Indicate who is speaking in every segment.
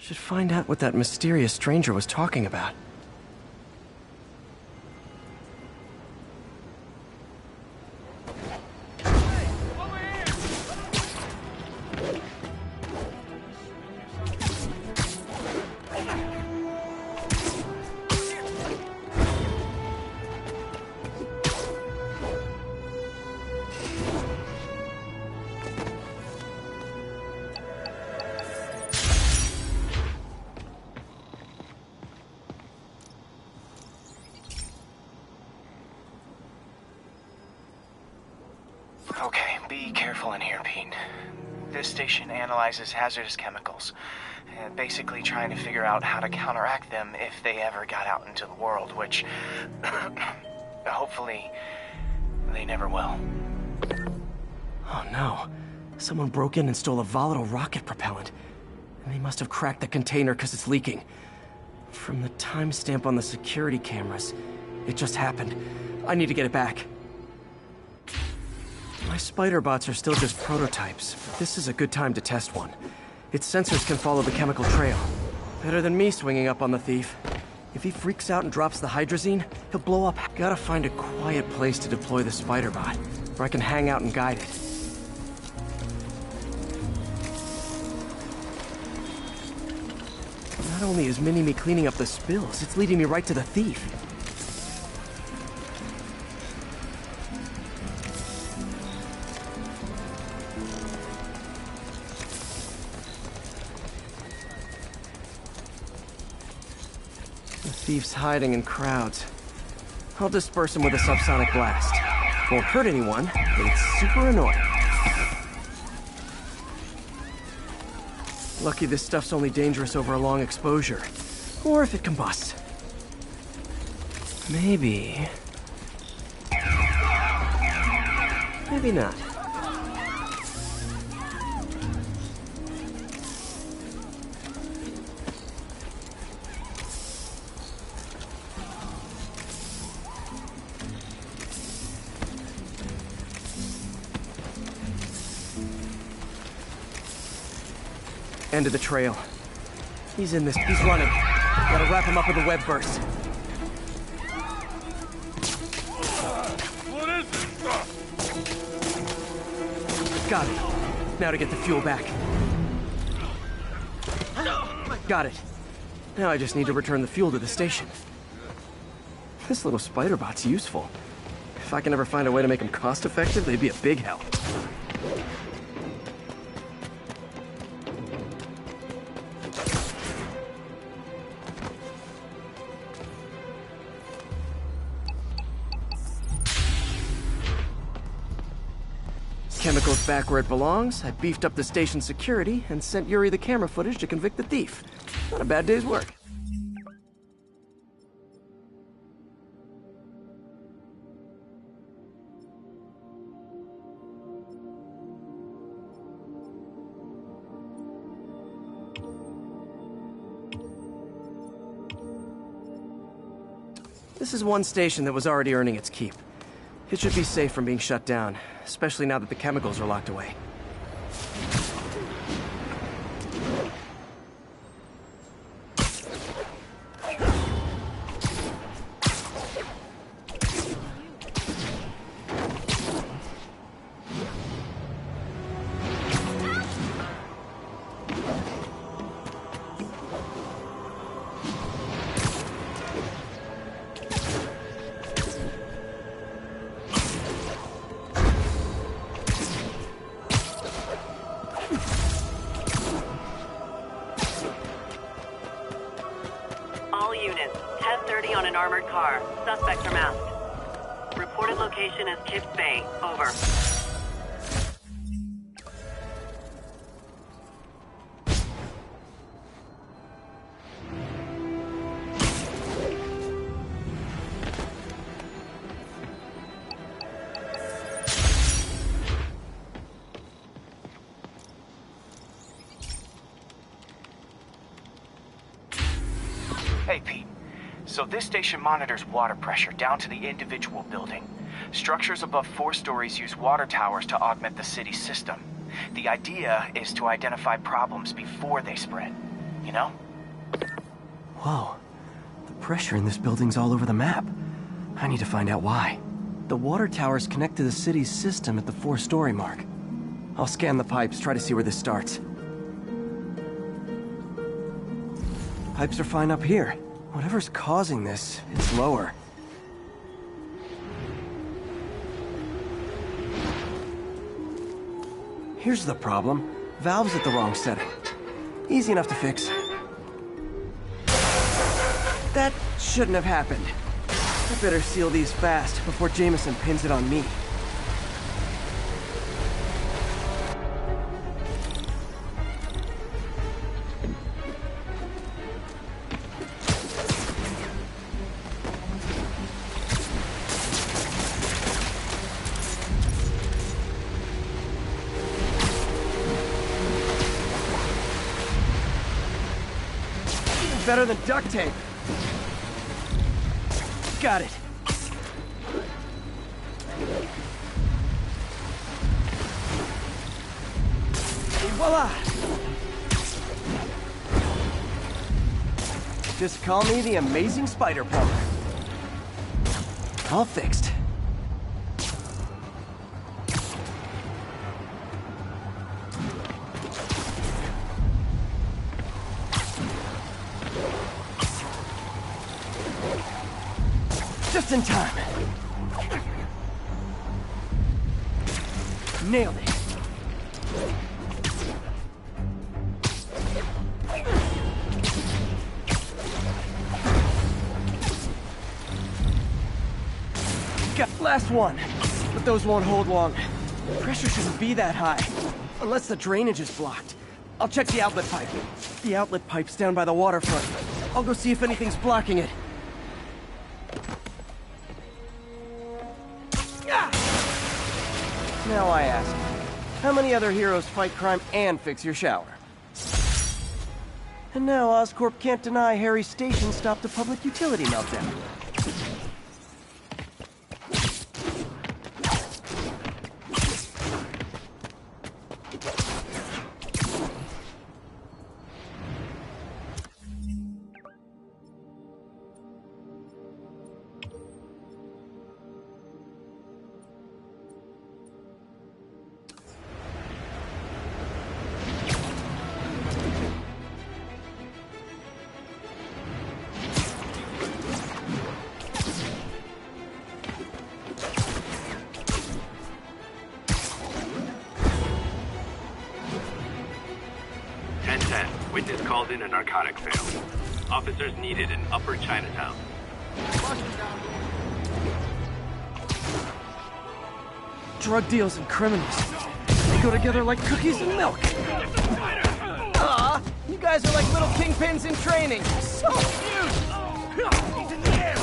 Speaker 1: Should find out what that mysterious stranger was talking about.
Speaker 2: Okay, be careful in here, Pete. This station analyzes hazardous chemicals, basically trying to figure out how to counteract them if they ever got out into the world, which hopefully they never will.
Speaker 1: Oh no. Someone broke in and stole a volatile rocket propellant. And they must have cracked the container because it's leaking. From the timestamp on the security cameras, it just happened. I need to get it back. My spider bots are still just prototypes, but this is a good time to test one. Its sensors can follow the chemical trail. Better than me swinging up on the thief. If he freaks out and drops the hydrazine, he'll blow up. Gotta find a quiet place to deploy the spider bot, where I can hang out and guide it. Not only is Mini-Me cleaning up the spills, it's leading me right to the thief. The thief's hiding in crowds. I'll disperse him with a subsonic blast. Won't hurt anyone, but it's super annoying. Lucky this stuff's only dangerous over a long exposure. Or if it combusts. Maybe... maybe not. End of the trail. He's in this. He's running. Gotta wrap him up with a web burst.
Speaker 3: What is this stuff?
Speaker 1: Got it. Now to get the fuel back. Got it. Now I just need to return the fuel to the station. This little spider bot's useful. If I can ever find a way to make them cost-effective, they'd be a big help. Chemicals back where it belongs. I beefed up the station security and sent Yuri the camera footage to convict the thief. Not a bad day's work. This is one station that was already earning its keep. It should be safe from being shut down, especially now that the chemicals are locked away.
Speaker 4: All units, 10:30 on an armored car. Suspects are masked. Reported location is Kips Bay. Over.
Speaker 2: Hey, Pete. So this station monitors water pressure down to the individual building. Structures above 4 stories use water towers to augment the city's system. The idea is to identify problems before they spread. you know?
Speaker 1: Whoa. The pressure in this building's all over the map. I need to find out why. The water towers connect to the city's system at the 4-story mark. I'll scan the pipes, try to see where this starts. Pipes are fine up here. Whatever's causing this, it's lower. Here's the problem. Valve's at the wrong setting. Easy enough to fix. That shouldn't have happened. I better seal these fast before Jameson pins it on me. Better than duct tape. Got it. Et voila! Just call me the amazing spider plumber. All fixed. Just in time. Nailed it. Got last one, but those won't hold long. Pressure shouldn't be that high, unless the drainage is blocked. I'll check the outlet pipe. The outlet pipe's down by the waterfront. I'll go see if anything's blocking it. Now I ask, how many other heroes fight crime and fix your shower? And now Oscorp can't deny Harry's station stopped a public utility meltdown.
Speaker 3: Witness called in a narcotic fail. Officers needed in Upper Chinatown.
Speaker 1: Drug deals and criminals. They go together like cookies and milk. Aw, you guys are like little kingpins in training. So cute! He's in the air!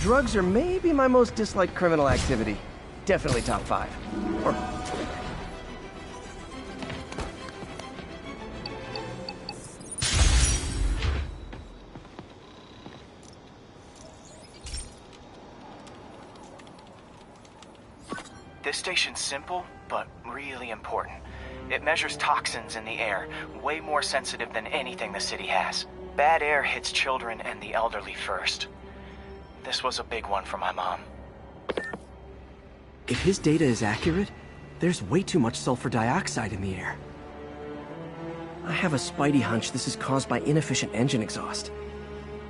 Speaker 1: Drugs are maybe my most disliked criminal activity. Definitely top 5. Or...
Speaker 2: This station's simple, but really important. It measures toxins in the air, way more sensitive than anything the city has. Bad air hits children and the elderly first. This was a big one for my mom.
Speaker 1: If his data is accurate, there's way too much sulfur dioxide in the air. I have a spidey hunch this is caused by inefficient engine exhaust.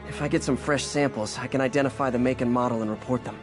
Speaker 1: If I get some fresh samples, I can identify the make and model and report them.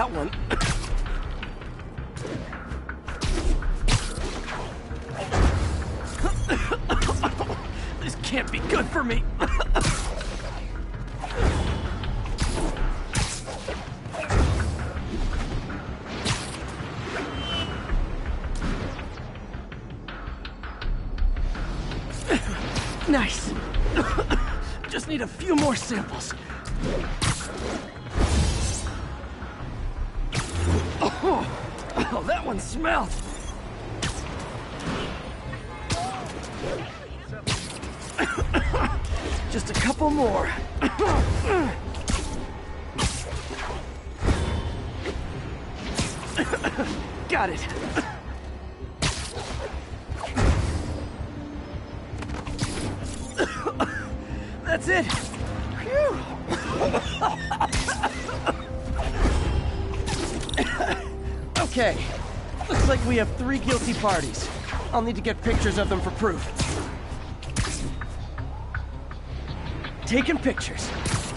Speaker 1: that one. This can't be good for me. Nice. Just need a few more samples. Oh, that one smelled. Just a couple more. Got it. That's it. Phew. Okay. Looks like we have 3 guilty parties. I'll need to get pictures of them for proof. Taking pictures.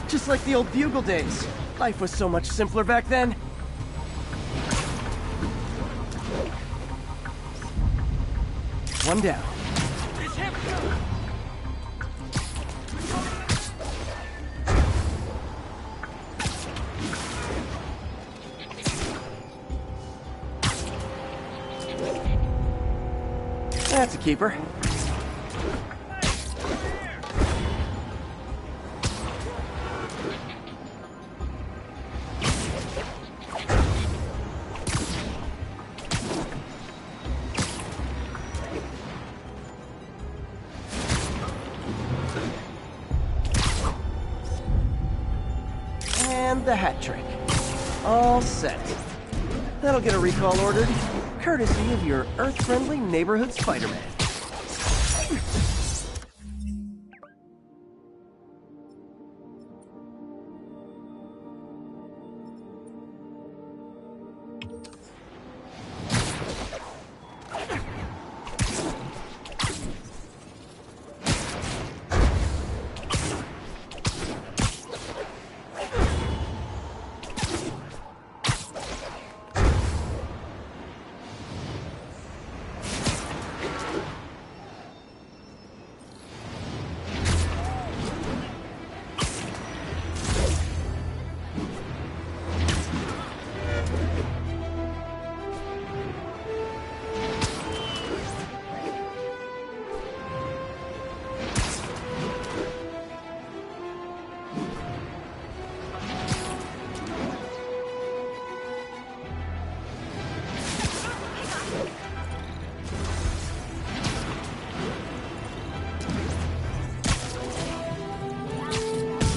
Speaker 1: Just like the old Bugle days. Life was so much simpler back then. One down. It's him. That's a keeper. And the hat trick. All set. That'll get a recall ordered, courtesy of your Earth-friendly neighborhood Spider-Man.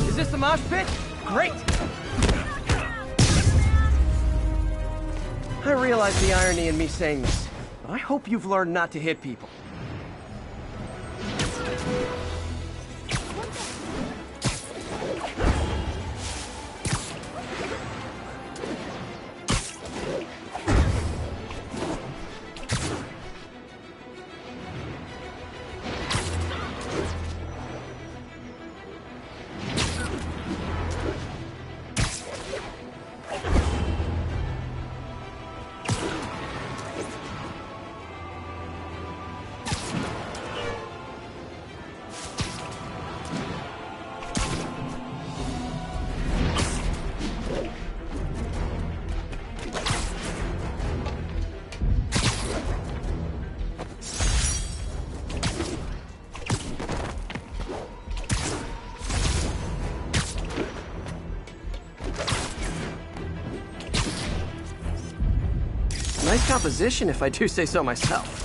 Speaker 1: Is this the mosh pit? Great! I realize the irony in me saying this, but I hope you've learned not to hit people. Nice composition, if I do say so myself.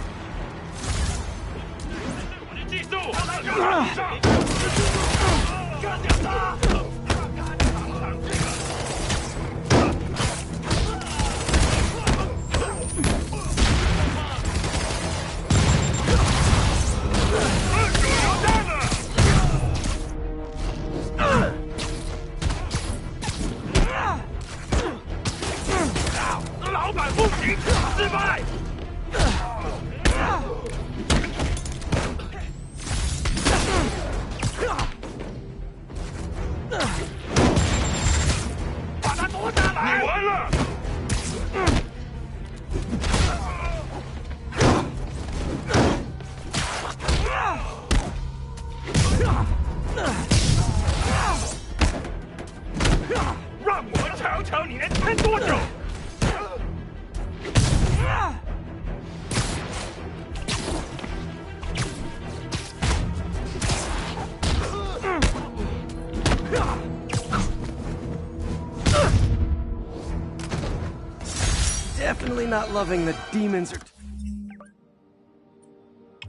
Speaker 1: not loving the demons are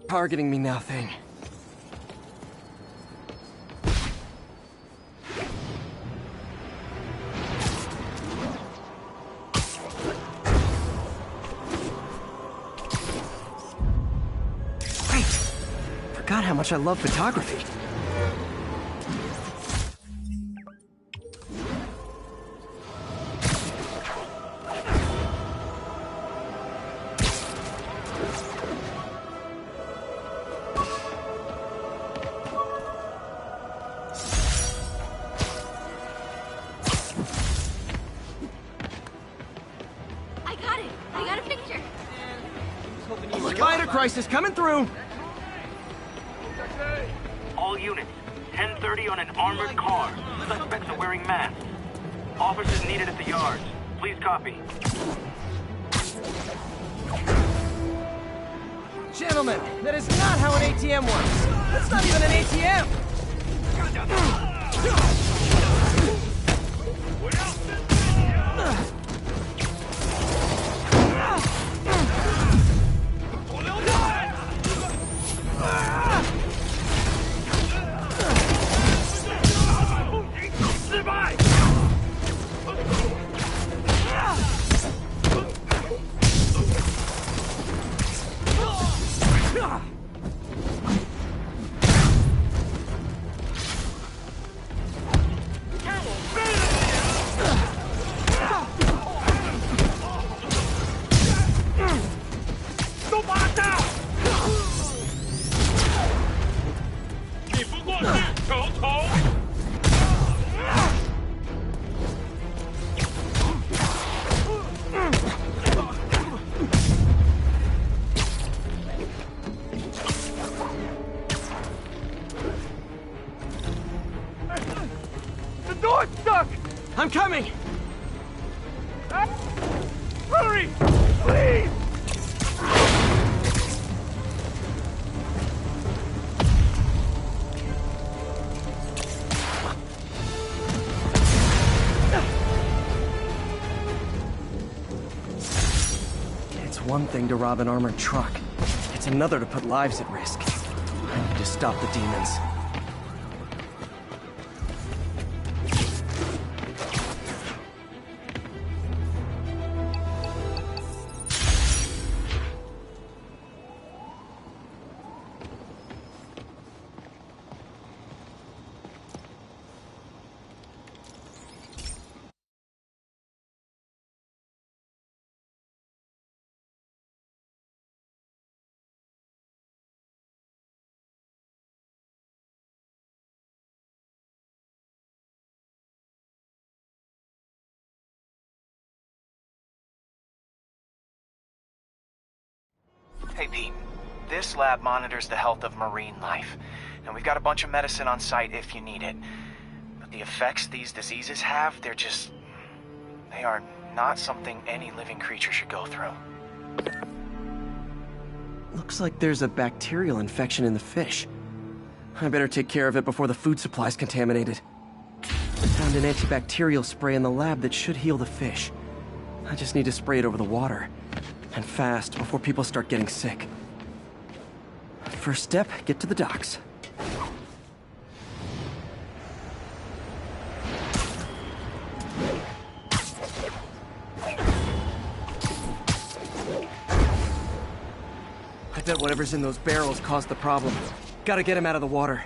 Speaker 1: targeting me now thing. Wait, forgot how much I love photography. Spider crisis coming through!
Speaker 3: All units, 10:30 on an armored car. Suspects are wearing masks. Officers needed at the yards. Please copy.
Speaker 1: Gentlemen, that is not how an ATM works. That's not even an ATM! I'm coming! Hurry! Please! It's one thing to rob an armored truck. It's another to put lives at risk. I need to stop the demons.
Speaker 2: Hey Pete, this lab monitors the health of marine life, and we've got a bunch of medicine on site if you need it. But the effects these diseases have, they are not something any living creature should go through.
Speaker 1: Looks like there's a bacterial infection in the fish. I better take care of it before the food supply's contaminated. I found an antibacterial spray in the lab that should heal the fish. I just need to spray it over the water. And fast, before people start getting sick. First step, get to the docks. I bet whatever's in those barrels caused the problem. Gotta get him out of the water.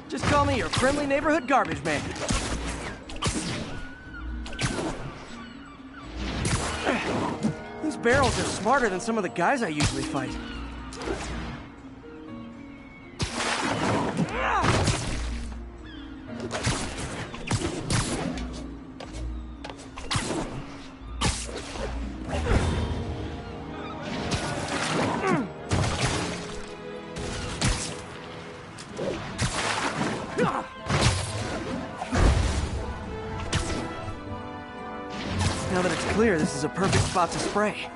Speaker 1: Just call me your friendly neighborhood garbage man. These barrels are smarter than some of the guys I usually fight. Now that it's clear, this is a perfect spot to spray.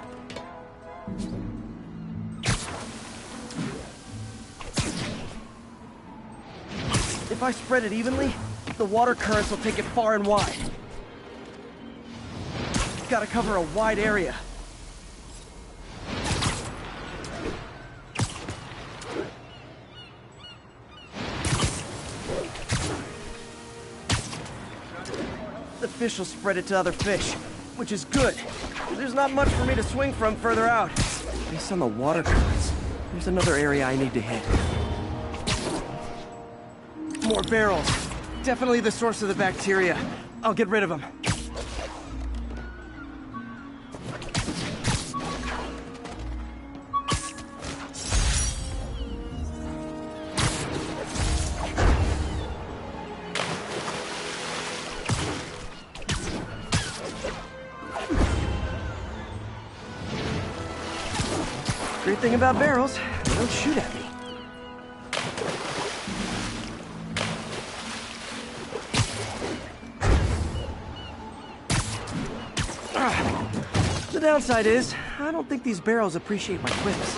Speaker 1: If I spread it evenly, the water currents will take it far and wide. Gotta cover a wide area. The fish will spread it to other fish, which is good. There's not much for me to swing from further out. Based on the water currents, there's another area I need to hit. More barrels. Definitely the source of the bacteria. I'll get rid of them. Great thing about barrels, they don't shoot at me. The downside is, I don't think these barrels appreciate my quips.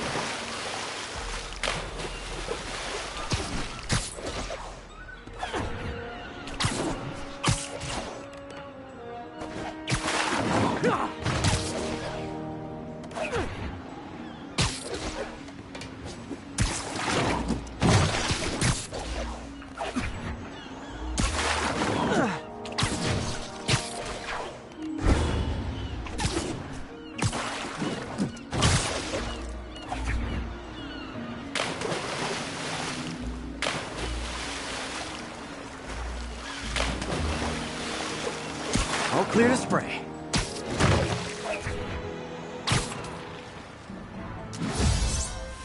Speaker 1: All clear to spray.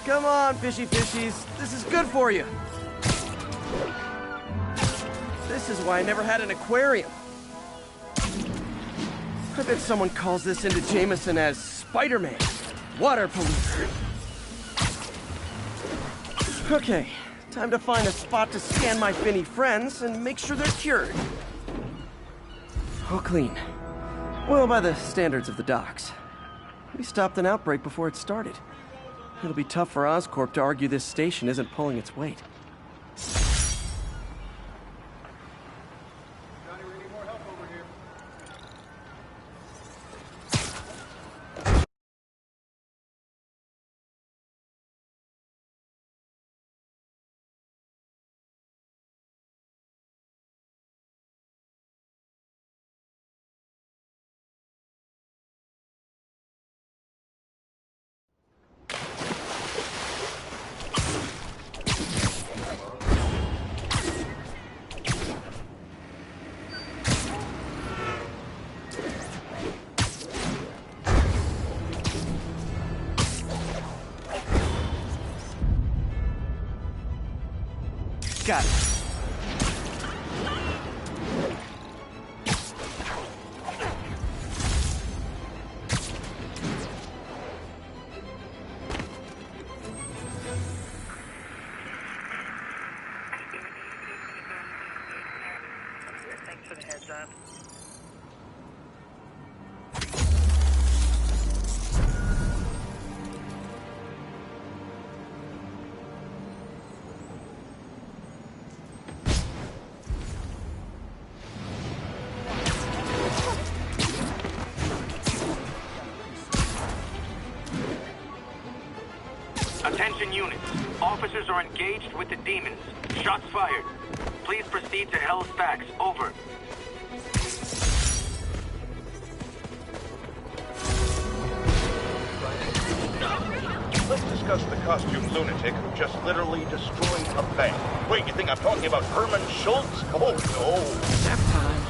Speaker 1: Come on, fishy fishies. This is good for you. This is why I never had an aquarium. I bet someone calls this into Jameson as Spider-Man, water polluter. Okay, time to find a spot to scan my finny friends and make sure they're cured. All clean. Well, by the standards of the docks. We stopped an outbreak before it started. It'll be tough for Oscorp to argue this station isn't pulling its weight.
Speaker 5: Johnny, we need more help over here.
Speaker 1: Got it.
Speaker 4: Thanks for the heads up.
Speaker 3: Attention units. Officers are engaged with the demons. Shots fired. Please proceed to Hell's Stacks. Over.
Speaker 5: Let's discuss the costume lunatic who just literally destroyed a bank. Wait, you think I'm talking about Herman Schultz? Oh, no.
Speaker 1: Nap time.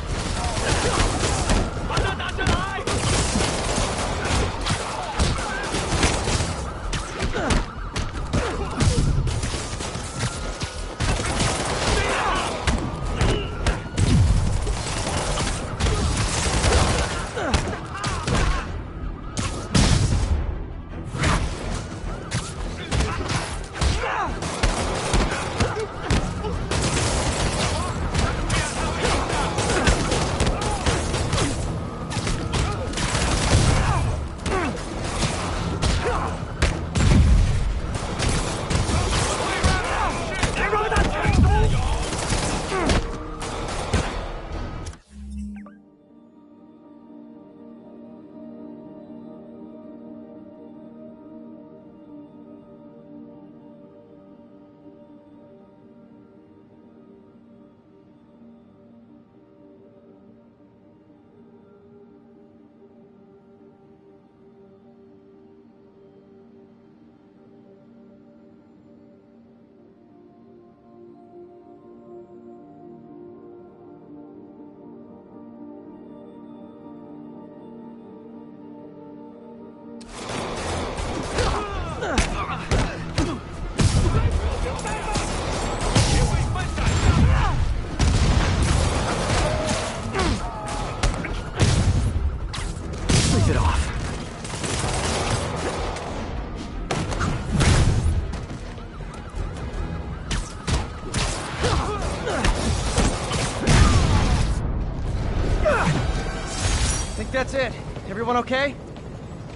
Speaker 1: think that's it. Everyone okay?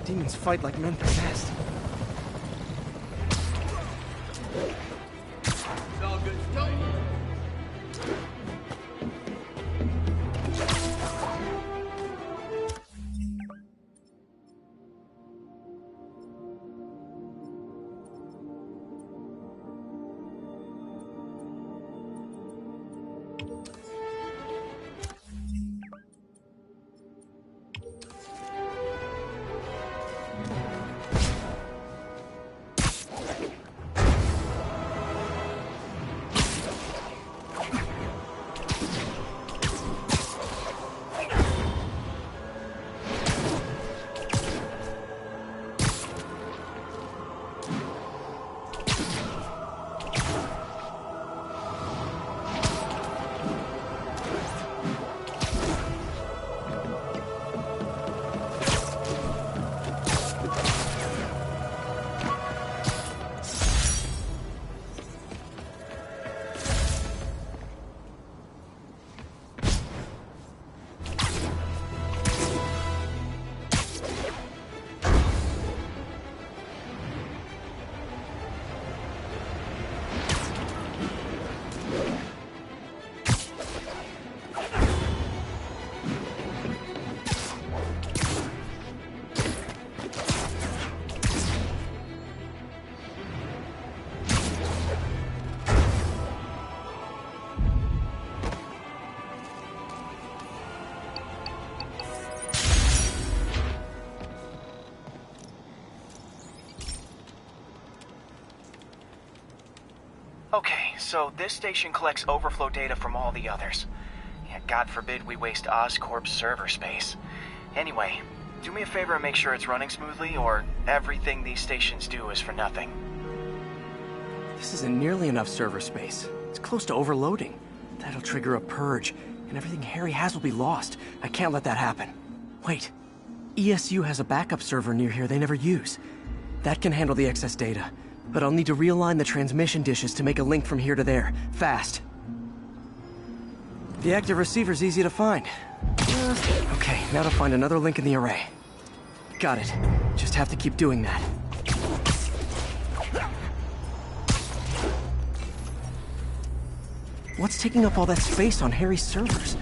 Speaker 1: Demons fight like men possessed.
Speaker 2: Okay, so this station collects overflow data from all the others. Yeah, God forbid we waste Oscorp's server space. Anyway, do me a favor and make sure it's running smoothly, or everything these stations do is for nothing.
Speaker 1: This isn't nearly enough server space. It's close to overloading. That'll trigger a purge, and everything Harry has will be lost. I can't let that happen. Wait. ESU has a backup server near here they never use. That can handle the excess data, but I'll need to realign the transmission dishes to make a link from here to there, fast. The active receiver's easy to find. Okay, now to find another link in the array. Got it. Just have to keep doing that. What's taking up all that space on Harry's servers?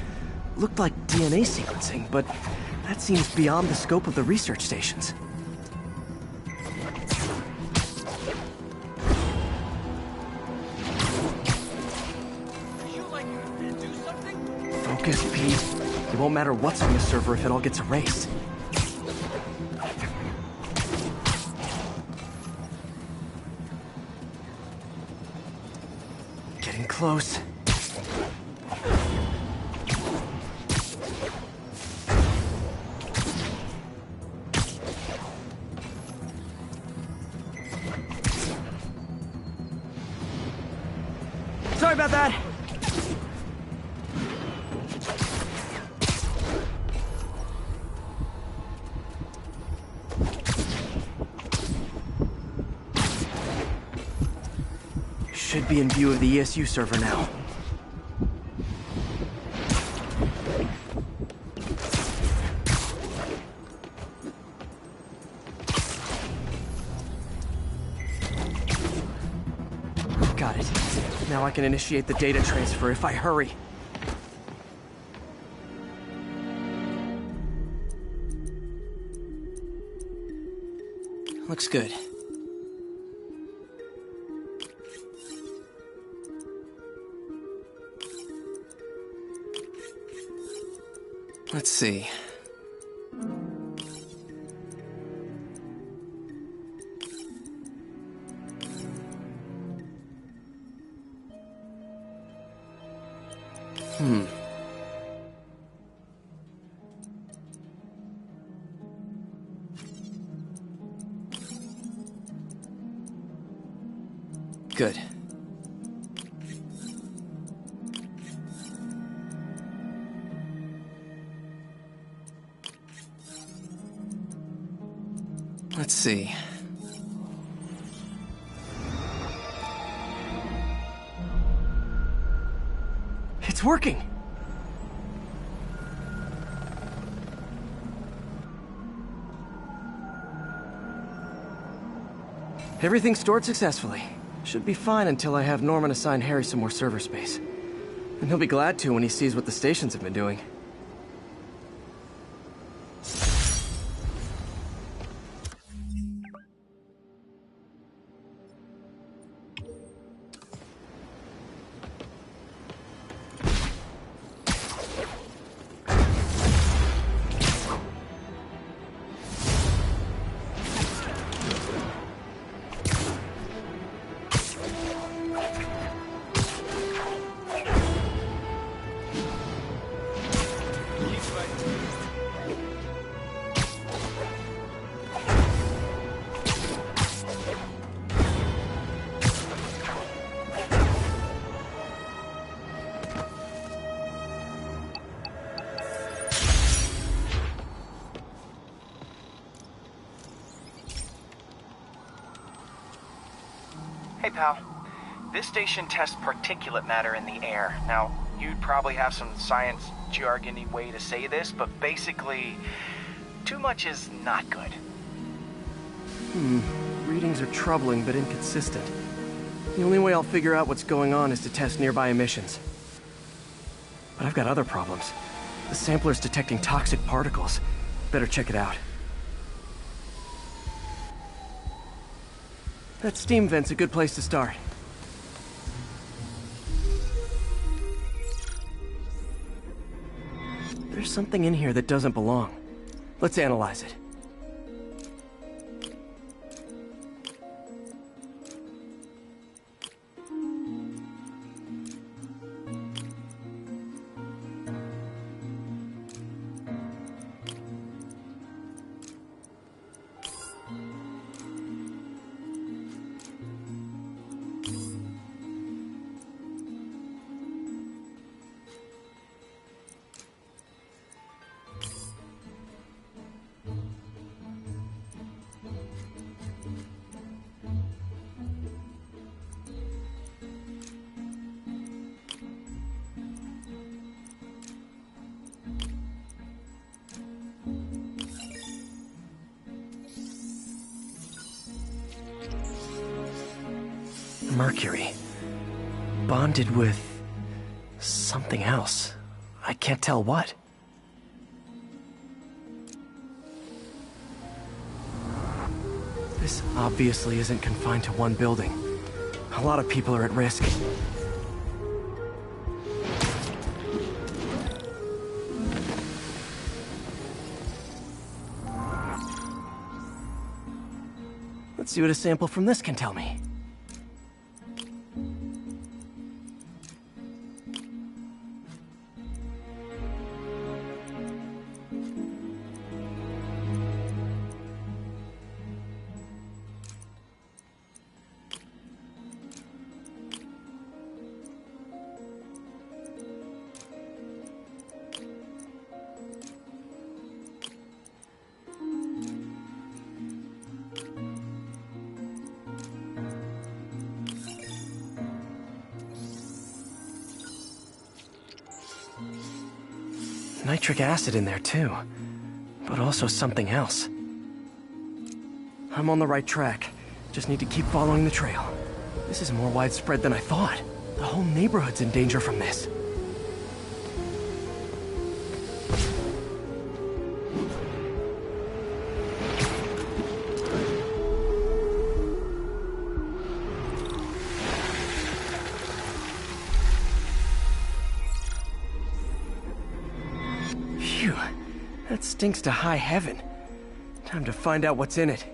Speaker 1: Looked like DNA sequencing, but that seems beyond the scope of the research stations. Focus, Pete. It won't matter what's on the server if it all gets erased. Getting close. Sorry about that. Should be in view of the ESU server now. Got it. Now I can initiate the data transfer if I hurry. Looks good. Let's see. Good. Let's see. It's working! Everything stored successfully. Should be fine until I have Norman assign Harry some more server space. And he'll be glad to when he sees what the stations have been doing.
Speaker 2: Hey, pal. This station tests particulate matter in the air. Now, you'd probably have some science jargony way to say this, but basically, too much is not good.
Speaker 1: Readings are troubling but inconsistent. The only way I'll figure out what's going on is to test nearby emissions. But I've got other problems. The sampler's detecting toxic particles. Better check it out. That steam vent's a good place to start. There's something in here that doesn't belong. Let's analyze it. Mercury. Bonded with something else. I can't tell what. This obviously isn't confined to one building. A lot of people are at risk. Let's see what a sample from this can tell me. Nitric acid in there too, but also something else. I'm on the right track. Just need to keep following the trail. This is more widespread than I thought. The whole neighborhood's in danger from this. Phew, that stinks to high heaven. Time to find out what's in it.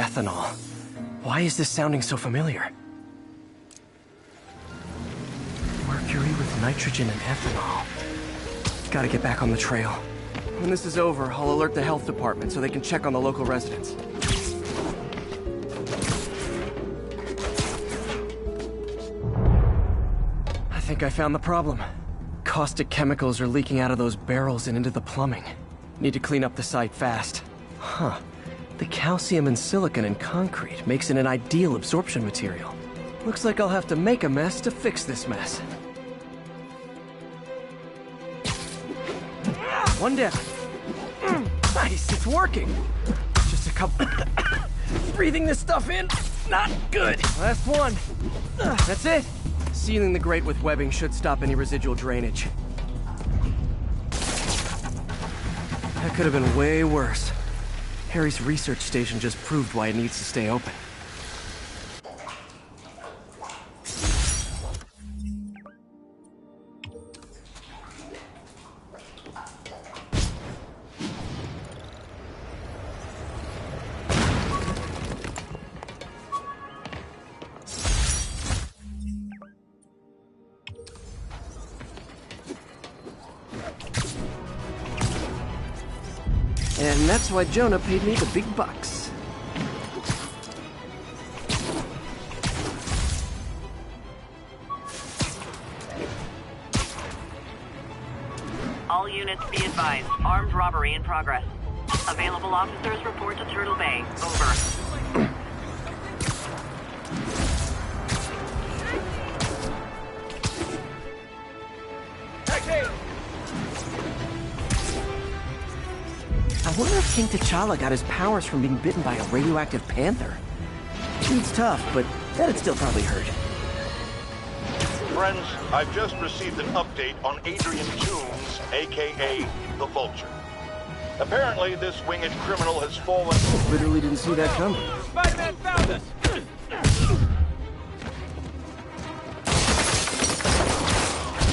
Speaker 1: Ethanol. Why is this sounding so familiar? Mercury with nitrogen and ethanol. Gotta get back on the trail. When this is over, I'll alert the health department so they can check on the local residents. I think I found the problem. Caustic chemicals are leaking out of those barrels and into the plumbing. Need to clean up the site fast. Huh. The calcium and silicon in concrete makes it an ideal absorption material. Looks like I'll have to make a mess to fix this mess. One down. Nice, it's working. Just a couple... Breathing this stuff in, not good. Last one. That's it. Sealing the grate with webbing should stop any residual drainage. That could have been way worse. Harry's research station just proved why it needs to stay open. And that's why Jonah paid me the big bucks.
Speaker 4: All units be advised. Armed robbery in progress. Available officers report to Turtle Bay. Over.
Speaker 1: I wonder if King T'Challa got his powers from being bitten by a radioactive panther. Dude's tough, but that'd still probably hurt.
Speaker 5: Friends, I've just received an update on Adrian Toombs, a.k.a. the Vulture. Apparently, this winged criminal has fallen...
Speaker 1: Literally didn't see that coming.
Speaker 3: Spider-Man found us!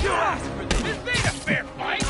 Speaker 3: You asked for this! This ain't a fair fight!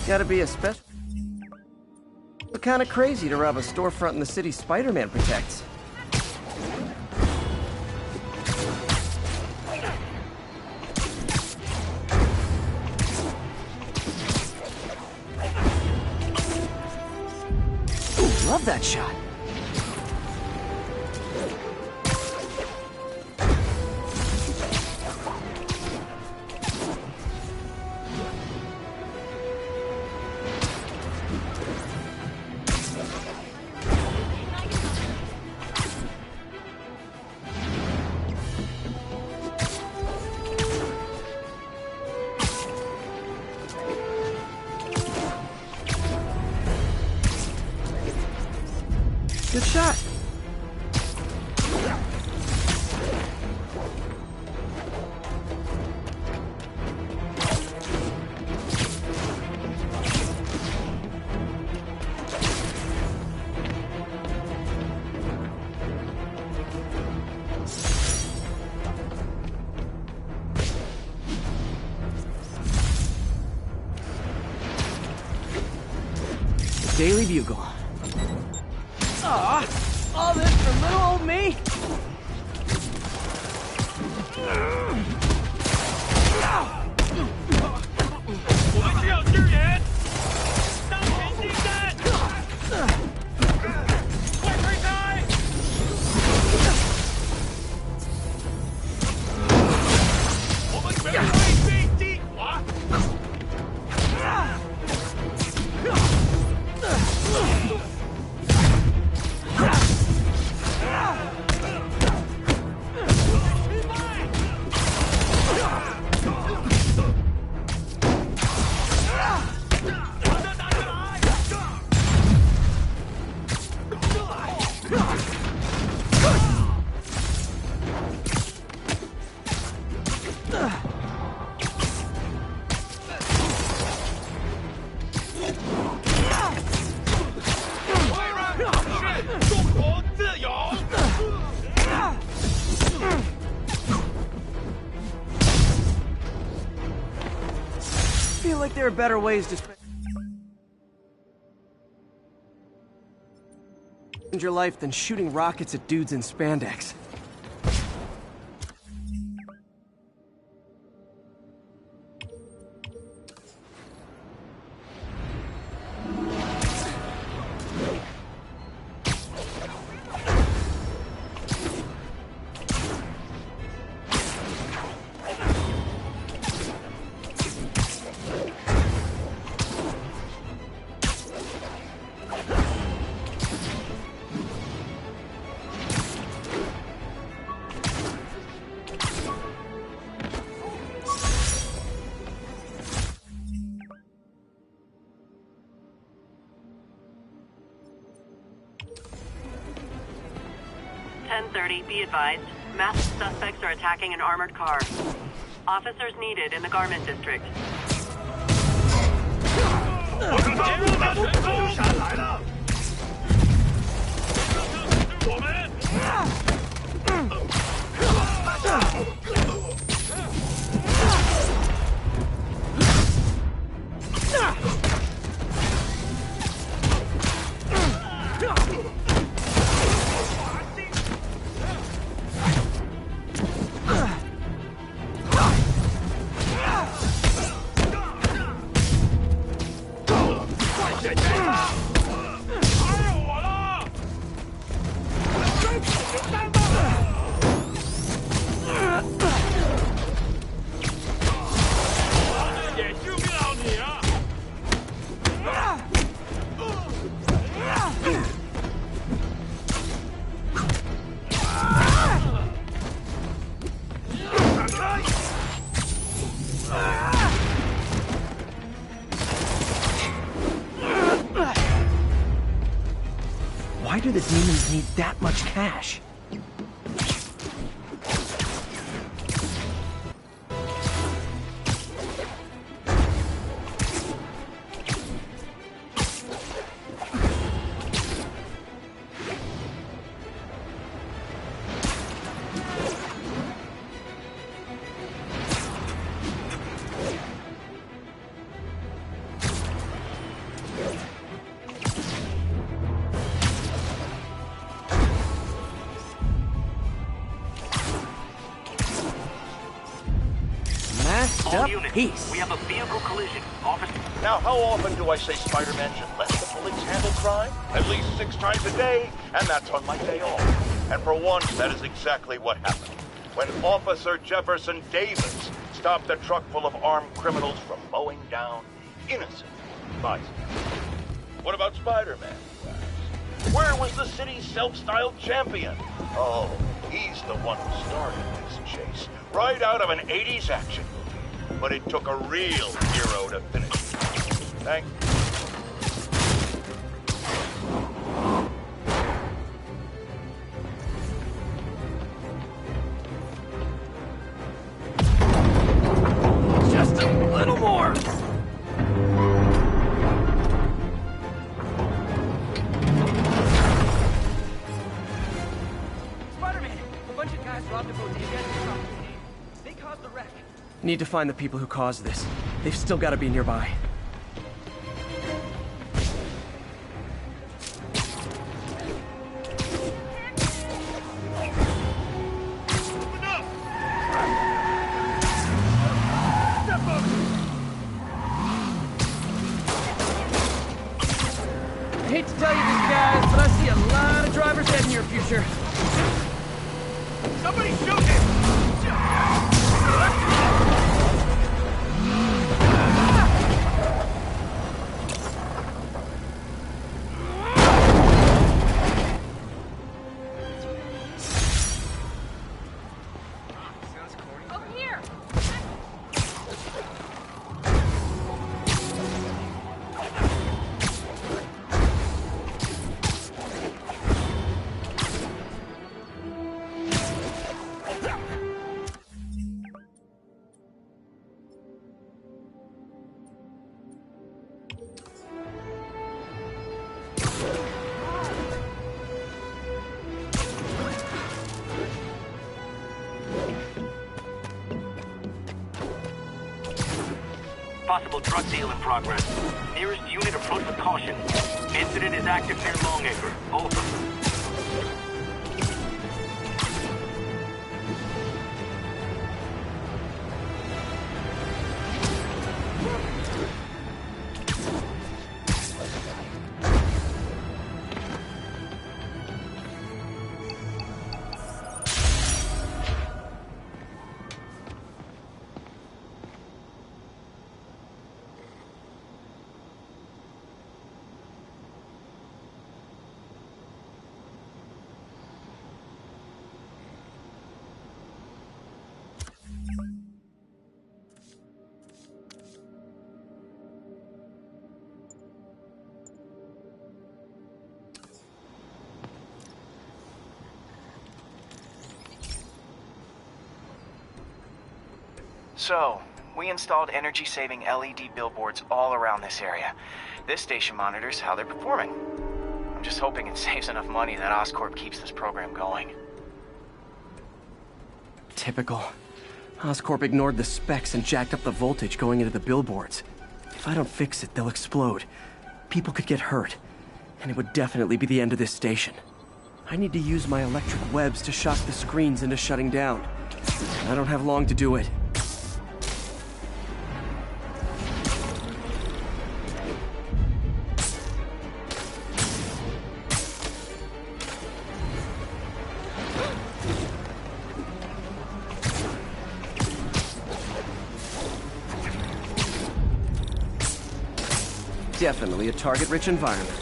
Speaker 1: Gotta be a special... kind of crazy to rob a storefront in the city Spider-Man protects. Ooh, love that shot. Good shot. The Daily Bugle. Aw, all this for little old me?
Speaker 3: Watch out, your head! Stop hitting that! Quick, die! Almost better way deep, what?
Speaker 1: like there are better ways to spend your life than shooting rockets at dudes in spandex.
Speaker 4: Be advised, masked suspects are attacking an armored car. Officers needed in the garment district.
Speaker 1: Why do the demons need that much cash?
Speaker 3: All units, we have a vehicle collision. Officer.
Speaker 5: Now, how often do I say Spider-Man should let the police handle crime? At least 6 times a day, and that's on my day off. And for once, that is exactly what happened. When Officer Jefferson Davis stopped a truck full of armed criminals from mowing down innocent bystanders. What about Spider-Man? Where was the city's self-styled champion? Oh, he's the one who started this chase, right out of an 80s action movie. But it took a real hero to finish it. Thank you.
Speaker 1: Just a little more! Spider-Man! A bunch of guys robbed a bodega and they caused the wreck. Need to find the people who caused this. They've still got to be nearby. I hate to tell you this, guys, but I see a lot of drivers heading in your future.
Speaker 3: Somebody shoot him! Possible drug deal in progress. Nearest unit approach with caution. Incident is active near Longacre. Over.
Speaker 2: So, we installed energy-saving LED billboards all around this area. This station monitors how they're performing. I'm just hoping it saves enough money that Oscorp keeps this program going.
Speaker 1: Typical. Oscorp ignored the specs and jacked up the voltage going into the billboards. If I don't fix it, they'll explode. People could get hurt. And it would definitely be the end of this station. I need to use my electric webs to shock the screens into shutting down. I don't have long to do it. Definitely a target-rich environment.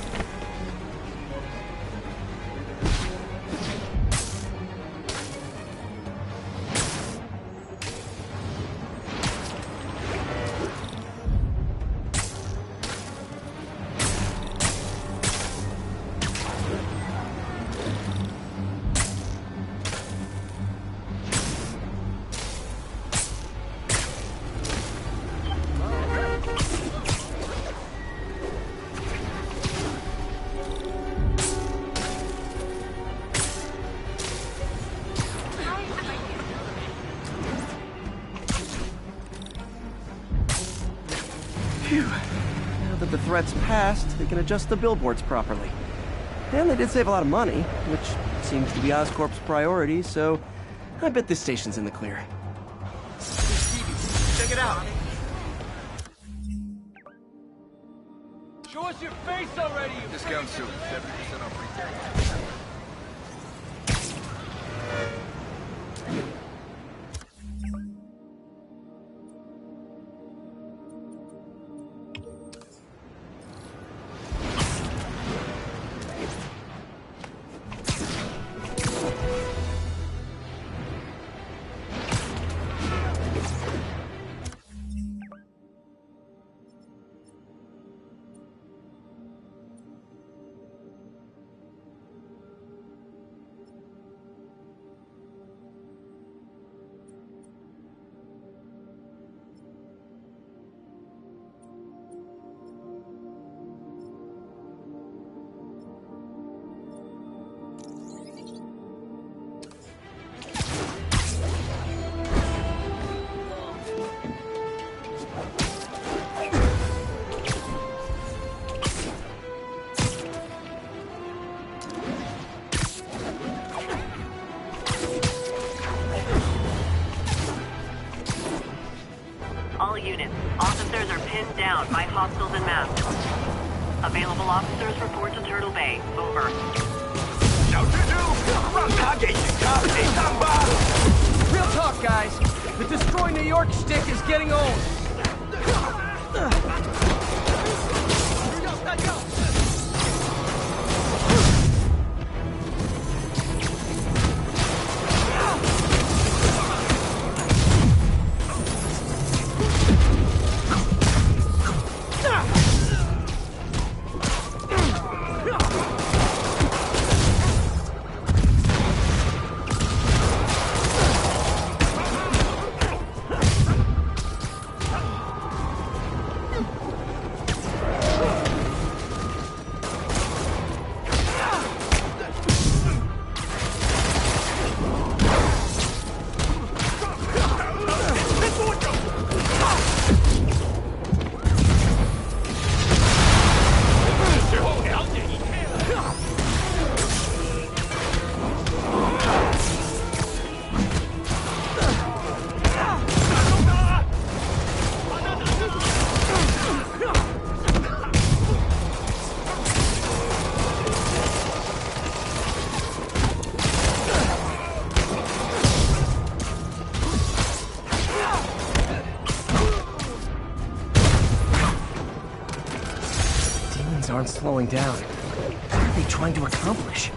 Speaker 1: Phew. Now that the threat's passed, they can adjust the billboards properly. And they did save a lot of money, which seems to be Oscorp's priority, so I bet this station's in the clear.
Speaker 3: Check it out.
Speaker 6: Show us your face already!
Speaker 7: Discount soon. 70% off retail.
Speaker 4: All units, officers are pinned down by hostiles and masks. Available officers report to Turtle Bay. Over.
Speaker 6: Real talk, guys. The Destroy New York shtick is getting old.
Speaker 1: things aren't slowing down. What are they trying to accomplish?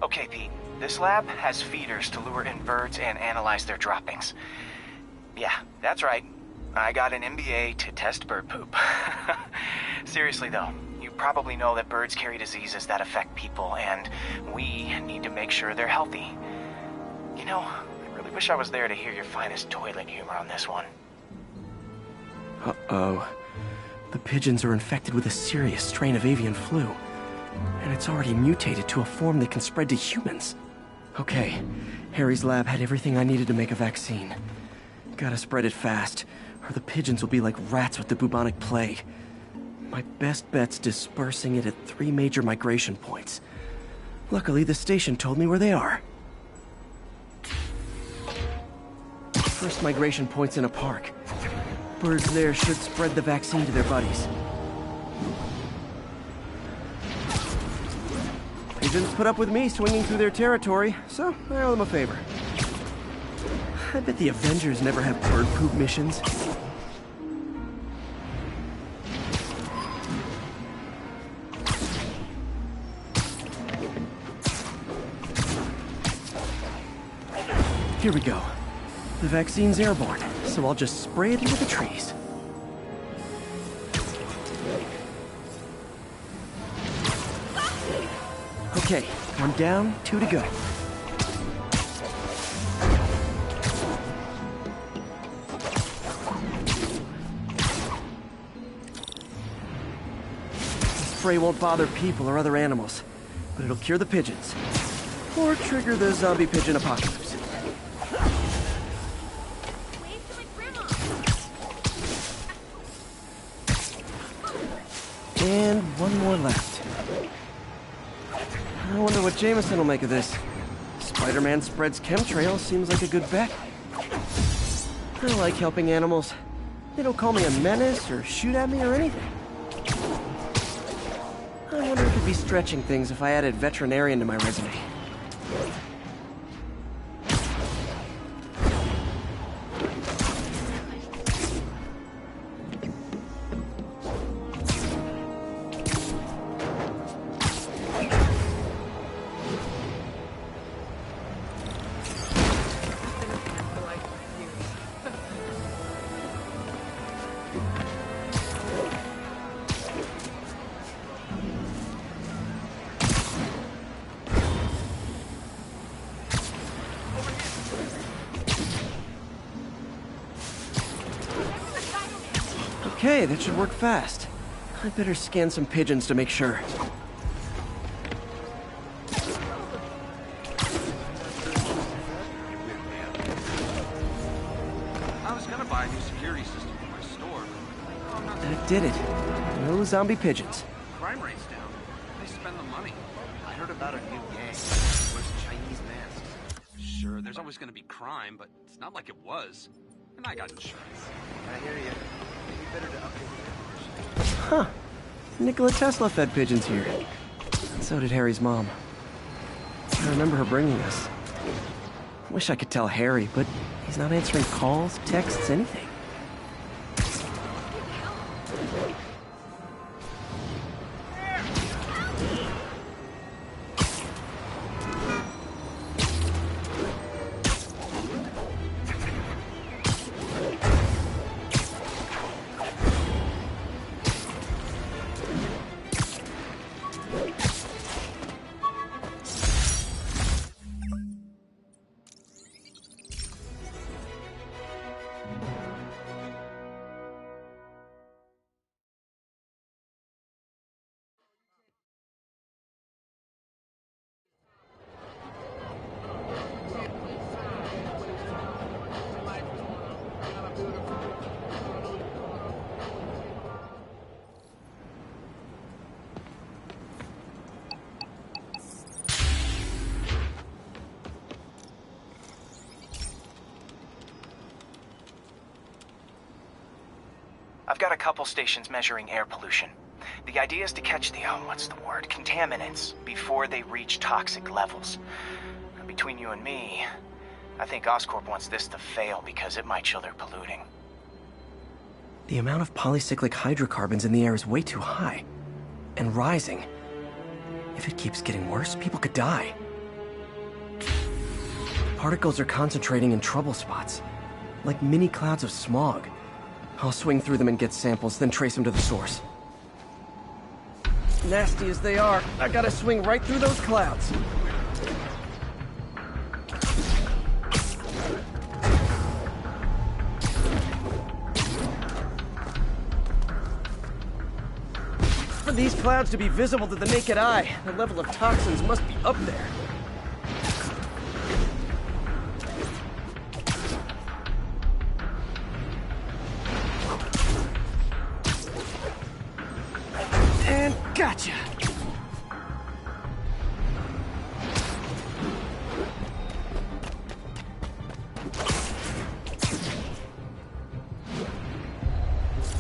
Speaker 2: Okay, Pete. This lab has feeders to lure in birds and analyze their droppings. Yeah, that's right. I got an MBA to test bird poop. Seriously though, you probably know that birds carry diseases that affect people, and we need to make sure they're healthy. You know, I really wish I was there to hear your finest toilet humor on this one.
Speaker 1: Uh-oh. The pigeons are infected with a serious strain of avian flu. And it's already mutated to a form that can spread to humans. Okay, Harry's lab had everything I needed to make a vaccine. Gotta spread it fast, or the pigeons will be like rats with the bubonic plague. My best bet's dispersing it at 3 major migration points. Luckily, the station told me where they are. First migration point's in a park. Birds there should spread the vaccine to their buddies. Pigeons put up with me swinging through their territory, so I owe them a favor. I bet the Avengers never have bird poop missions. Here we go. The vaccine's airborne, so I'll just spray it into the trees. Okay, 1 down, 2 to go. The spray won't bother people or other animals, but it'll cure the pigeons. Or trigger the zombie pigeon apocalypse. And 1 more left. I wonder what Jameson will make of this. Spider-Man spreads chemtrails seems like a good bet. I like helping animals. They don't call me a menace or shoot at me or anything. I wonder if it'd be stretching things if I added veterinarian to my resume. Okay, that should work fast. I'd better scan some pigeons to make sure.
Speaker 7: I was gonna buy a new security system for my store, but I'm not.
Speaker 1: That did it. No zombie pigeons.
Speaker 7: Crime rate's down. They spend the money. I heard about a new gang. Wears Chinese masks. Sure, there's always gonna be crime, but it's not like it was. And I got insurance. I hear you. Maybe better to update the information.
Speaker 1: Huh. Nikola Tesla fed pigeons here. And so did Harry's mom. I remember her bringing us. Wish I could tell Harry, but he's not answering calls, texts, anything.
Speaker 2: I've got a couple stations measuring air pollution. The idea is to catch the, contaminants before they reach toxic levels. Between you and me, I think Oscorp wants this to fail because it might show they're polluting.
Speaker 1: The amount of polycyclic hydrocarbons in the air is way too high. And rising. If it keeps getting worse, people could die. Particles are concentrating in trouble spots, like mini clouds of smog. I'll swing through them and get samples, then trace them to the source. Nasty as they are, I gotta swing right through those clouds. For these clouds to be visible to the naked eye, the level of toxins must be up there. And gotcha!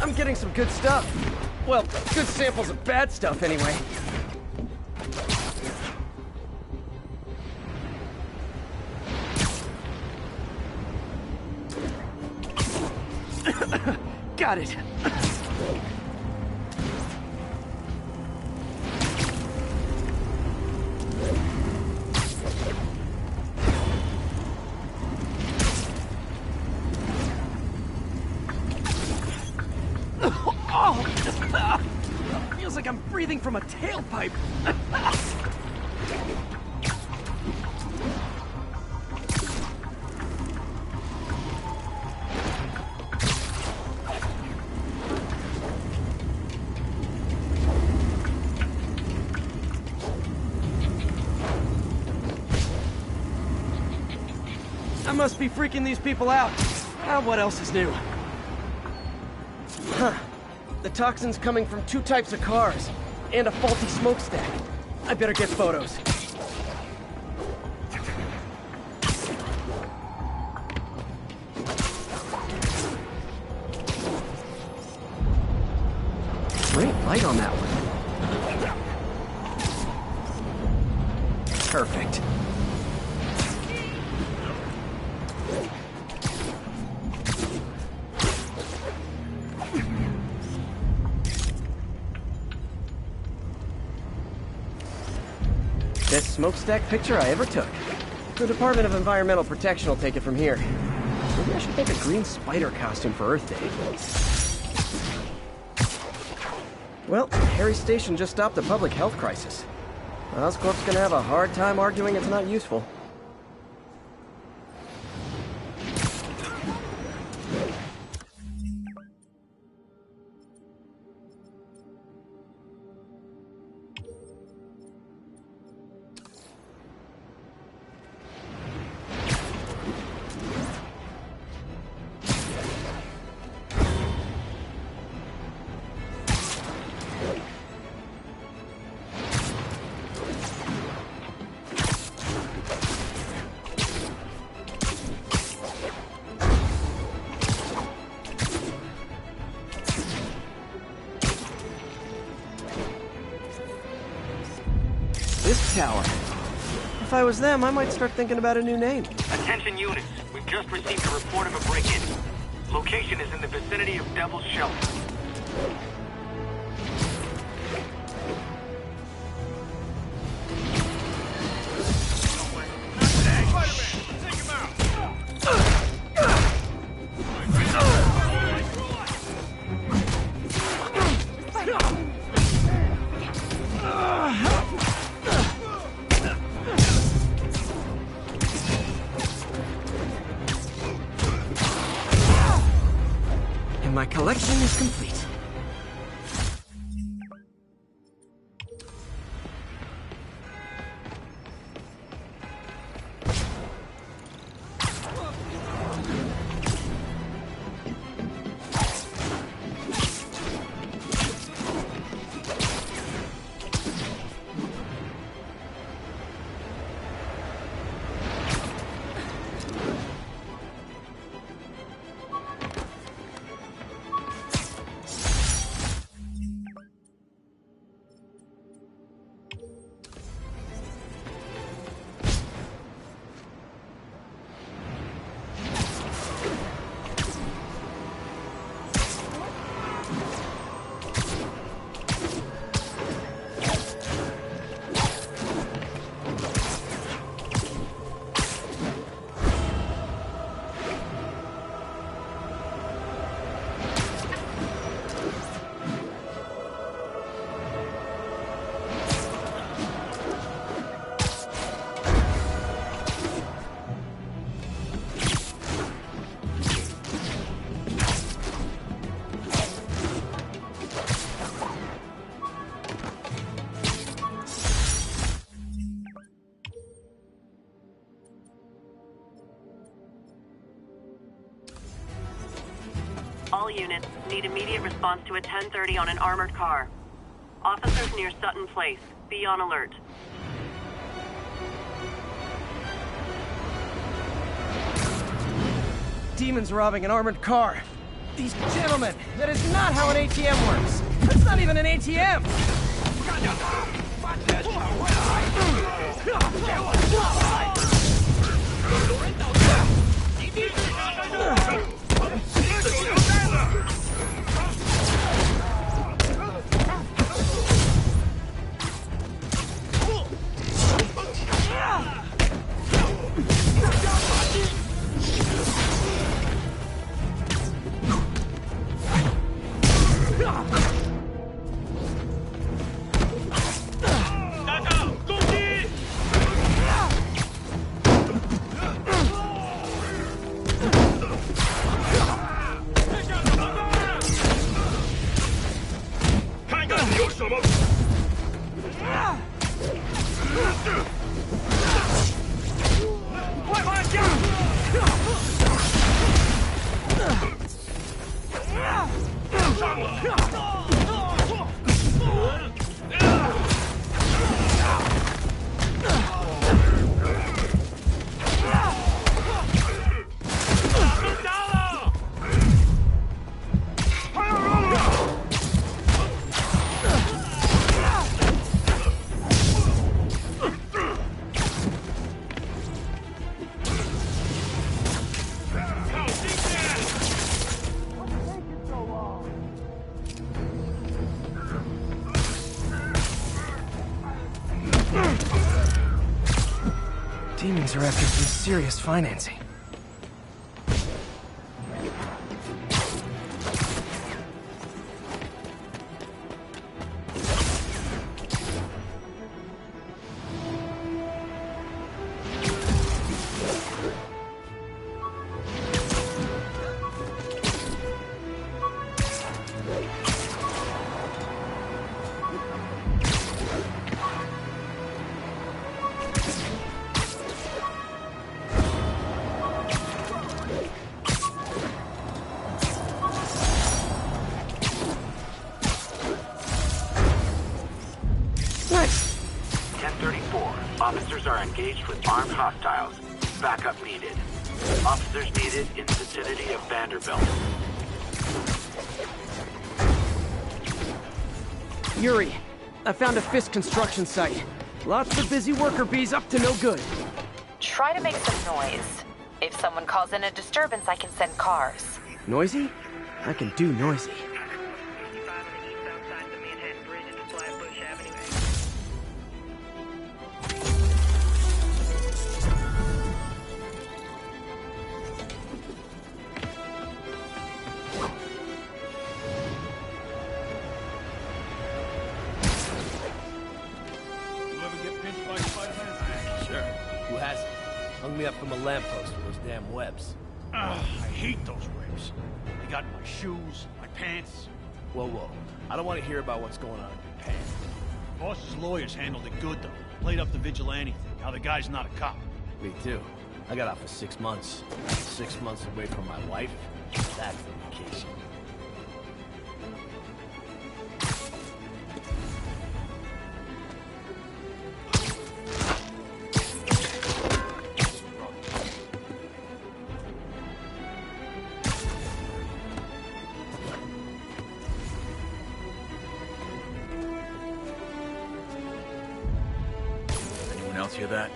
Speaker 1: I'm getting some good stuff. Well, good samples of bad stuff, anyway. Got it. Feels like I'm breathing from a tailpipe. I must be freaking these people out. What else is new? Huh. The toxin's coming from 2 types of cars, and a faulty smokestack. I better get photos. Great light on that one. Perfect. Best smokestack picture I ever took. The Department of Environmental Protection will take it from here. Maybe I should make a green spider costume for Earth Day. Well, Harry's station just stopped a public health crisis. Oscorp's gonna have a hard time arguing it's not useful. This tower. If I was them, I might start thinking about a new name.
Speaker 3: Attention units, we've just received a report of a break-in. Location is in the vicinity of Devil's Shelter.
Speaker 1: My collection is complete.
Speaker 4: All units need immediate response to a 1030 on an armored car. Officers near Sutton Place. Be on alert.
Speaker 1: Demons robbing an armored car. These gentlemen, that is not how an ATM works. That's not even an ATM. Demons are after some serious financing.
Speaker 3: Officers are engaged with armed hostiles. Backup needed. Officers needed in the vicinity of Vanderbilt.
Speaker 1: Yuri, I found a Fisk construction site. Lots of busy worker bees up to no good.
Speaker 8: Try to make some noise. If someone calls in a disturbance, I can send cars.
Speaker 1: Noisy? I can do noisy.
Speaker 6: Hung me up from a lamppost with those damn webs.
Speaker 9: I hate those webs. They got my shoes, my pants.
Speaker 6: Whoa, whoa. I don't want to hear about what's going on in your pants.
Speaker 9: Boss's lawyers handled it good, though. Played up the vigilante thing, how the guy's not a cop.
Speaker 6: Me too. I got out for 6 months. 6 months away from my wife. That's the vacation.
Speaker 9: Else hear that?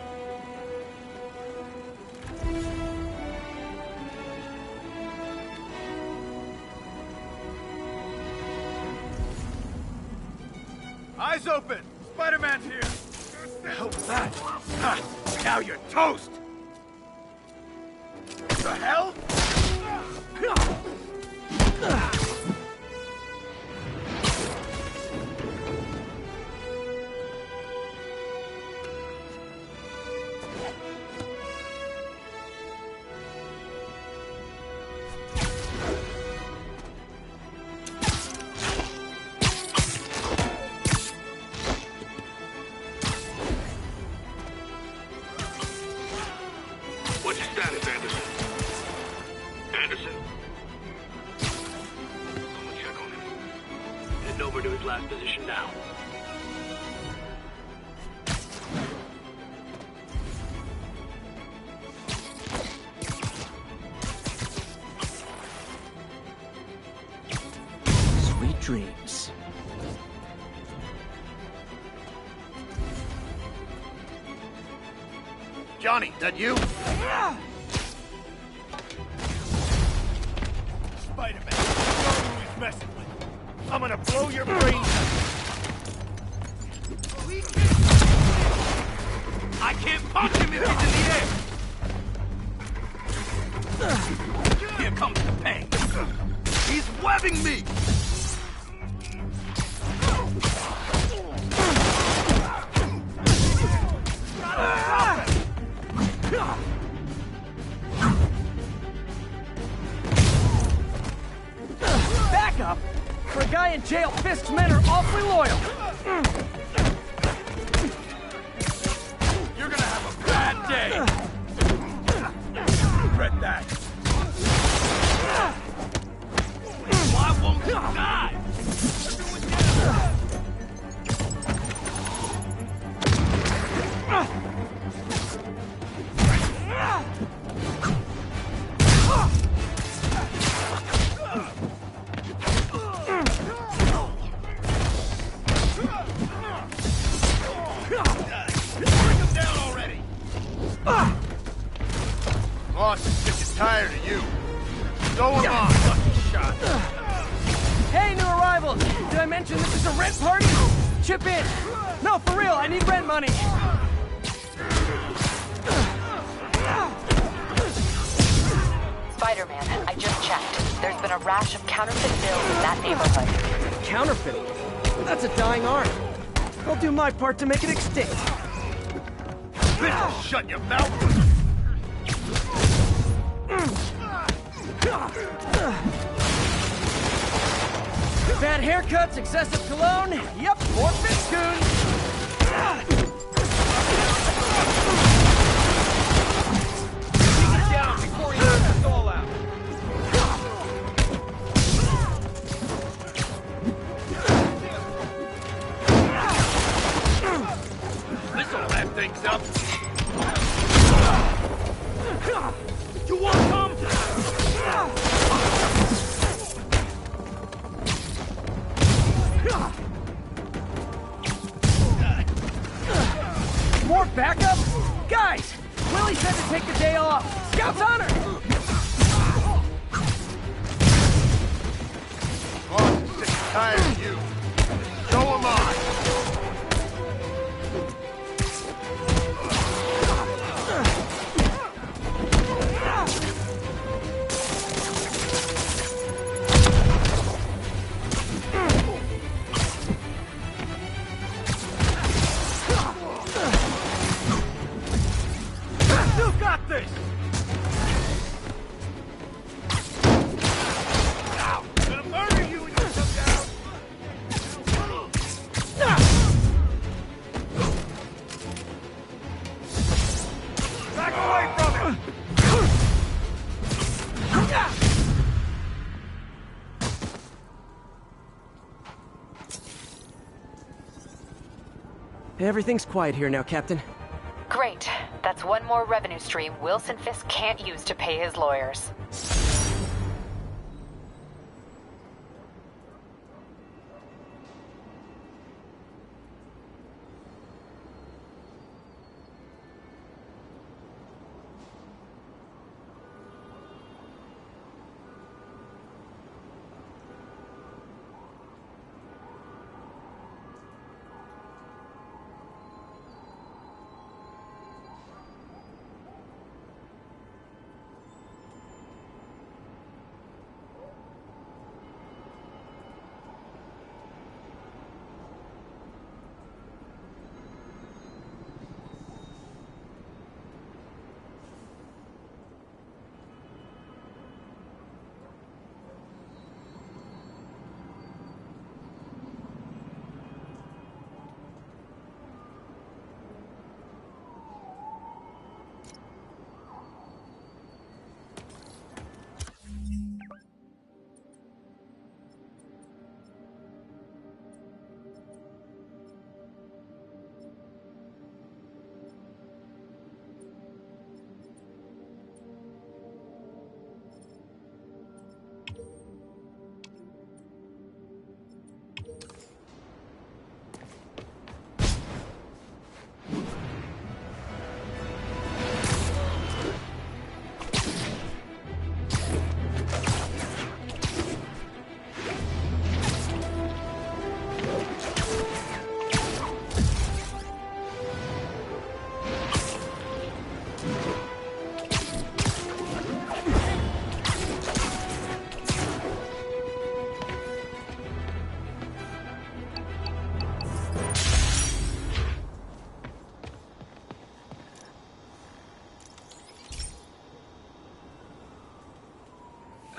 Speaker 9: Eyes open! Spider-Man's here! What the hell was that? Ha! Now you're toast! What the hell?
Speaker 3: over to his last position now.
Speaker 1: Sweet dreams.
Speaker 9: Johnny, that you? Spider-Man, you know who he's messing with. I'm gonna blow your brains out. I can't punch him if he's in the air. Here comes the pain. He's webbing me.
Speaker 1: Backup? For a guy in jail, Fisk's men are awfully loyal.
Speaker 9: You're gonna have a bad day. Regret that. Why won't you die? Boss is sick and tired of you. So am I. Lucky shot.
Speaker 1: Hey, new arrivals! Did I mention this is a rent party? Chip in! No, for real, I need rent money!
Speaker 8: Spider-Man, I just checked. There's been a rash of counterfeit bills in that neighborhood.
Speaker 1: Counterfeiting? That's a dying art. I'll do my part to make it extinct.
Speaker 9: Bitch, shut your mouth!
Speaker 1: Bad haircuts, excessive cologne. Yep, more Fitzcoon.
Speaker 9: Get down before he knocks us all out. This'll wrap things up. You want some?
Speaker 1: More backup? Guys, Willie said to take the day off. Scout's honor!
Speaker 9: Boss is sick and tired of you. So am I. You got this! Ow! I'm gonna murder you when you come down! Back away from him!
Speaker 1: Everything's quiet here now, Captain.
Speaker 8: Great. That's one more revenue stream Wilson Fisk can't use to pay his lawyers.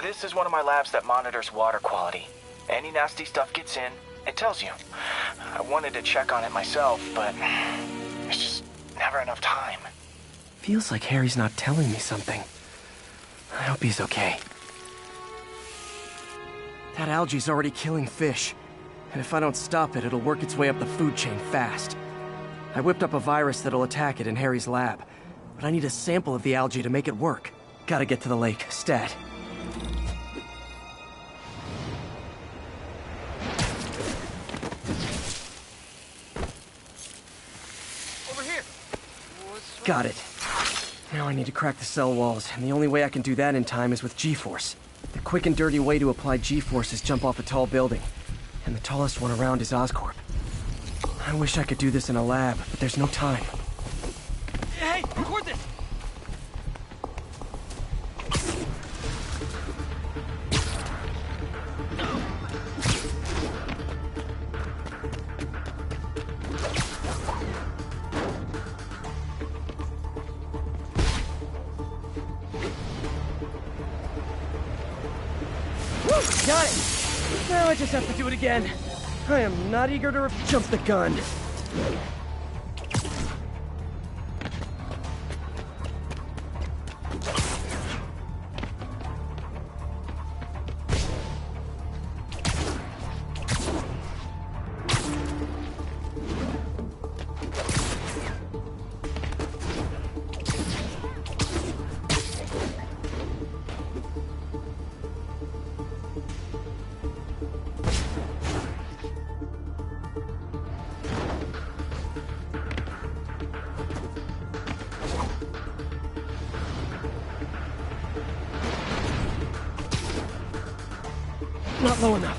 Speaker 2: This is one of my labs that monitors water quality. Any nasty stuff gets in, it tells you. I wanted to check on it myself, but there's just never enough time.
Speaker 1: Feels like Harry's not telling me something. I hope he's okay. That algae's already killing fish. And if I don't stop it, it'll work its way up the food chain fast. I whipped up a virus that'll attack it in Harry's lab. But I need a sample of the algae to make it work. Gotta get to the lake, stat.
Speaker 9: Over here.
Speaker 1: Got it. Now I need to crack the cell walls, and the only way I can do that in time is with G-force. The quick and dirty way to apply G-force is jump off a tall building. And the tallest one around is Oscorp. I wish I could do this in a lab, but there's no time.
Speaker 9: Hey, record this!
Speaker 1: Got it! Now I just have to do it again. I am not eager to jump the gun. Not low enough.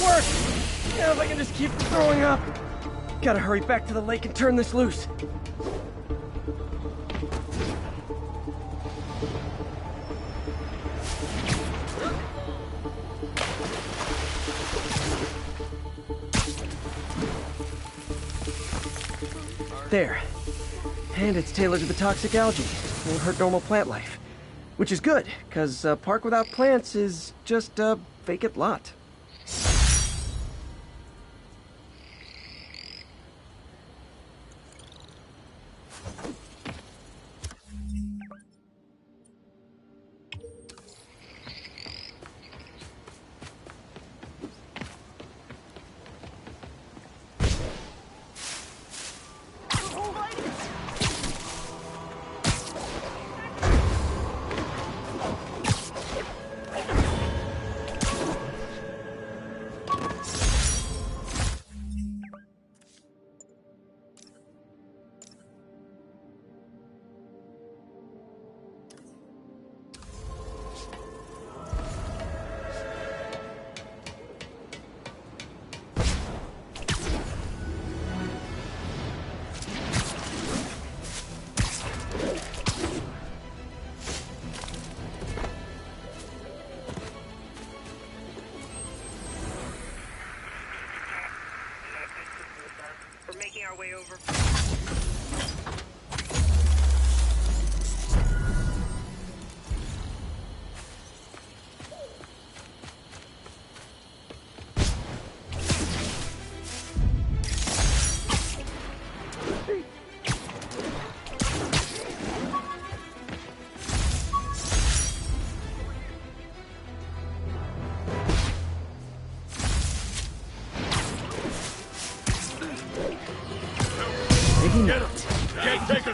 Speaker 1: Work! Now if I can just keep throwing up. Gotta hurry back to the lake and turn this loose. There. And it's tailored to the toxic algae. Won't hurt normal plant life. Which is good, because a park without plants is just a vacant lot.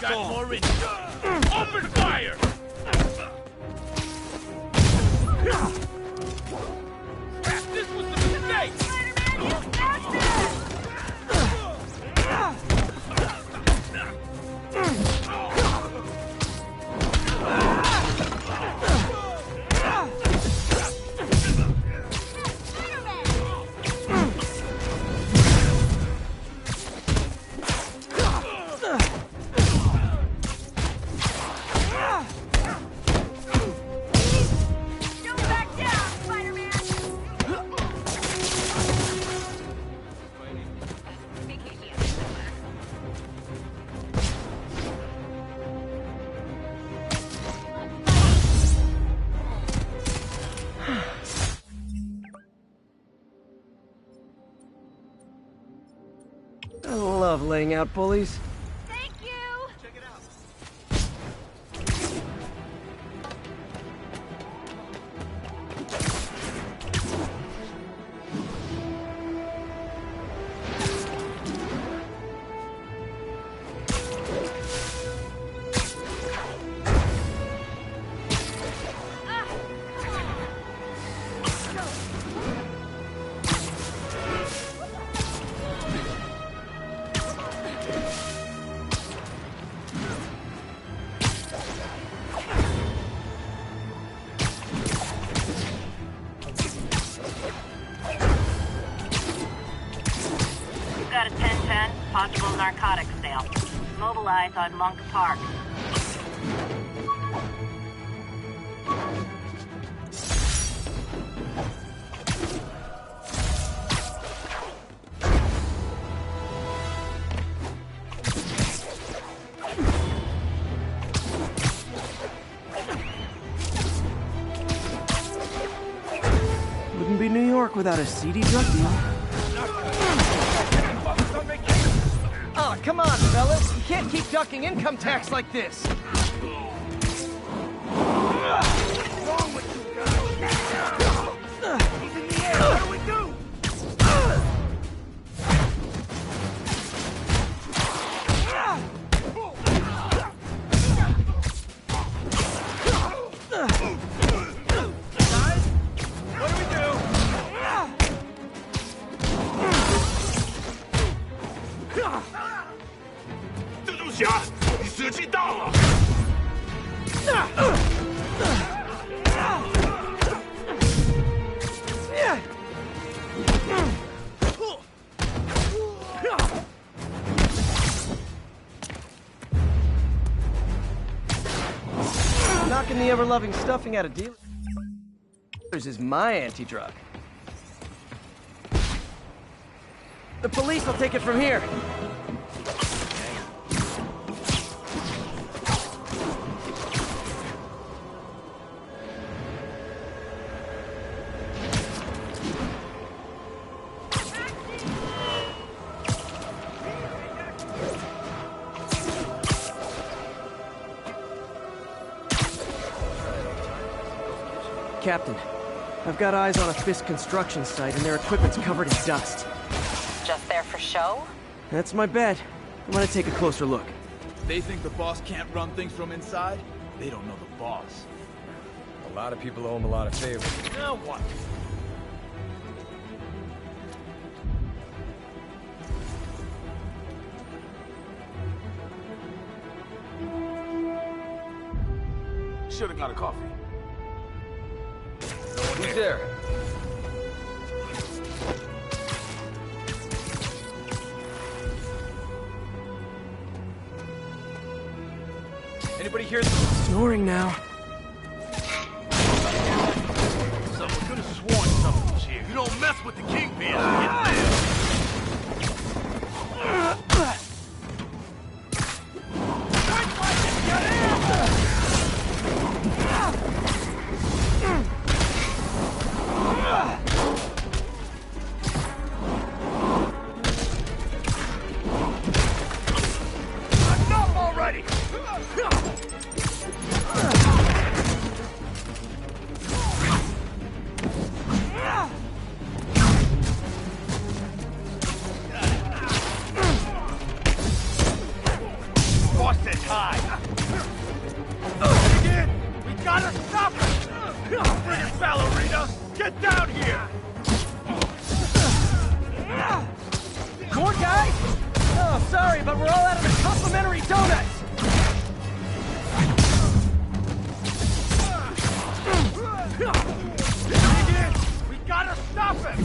Speaker 9: Back off! Open fire! Crap, this was a mistake!
Speaker 4: Spider-Man, you bastard!
Speaker 1: I love laying out bullies.
Speaker 4: Thank you!
Speaker 9: Check it out.
Speaker 4: Got a 10-10, possible narcotics sale. Mobilize on Monk Park.
Speaker 1: Wouldn't be New York without a seedy drug deal. Oh, come on, fellas. You can't keep ducking income tax like this.
Speaker 9: What's wrong with you guys? He's in the air. What do we do? Guys, what do we do? 蜘蛛侠，你时机到了！Knocking
Speaker 1: the ever-loving stuffing out of dealers is my anti-drug. The police will take it from here. Captain, I've got eyes on a Fisk construction site and their equipment's covered in dust.
Speaker 8: Just there for show?
Speaker 1: That's my bet. I'm gonna take a closer look.
Speaker 9: They think the boss can't run things from inside? They don't know the boss.
Speaker 10: A lot of people owe him a lot of favors.
Speaker 9: Now what? Should've got a coffee.
Speaker 10: Who's there?
Speaker 9: Anybody hear
Speaker 1: Snoring now.
Speaker 9: Someone could have sworn something was here. You don't mess with the kingpin. Enough already! ballerina! Get down here!
Speaker 1: More guys? Oh, sorry, but we're all out of the complimentary donuts!
Speaker 9: We gotta stop him!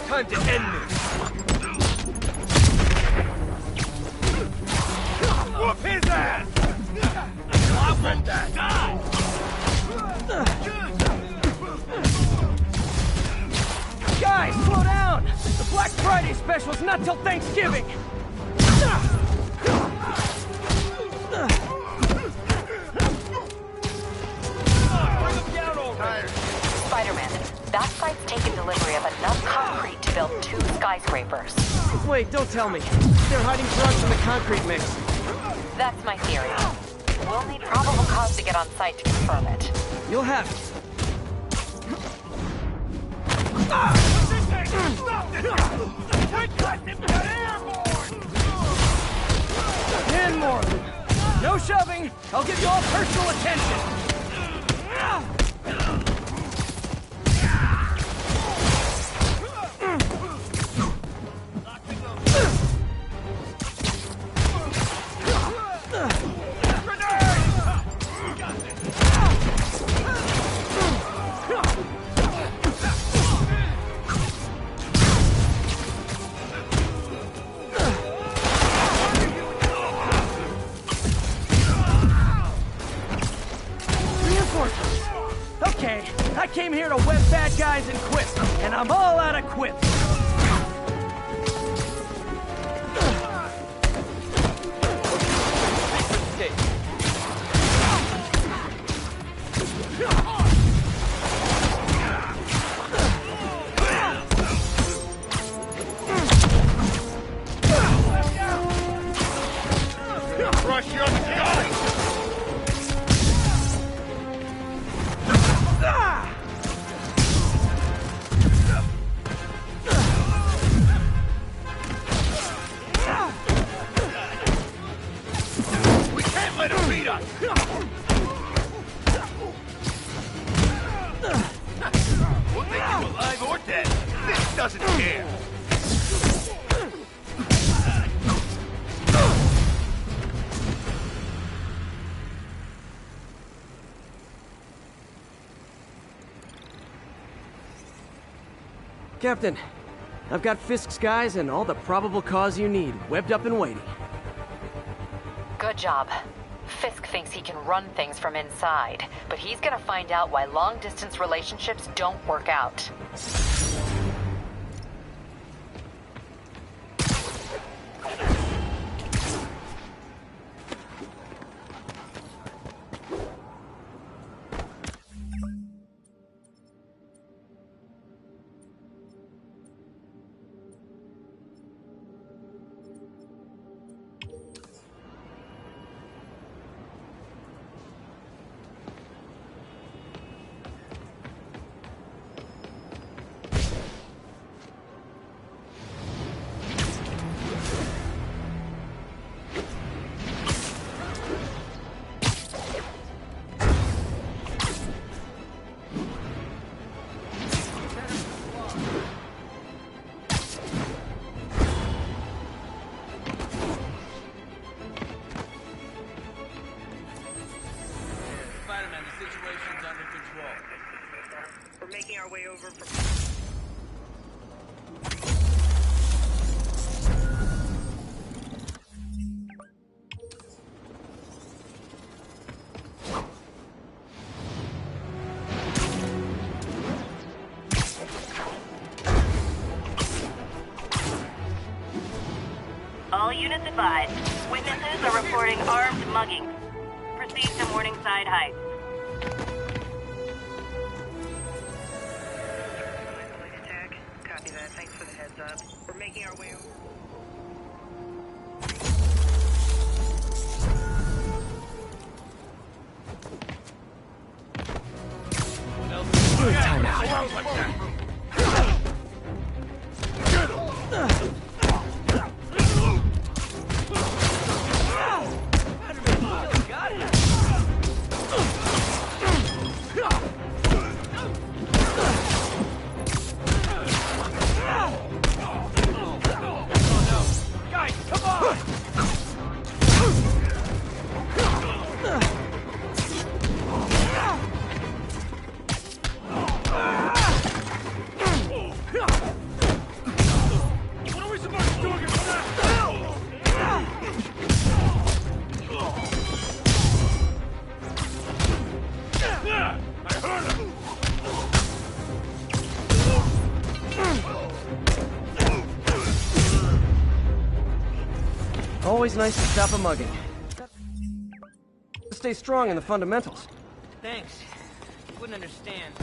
Speaker 10: Time to end this!
Speaker 9: Whoop his ass! I won't die!
Speaker 1: Guys, slow down! The Black Friday special's not till Thanksgiving!
Speaker 8: Spider-Man, that site's taken delivery of enough concrete to build 2 skyscrapers.
Speaker 1: Wait, don't tell me. They're hiding drugs in the concrete mix.
Speaker 8: That's my theory. We'll need probable cause to get on site to confirm it.
Speaker 1: You'll have it. And more. No shoving. I'll give you all personal attention. Okay, I came here to web bad guys and quit, and I'm all out of quips.
Speaker 9: Crush your skull! We can't let him beat us! We'll take you alive or dead. This doesn't care.
Speaker 1: Captain, I've got Fisk's guys and all the probable cause you need, webbed up and waiting.
Speaker 8: Good job. Fisk thinks he can run things from inside, but he's gonna find out why long-distance relationships don't work out.
Speaker 3: Spider-Man, the situation's under control.
Speaker 4: We're making our way over from... All units advised. Witnesses are reporting armed mugging. Proceed to Morningside Heights. Copy that. Thanks for the heads up. We're making our way over.
Speaker 1: Time out. Always nice to stop a mugging. Stay strong in the fundamentals.
Speaker 10: Thanks. You wouldn't understand.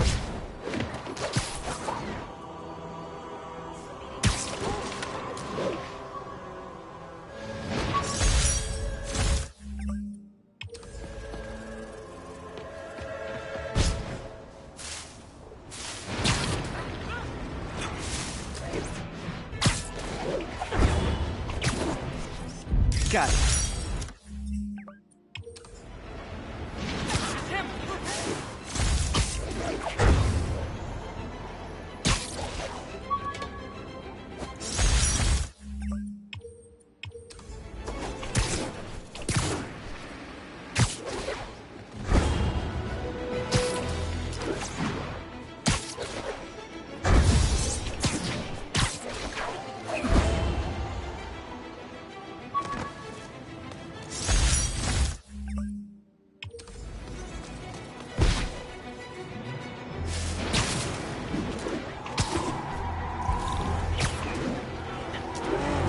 Speaker 1: Got it.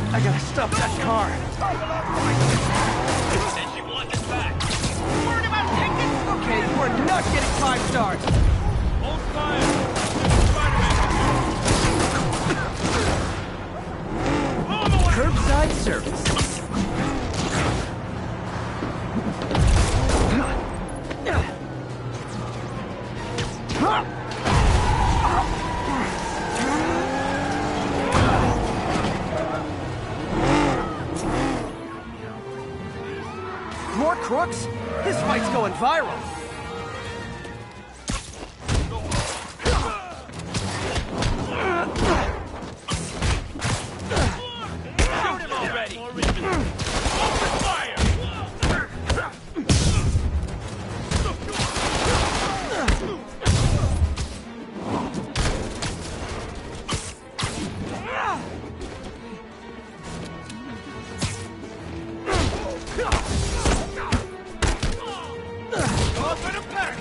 Speaker 1: I gotta stop that car.
Speaker 3: And she wants it back.
Speaker 10: Worried about tickets?
Speaker 1: Okay, you are not getting 5 stars.
Speaker 9: Hold fire! Spider-Man!
Speaker 1: Curbside service. More crooks? This fight's going viral.
Speaker 9: Shoot him already! Open fire! Open a pack!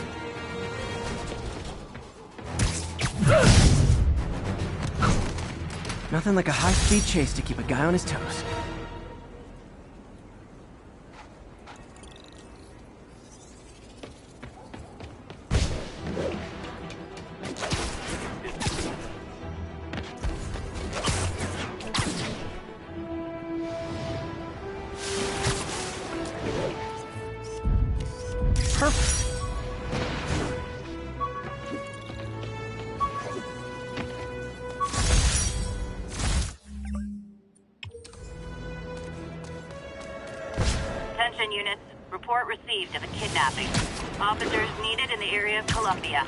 Speaker 1: Nothing like a high-speed chase to keep a guy on his toes. Perfect.
Speaker 4: Attention units. Report received of a kidnapping. Officers needed in the area of Columbia.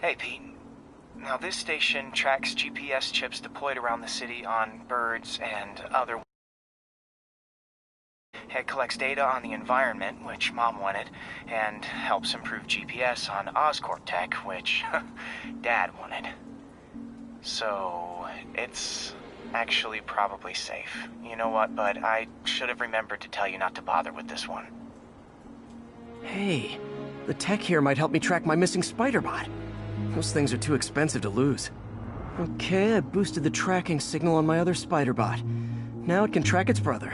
Speaker 2: Hey, Pete. Now, this station tracks GPS chips deployed around the city on birds and other... It collects data on the environment, which Mom wanted, and helps improve GPS on Oscorp tech, which Dad wanted. So, it's actually probably safe. You know what, bud? I should have remembered to tell you not to bother with this one.
Speaker 1: Hey, the tech here might help me track my missing spider bot. Those things are too expensive to lose. Okay, I boosted the tracking signal on my other spider bot. Now it can track its brother.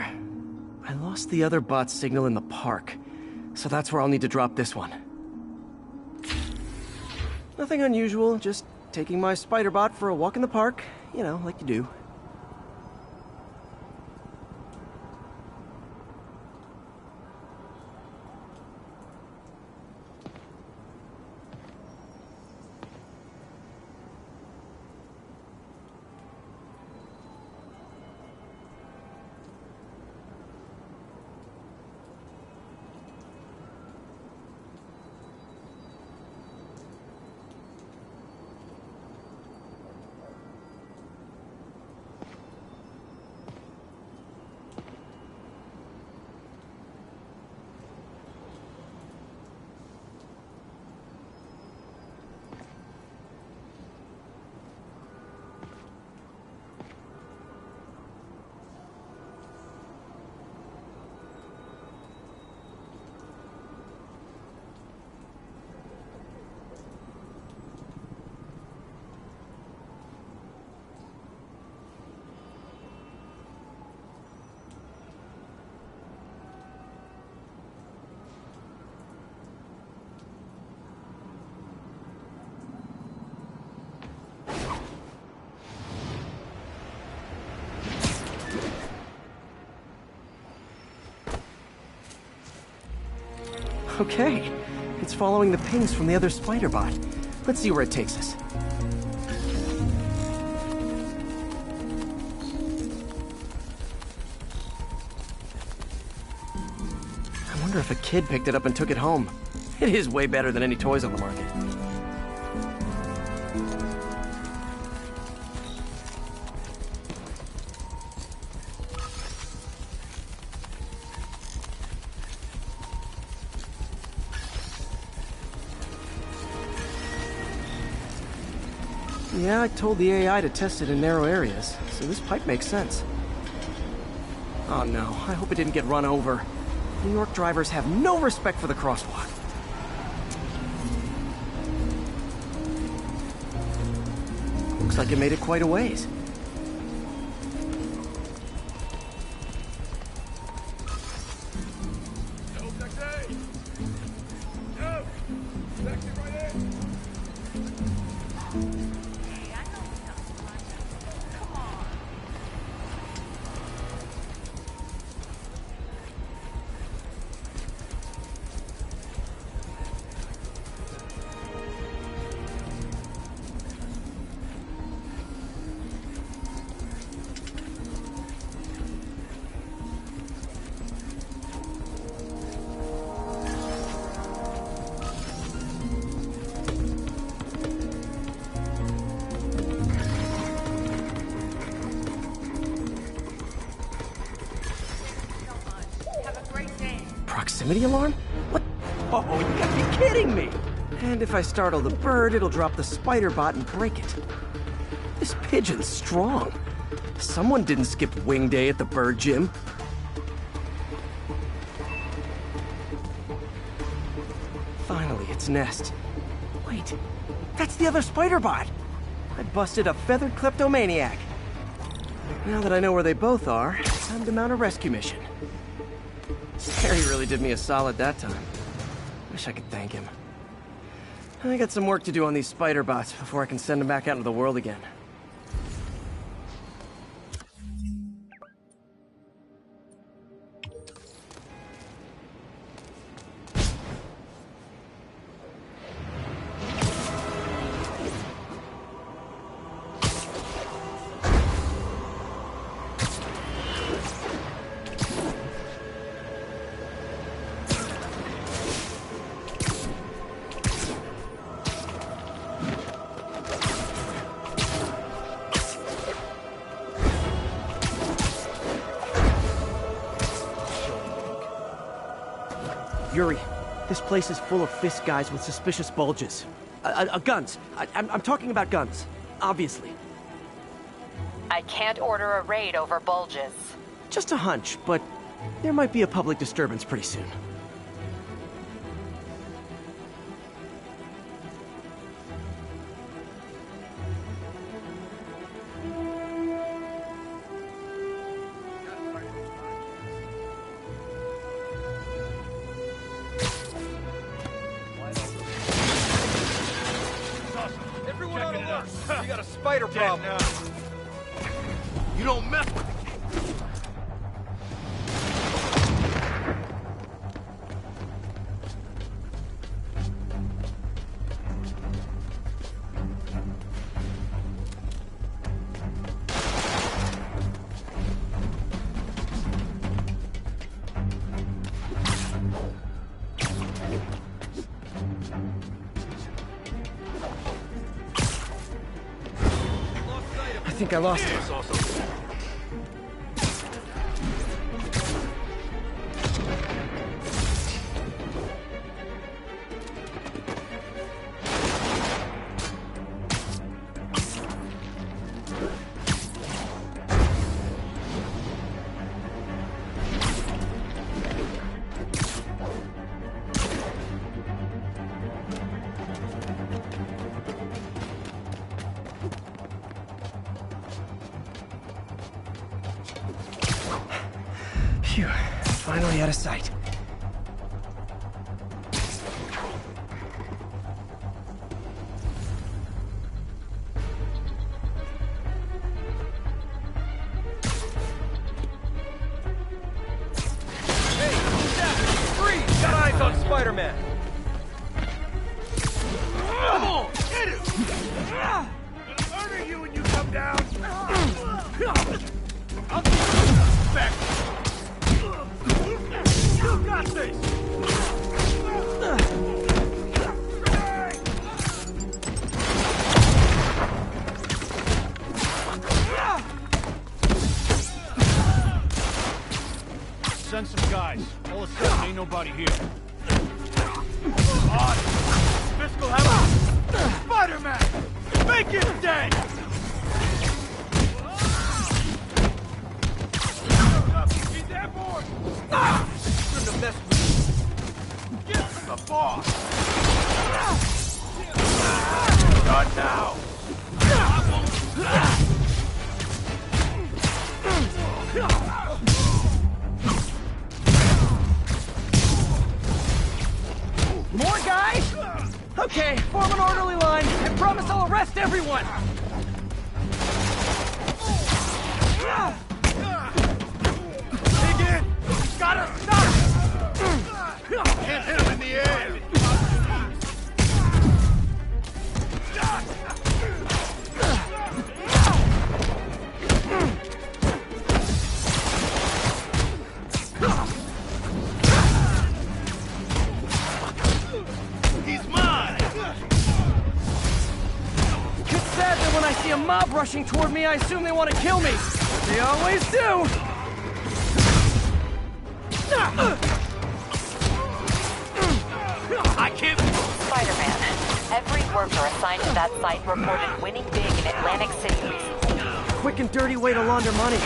Speaker 1: I lost the other bot's signal in the park, so that's where I'll need to drop this one. Nothing unusual, just taking my spider bot for a walk in the park, you know, like you do. Okay, it's following the pings from the other spider bot. Let's see where it takes us. I wonder if a kid picked it up and took it home. It is way better than any toys on the market. Yeah, I told the AI to test it in narrow areas, so this pipe makes sense. Oh no, I hope it didn't get run over. New York drivers have no respect for the crosswalk. Looks like it made it quite a ways. Proximity alarm? What? Oh, you gotta be kidding me! And if I startle the bird, it'll drop the spider bot and break it. This pigeon's strong. Someone didn't skip wing day at the bird gym. Finally, its nest. Wait, that's the other spider bot! I busted a feathered kleptomaniac. Now that I know where they both are, it's time to mount a rescue mission. Harry really did me a solid that time. Wish I could thank him. I got some work to do on these spider bots before I can send them back out into the world again. Yuri, this place is full of Fisk guys with suspicious bulges. Guns. I'm talking about guns, obviously.
Speaker 8: I can't order a raid over bulges.
Speaker 1: Just a hunch, but there might be a public disturbance pretty soon.
Speaker 9: Everyone on alert! We got a spider problem.
Speaker 6: You don't mess with
Speaker 1: I think I lost it. Phew, finally out of sight.
Speaker 9: Hey, who's that? Freeze! Got eyes on Spider-Man! Come on, hit him! Gonna murder you when you come down! I'll give you respect! You got this! Send some guys. All of a sudden, ain't nobody here. On! Fisk will have a... Spider-Man! Make him dead! He's airborne! Shouldn't have messed with you. Get the boss! Not now!
Speaker 1: More guys? Okay, form an orderly line. I promise I'll arrest everyone.
Speaker 9: Dig in! Gotta stop! Can't hit him in the air! He's mine!
Speaker 1: It's sad that when I see a mob rushing toward me, I assume they want to kill me. They always do.
Speaker 9: I can't...
Speaker 8: Spider-Man, every worker assigned to that site reported winning big in Atlantic City recently.
Speaker 1: Quick and dirty way to launder money.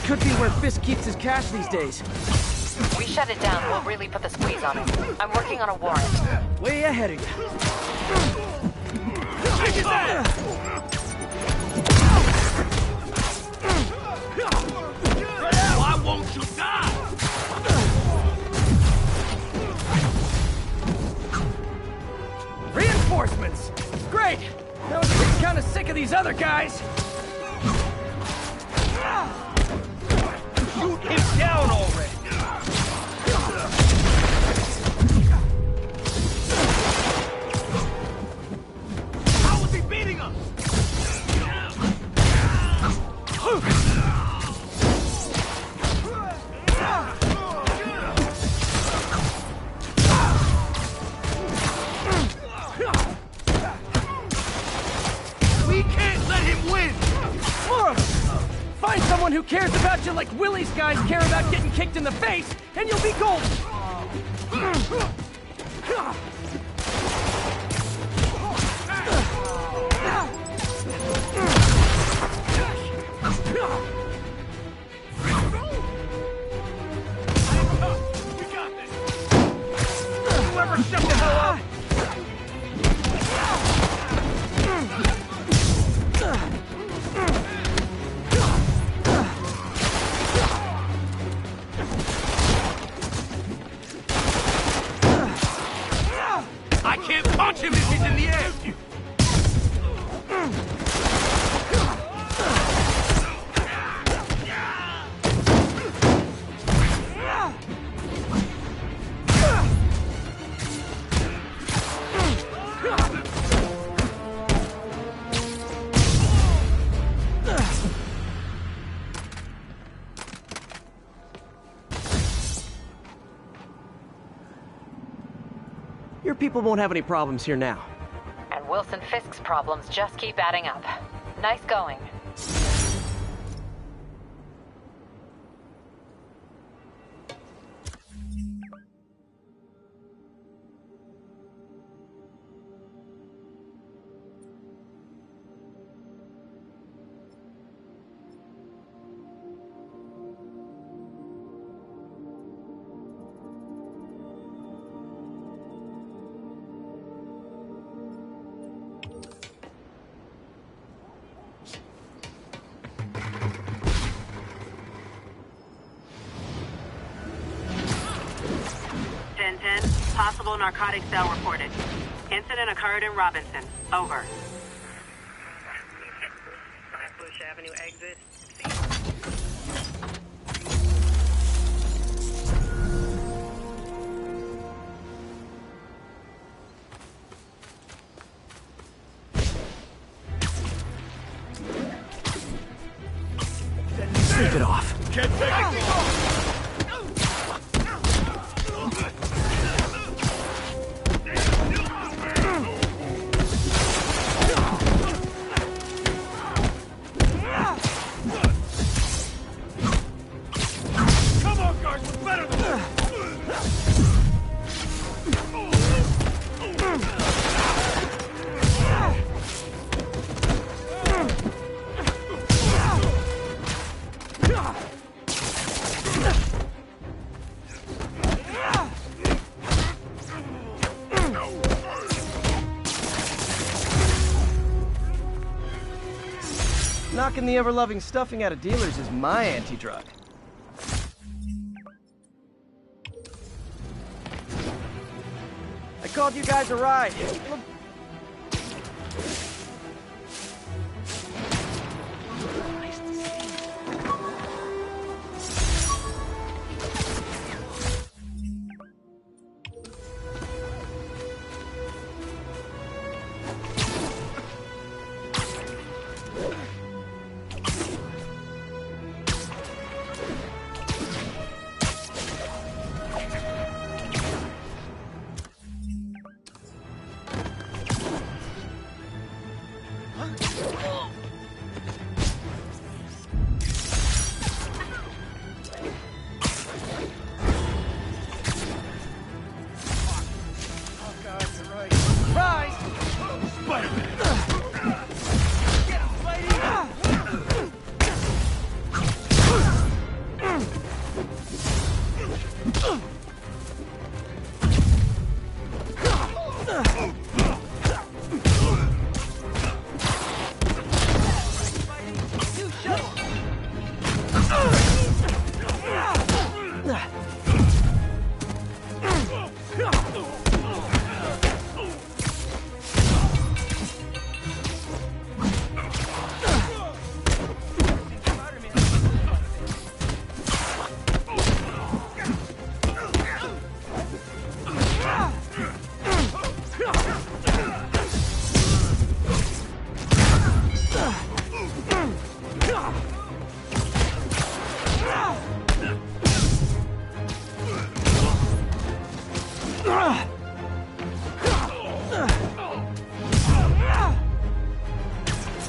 Speaker 1: Could be where Fisk keeps his cash these days.
Speaker 8: We shut it down, we'll really put the squeeze on him. I'm working on a warrant.
Speaker 1: Way ahead of you.
Speaker 9: Take his ass! Why won't you die?
Speaker 1: Reinforcements! Great! Now I'm getting kind of sick of these other guys.
Speaker 9: Shoot him down already! How was he beating us? We can't let him win!
Speaker 1: More of them. Find someone who cares about you like Willie's guys care about getting kicked in the face, and you'll be golden.
Speaker 9: I can't punch him if he's in the air!
Speaker 1: Your people won't have any problems here now.
Speaker 8: And Wilson Fisk's problems just keep adding up. Nice going.
Speaker 4: Possible narcotic cell reported. Incident occurred in Robinson. Over. Bush Avenue exit.
Speaker 1: Sleep it off.
Speaker 9: Can't take it!
Speaker 1: Knocking the ever-loving stuffing out of dealers is my anti-drug. I called you guys a ride.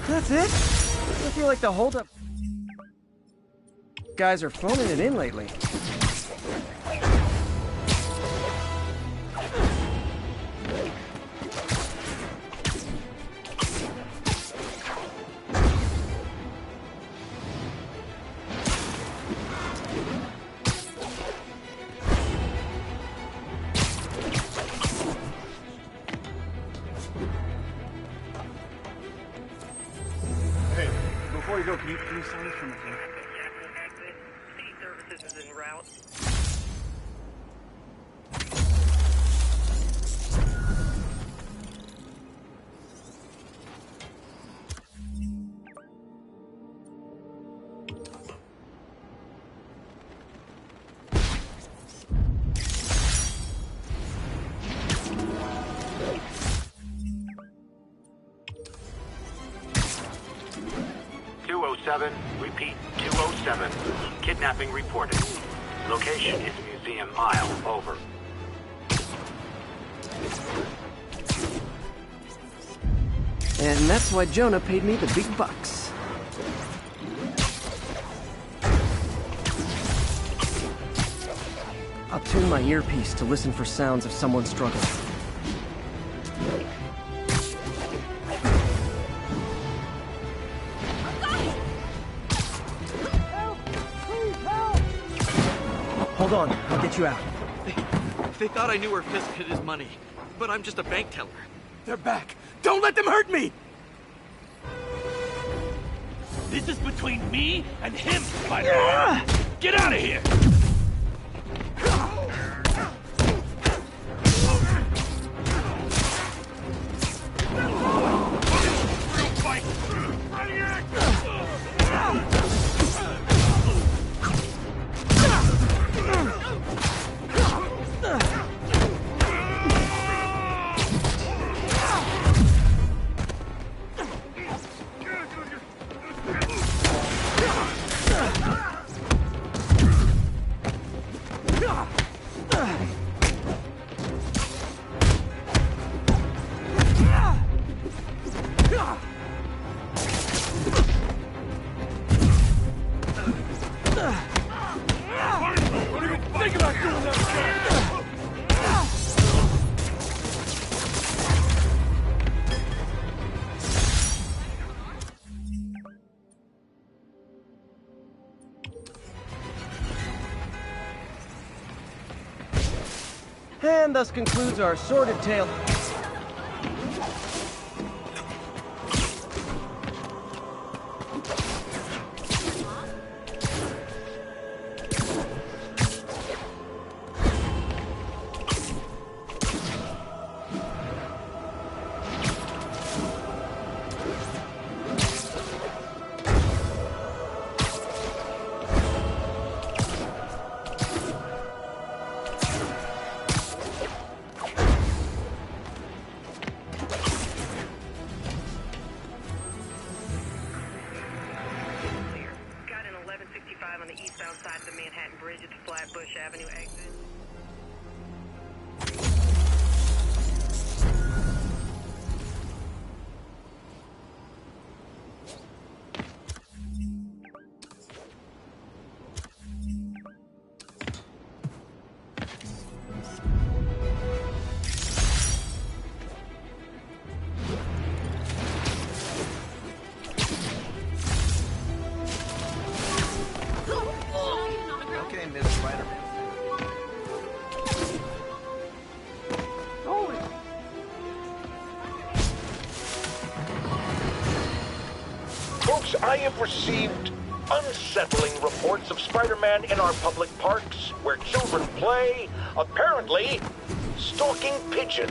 Speaker 1: That's it? I feel like the holdup guys are phoning it in lately.
Speaker 9: Hey, before you go, can you sign this for me?
Speaker 4: City services is en route.
Speaker 3: 207, repeat, 207. Kidnapping reported. Location is Museum Mile, over.
Speaker 1: And that's why Jonah paid me the big bucks. I'll tune my earpiece to listen for sounds of someone struggling. Hold on, I'll get you out.
Speaker 11: They thought I knew where Fisk hid his money, but I'm just a bank teller.
Speaker 9: They're back. Don't let them hurt me!
Speaker 12: This is between me and him, Spider! Get out of here!
Speaker 1: And thus concludes our sordid tale.
Speaker 4: On the eastbound side of the Manhattan Bridge at the Flatbush Avenue exit.
Speaker 5: Folks, I have received unsettling reports of Spider-Man in our public parks, where children play, apparently stalking pigeons.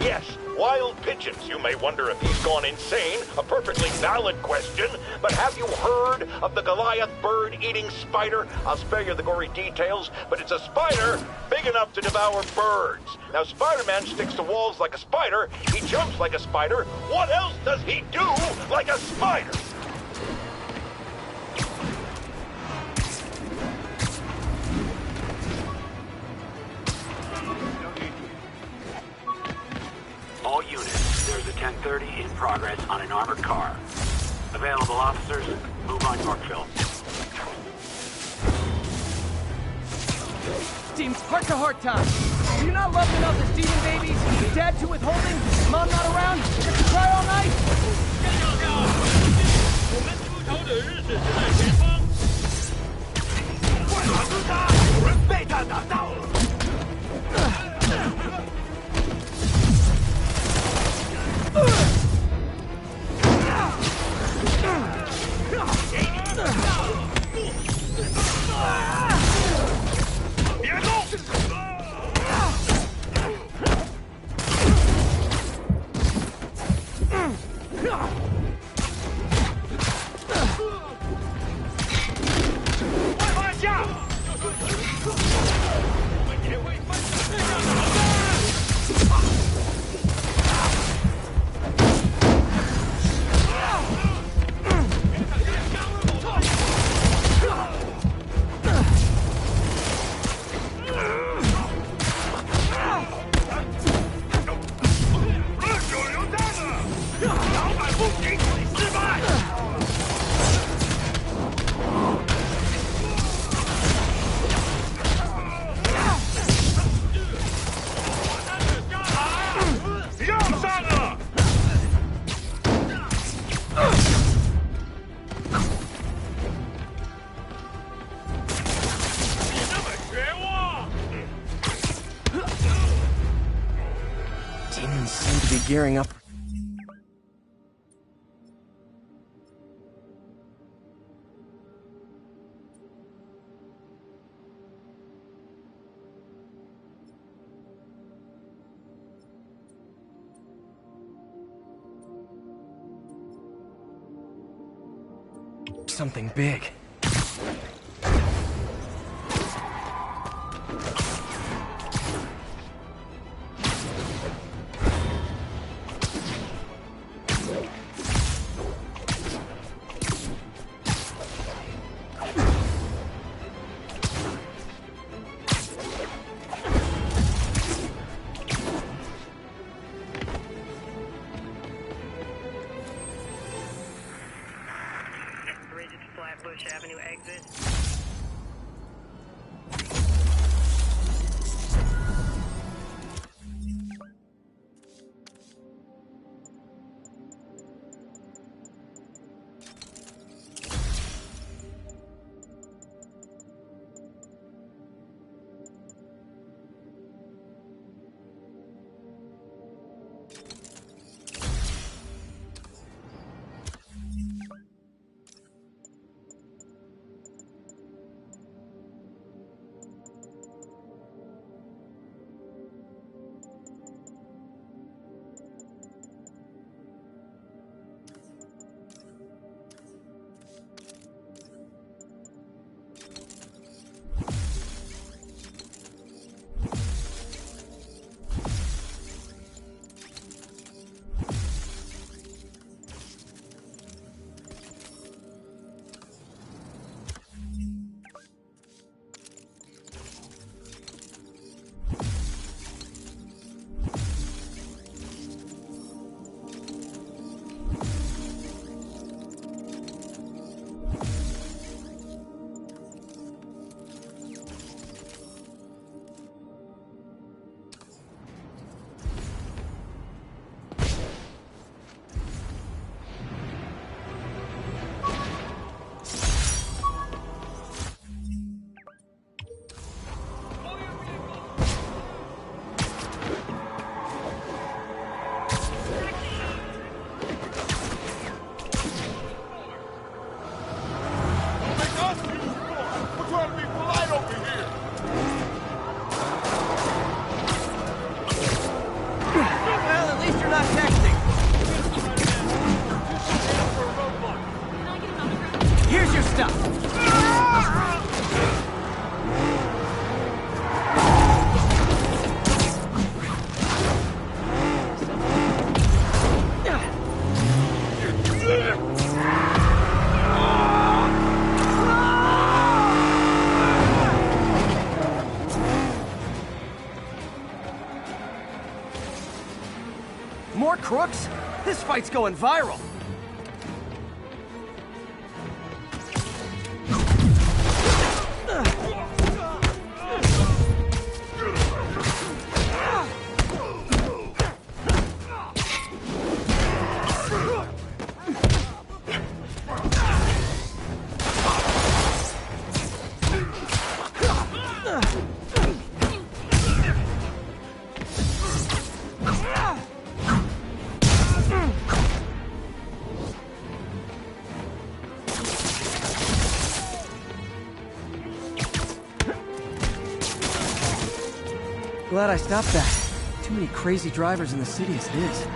Speaker 5: Yes, wild pigeons. You may wonder if he's gone insane, a perfectly valid question, but have you heard of the Goliath bird-eating spider? I'll spare you the gory details, but it's a spider big enough to devour birds. Now, Spider-Man sticks to walls like a spider, he jumps like a spider. What else does he do like a spider?
Speaker 3: All units, there's a 1030 in progress on an armored car. Available officers, move on Yorkville.
Speaker 1: Team's heart-to-heart time. Do you not love to know the Steven babies? Dad too withholding? Mom not around? Get to cry all night? Demons seem to be gearing up. Something big.
Speaker 4: Bush Avenue exit.
Speaker 1: More crooks? This fight's going viral. Glad I stopped that. Too many crazy drivers in the city as it is.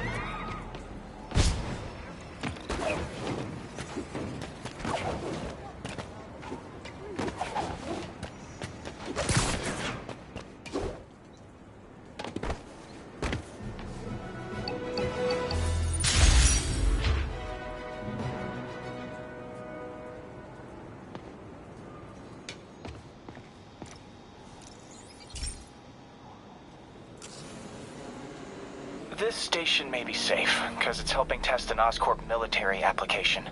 Speaker 2: This station may be safe, because it's helping test an Oscorp military application,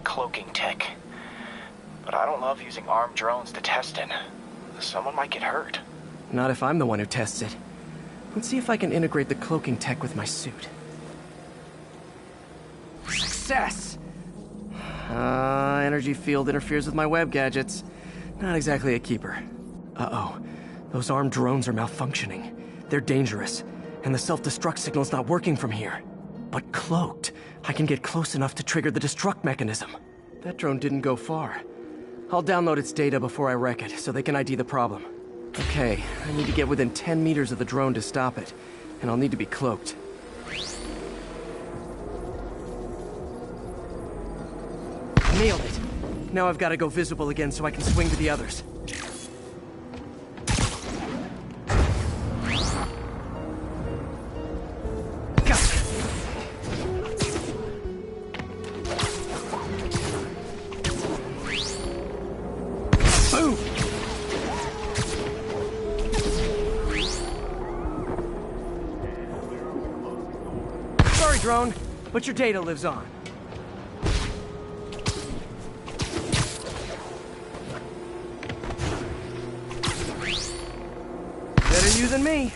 Speaker 2: cloaking tech. But I don't love using armed drones to test it. Someone might get hurt.
Speaker 1: Not if I'm the one who tests it. Let's see if I can integrate the cloaking tech with my suit. Success! Energy field interferes with my web gadgets. Not exactly a keeper. Uh-oh. Those armed drones are malfunctioning. They're dangerous, and the self-destruct signal's not working from here. But cloaked, I can get close enough to trigger the destruct mechanism. That drone didn't go far. I'll download its data before I wreck it, so they can ID the problem. Okay, I need to get within 10 meters of the drone to stop it, and I'll need to be cloaked. Nailed it! Now I've got to go visible again so I can swing to the others. Boom! Sorry, drone, but your data lives on. Better you than me.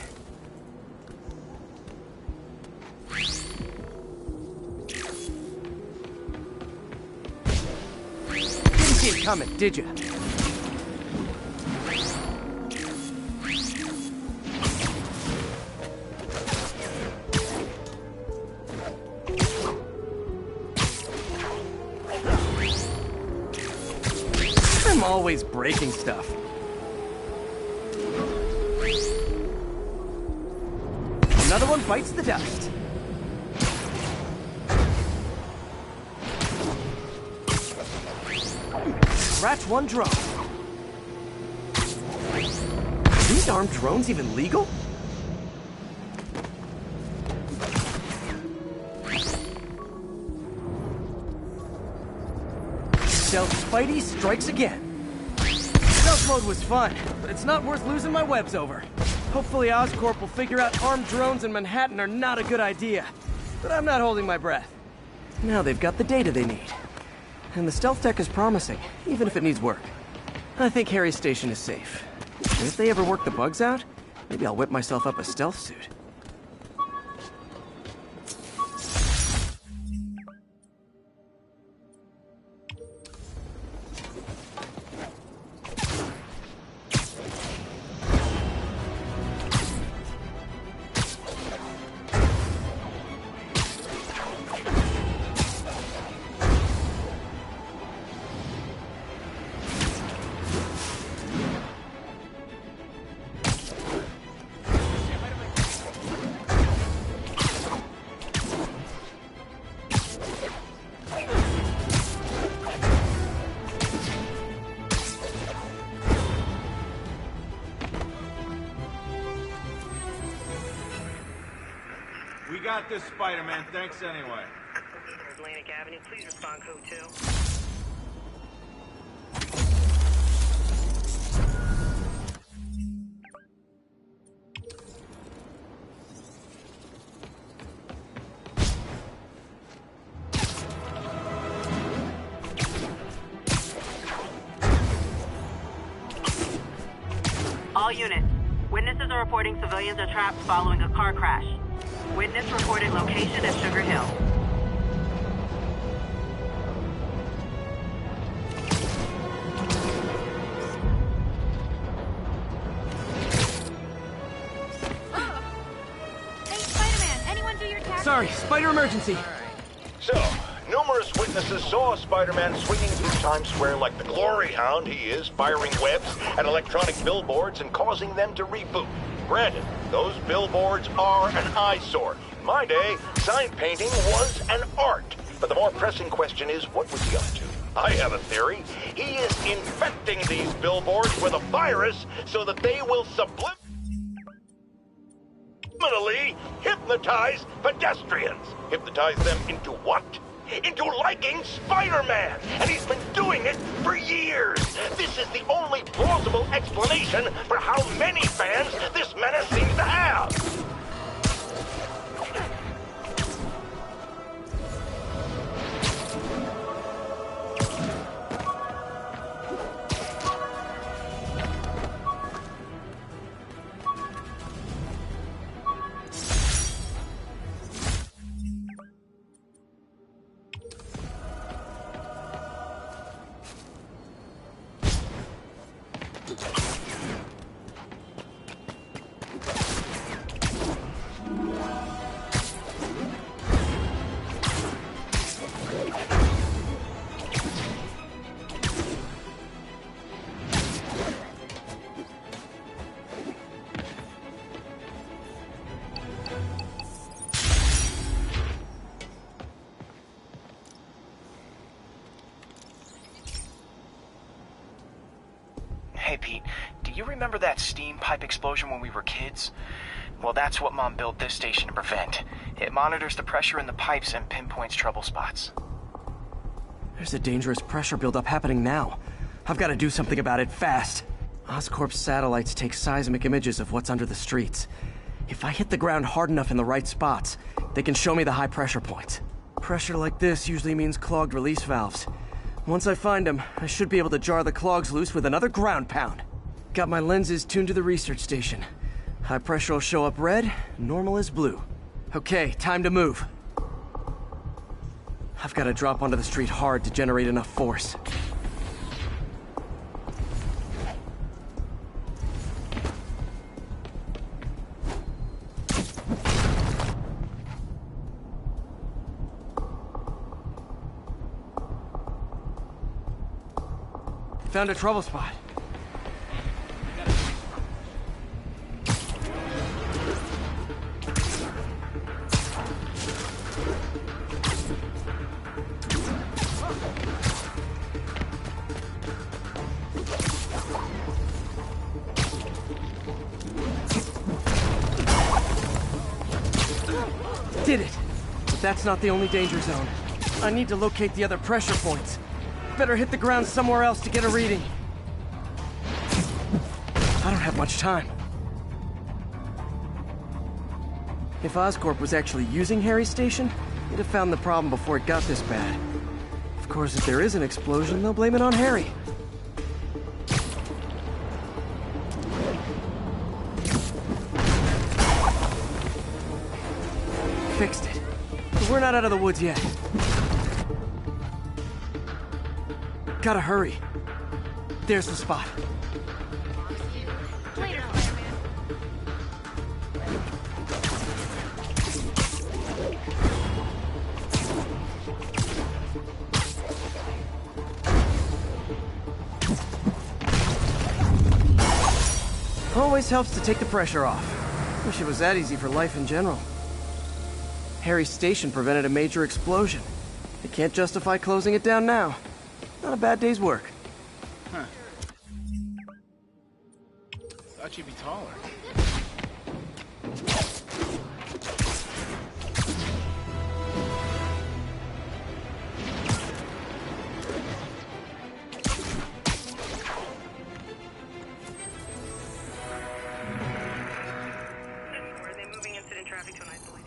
Speaker 1: Didn't see it coming, did you? I'm always breaking stuff. Another one bites the dust. Scratch one drone. Are these armed drones even legal? Stealth Spidey strikes again. Stealth mode was fun, but it's not worth losing my webs over. Hopefully Oscorp will figure out armed drones in Manhattan are not a good idea. But I'm not holding my breath. Now they've got the data they need. And the stealth tech is promising, even if it needs work. I think Harry's station is safe. And if they ever work the bugs out, maybe I'll whip myself up a stealth suit.
Speaker 9: We got this, Spider-Man. Thanks anyway.
Speaker 4: Atlantic Avenue, please respond code 2. All units. Witnesses are reporting civilians are trapped following a car crash. Witness reported location at Sugar Hill.
Speaker 13: Hey, Spider-Man, anyone do your taxes?
Speaker 1: Sorry, spider emergency.
Speaker 5: So, numerous witnesses saw Spider-Man swinging through Times Square like the glory hound he is, firing webs at electronic billboards and causing them to reboot. Granted, those billboards are an eyesore. In my day, sign painting was an art. But the more pressing question is, what was he up to? I have a theory. He is infecting these billboards with a virus so that they will subliminally hypnotize pedestrians. Hypnotize them into what? Into liking Spider-Man! And he's been doing it for years! This is the only plausible explanation for how many fans this menace seems to have!
Speaker 2: Hey, Pete, do you remember that steam pipe explosion when we were kids? Well, that's what Mom built this station to prevent. It monitors the pressure in the pipes and pinpoints trouble spots.
Speaker 1: There's a dangerous pressure buildup happening now. I've got to do something about it fast. Oscorp's satellites take seismic images of what's under the streets. If I hit the ground hard enough in the right spots, they can show me the high pressure points. Pressure like this usually means clogged release valves. Once I find them, I should be able to jar the clogs loose with another ground pound. Got my lenses tuned to the research station. High pressure will show up red, normal is blue. Okay, time to move. I've got to drop onto the street hard to generate enough force. Found a trouble spot. Did it! But that's not the only danger zone. I need to locate the other pressure points. Better hit the ground somewhere else to get a reading. I don't have much time. If Oscorp was actually using Harry's station, they'd have found the problem before it got this bad. Of course, if there is an explosion, they'll blame it on Harry. Fixed it. But we're not out of the woods yet. Gotta hurry. There's the spot.
Speaker 13: Later, Spider-Man.
Speaker 1: Always helps to take the pressure off. Wish it was that easy for life in general. Harry's station prevented a major explosion. They can't justify closing it down now. Not a bad day's work.
Speaker 9: Huh. Thought you'd be taller.
Speaker 4: Where are they moving incident traffic to an isolated?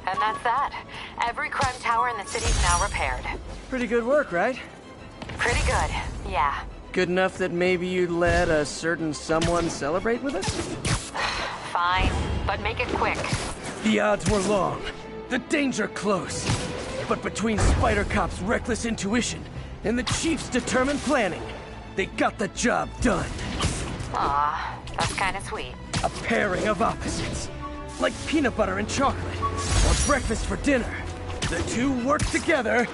Speaker 8: And that's that. Every crime tower in the city's now repaired.
Speaker 1: Pretty good work, right?
Speaker 8: Pretty good, yeah.
Speaker 1: Good enough that maybe you'd let a certain someone celebrate with us?
Speaker 8: Fine, but make it quick.
Speaker 1: The odds were long, the danger close. But between Spider Cop's reckless intuition and the Chief's determined planning, they got the job done.
Speaker 8: Aw, that's kind of sweet.
Speaker 1: A pairing of opposites. Like peanut butter and chocolate, or breakfast for dinner. The two work together.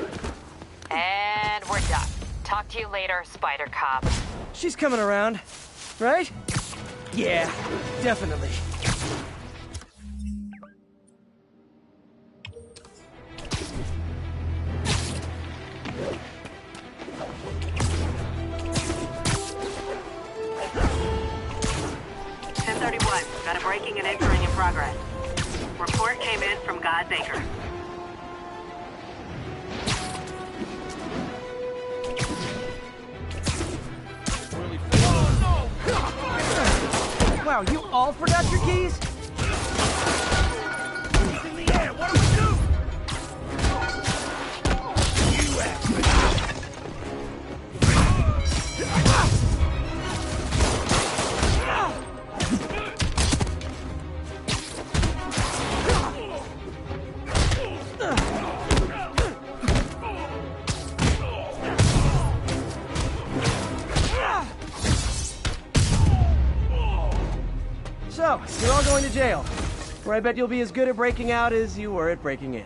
Speaker 8: And we're done. Talk to you later, Spider Cop.
Speaker 1: She's coming around, right? Yeah, definitely.
Speaker 4: Got a breaking and entering in progress. Report came in from God's Acre.
Speaker 1: Wow, you all forgot your keys?
Speaker 9: In the air, what do we do? You ask me.
Speaker 1: So, you're all going to jail, where I bet you'll be as good at breaking out as you were at breaking in.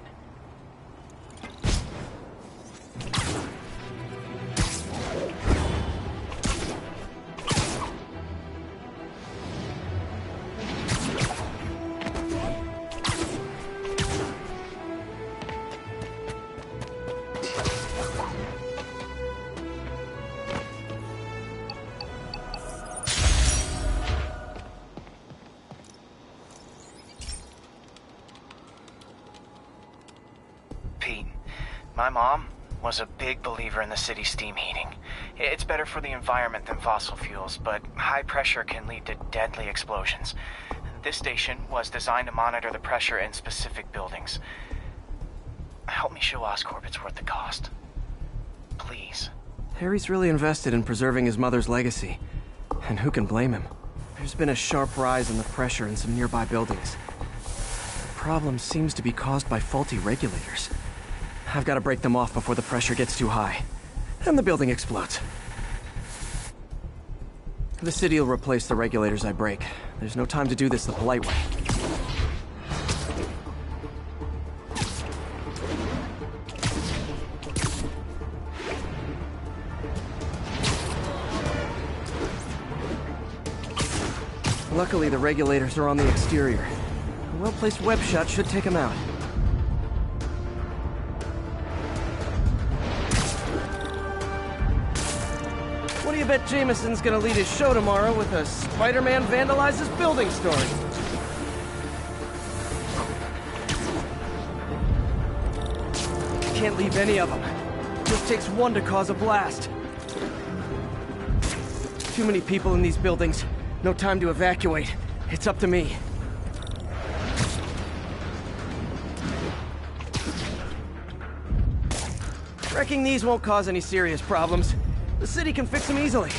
Speaker 2: My mom was a big believer in the city's steam heating. It's better for the environment than fossil fuels, but high pressure can lead to deadly explosions. This station was designed to monitor the pressure in specific buildings. Help me show Oscorp it's worth the cost. Please.
Speaker 1: Harry's really invested in preserving his mother's legacy. And who can blame him? There's been a sharp rise in the pressure in some nearby buildings. The problem seems to be caused by faulty regulators. I've got to break them off before the pressure gets too high. And the building explodes. The city will replace the regulators I break. There's no time to do this the polite way. Luckily, the regulators are on the exterior. A well-placed web shot should take them out. What do you bet Jameson's gonna lead his show tomorrow with a Spider-Man vandalizes building story? Can't leave any of them. Just takes one to cause a blast. Too many people in these buildings. No time to evacuate. It's up to me. Wrecking these won't cause any serious problems. The city can fix them easily.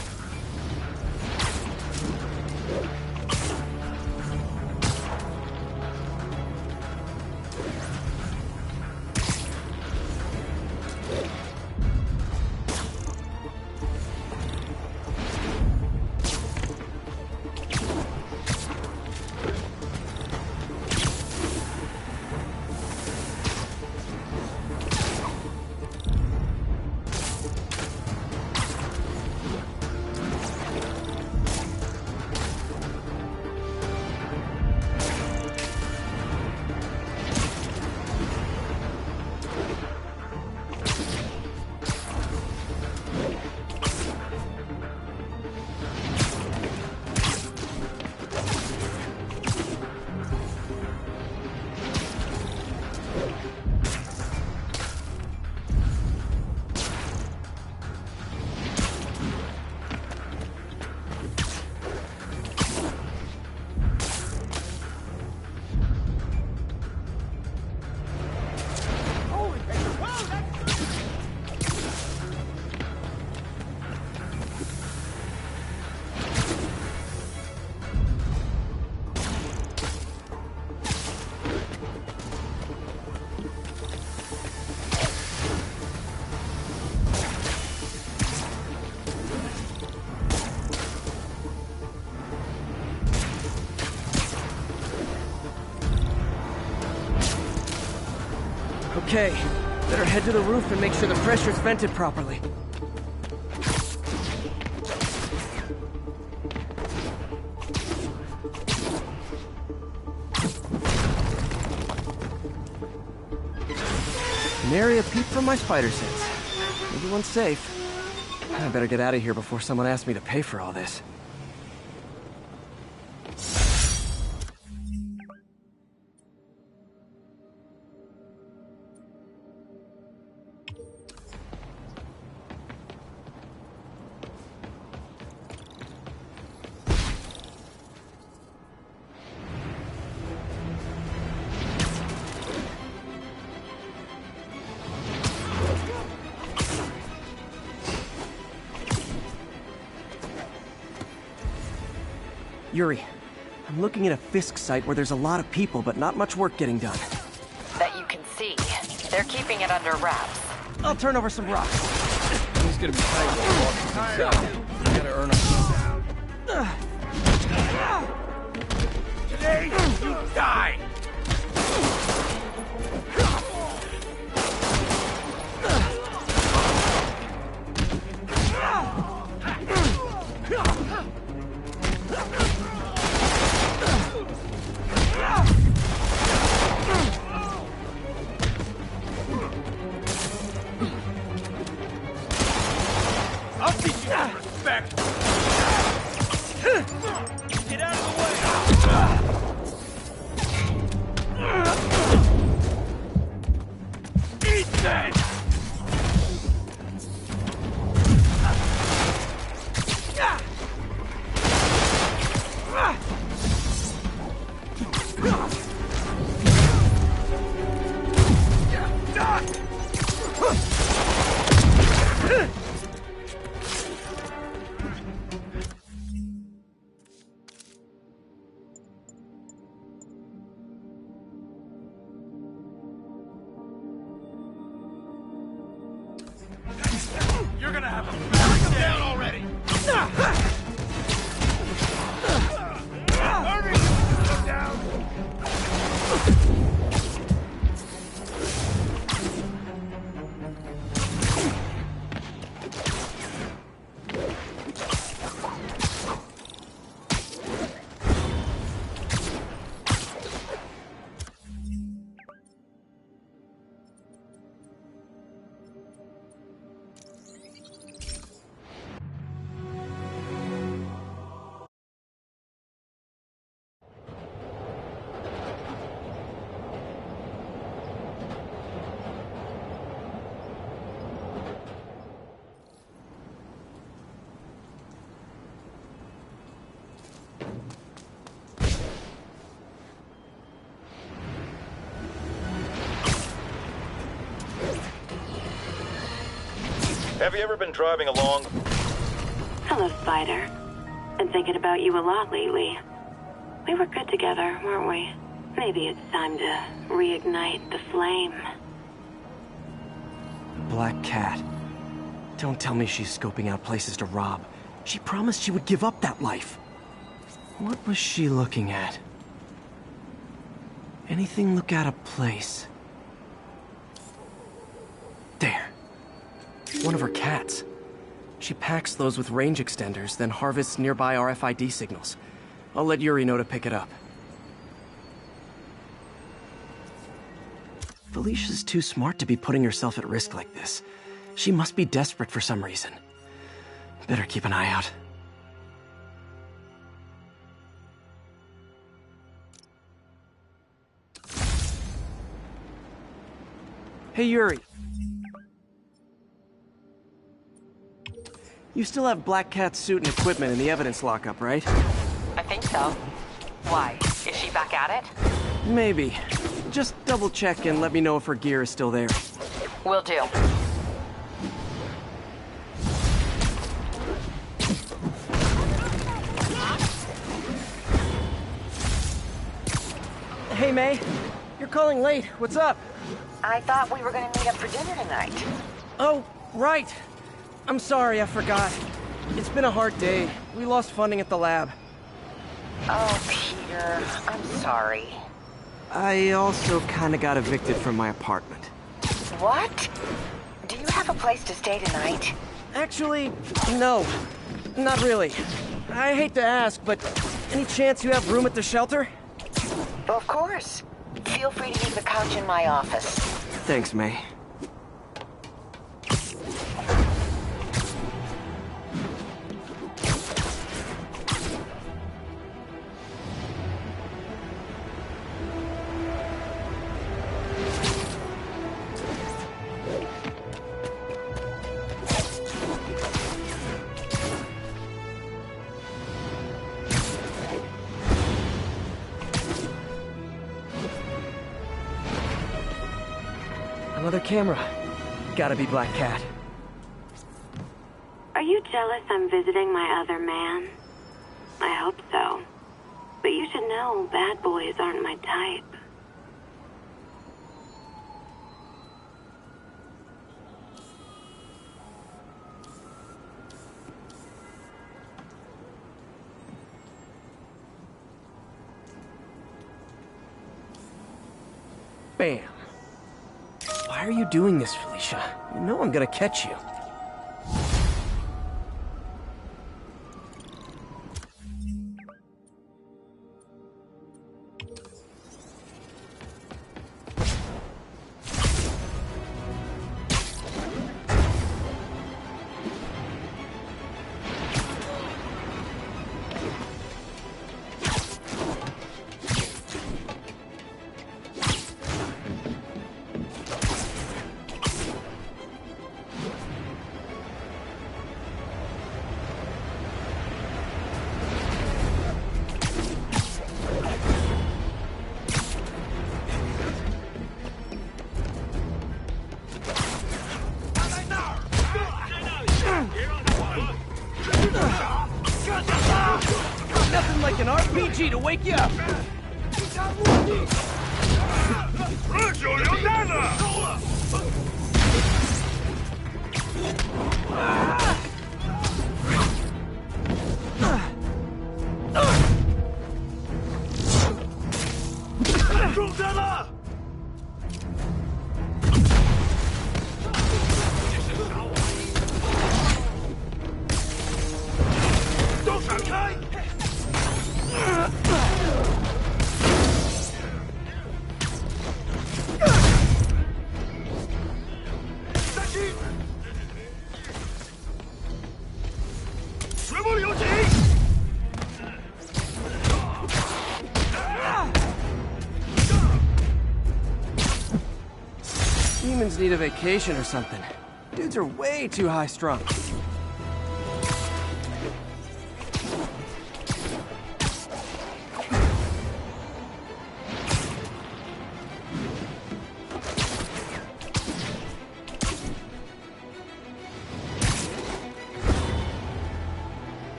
Speaker 1: Okay, better head to the roof and make sure the pressure's vented properly. Nary a peep from my spider sense. Everyone's safe. I better get out of here before someone asks me to pay for all this. Yuri, I'm looking at a Fisk site where there's a lot of people, but not much work getting done.
Speaker 8: That you can see. They're keeping it under wraps.
Speaker 1: I'll turn over some rocks.
Speaker 6: He's gonna be tight while walking himself. You gotta earn him.
Speaker 9: Today, you die! I'll teach you some respect! Get out of the way! Eat that! gonna have to back him down already! Hurry! Go down!
Speaker 5: Have you ever been driving along?
Speaker 4: Hello, Spider. Been thinking about you a lot lately. We were good together, weren't we? Maybe it's time to reignite the flame.
Speaker 1: Black Cat. Don't tell me she's scoping out places to rob. She promised she would give up that life. What was she looking at? Anything look out of place? There. One of her cats. She packs those with range extenders, then harvests nearby RFID signals. I'll let Yuri know to pick it up. Felicia's too smart to be putting herself at risk like this. She must be desperate for some reason. Better keep an eye out. Hey, Yuri. You still have Black Cat's suit and equipment in the evidence lockup, right?
Speaker 8: I think so. Why? Is she back at it?
Speaker 1: Maybe. Just double check and let me know if her gear is still there.
Speaker 8: Will do.
Speaker 1: Hey, May. You're calling late. What's up?
Speaker 8: I thought we were going to meet up for dinner tonight.
Speaker 1: Oh, right. I'm sorry, I forgot. It's been a hard day. We lost funding at the lab.
Speaker 8: Oh, Peter. I'm sorry.
Speaker 1: I also kinda got evicted from my apartment.
Speaker 8: What? Do you have a place to stay tonight?
Speaker 1: Actually, no. Not really. I hate to ask, but any chance you have room at the shelter?
Speaker 8: Of course. Feel free to leave the couch in my office.
Speaker 1: Thanks, May. Another camera. Gotta be Black Cat.
Speaker 4: Are you jealous I'm visiting my other man? I hope so. But you should know bad boys aren't my type.
Speaker 1: Bam. Why are you doing this, Felicia? You know I'm gonna catch you. Nothing like an RPG to wake you up. humans need a vacation or something. Dudes are way too high-strung.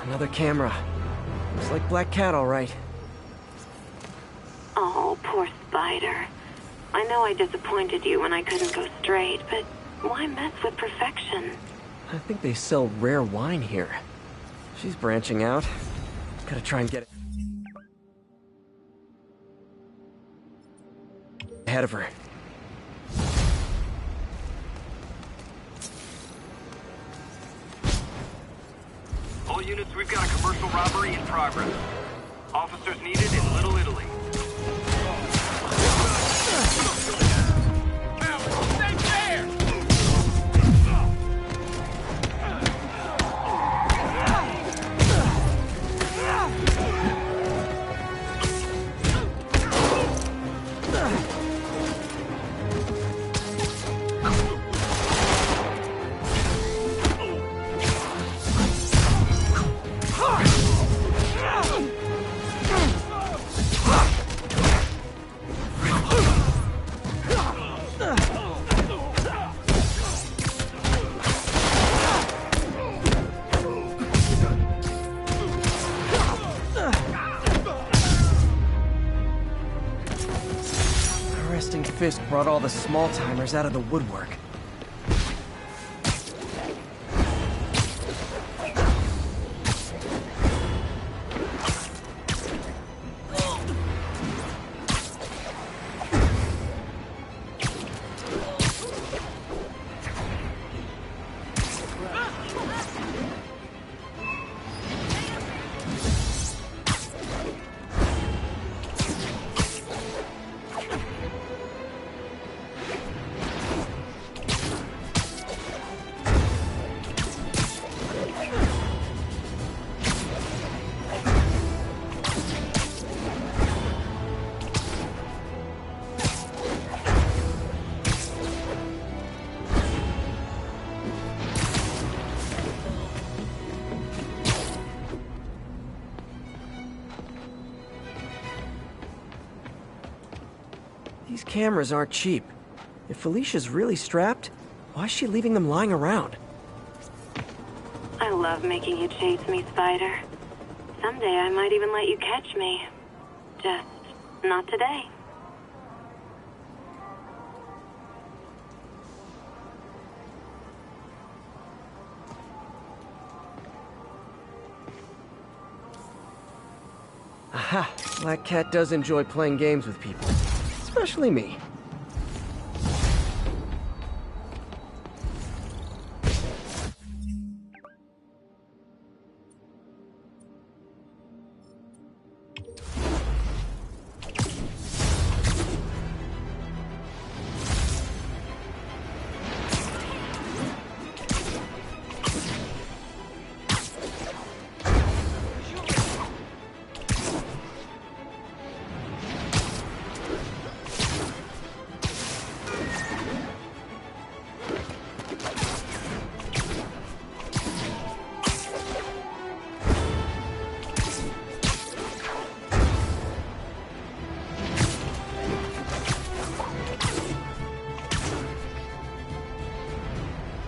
Speaker 1: Another camera. Looks like Black Cat, all right.
Speaker 4: Oh, poor Spider. I know I disappointed you when I couldn't go straight, but why mess with perfection?
Speaker 1: I think they sell rare wine here. She's branching out. Gotta try and get it ahead of her.
Speaker 3: All units, we've got a commercial robbery in progress. Officers needed in Little Italy.
Speaker 9: Stay fair!
Speaker 1: Fisk brought all the small-timers out of the woodwork. These cameras aren't cheap. If Felicia's really strapped, why is she leaving them lying around?
Speaker 4: I love making you chase me, Spider. Someday I might even let you catch me. Just not today.
Speaker 1: Aha! Black Cat does enjoy playing games with people. Especially me.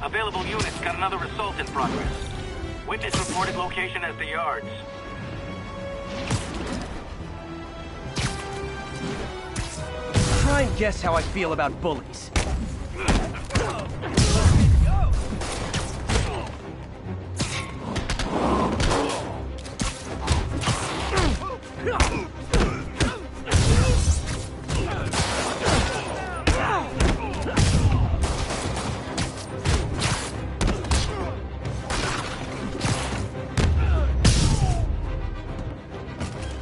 Speaker 3: Available units got another assault in progress. Witness reported location as the yards.
Speaker 1: Try and guess how I feel about bullies.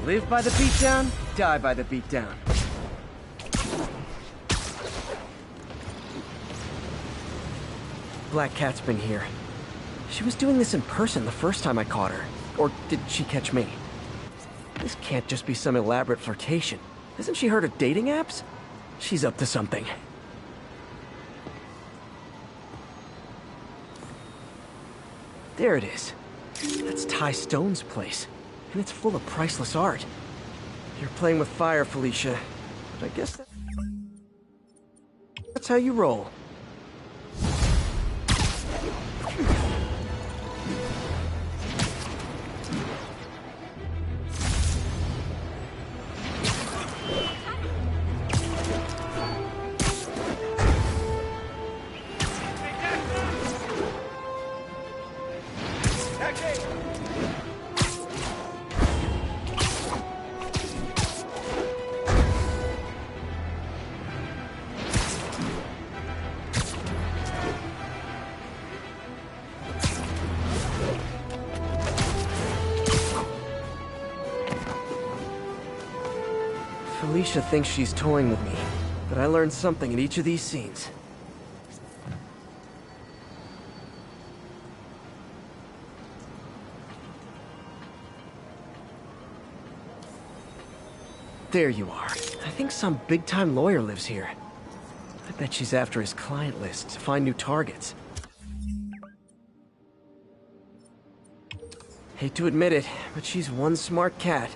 Speaker 1: Live by the beatdown, die by the beatdown. Black Cat's been here. She was doing this in person the first time I caught her. Or did she catch me? This can't just be some elaborate flirtation. Hasn't she heard of dating apps? She's up to something. There it is. That's Ty Stone's place, and it's full of priceless art. You're playing with fire, Felicia, but I guess that's how you roll. Felicia thinks she's toying with me, but I learned something in each of these scenes. There you are. I think some big-time lawyer lives here. I bet she's after his client list to find new targets. Hate to admit it, but she's one smart cat.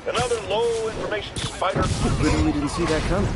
Speaker 5: Another low information spider.
Speaker 1: Literally didn't see that coming.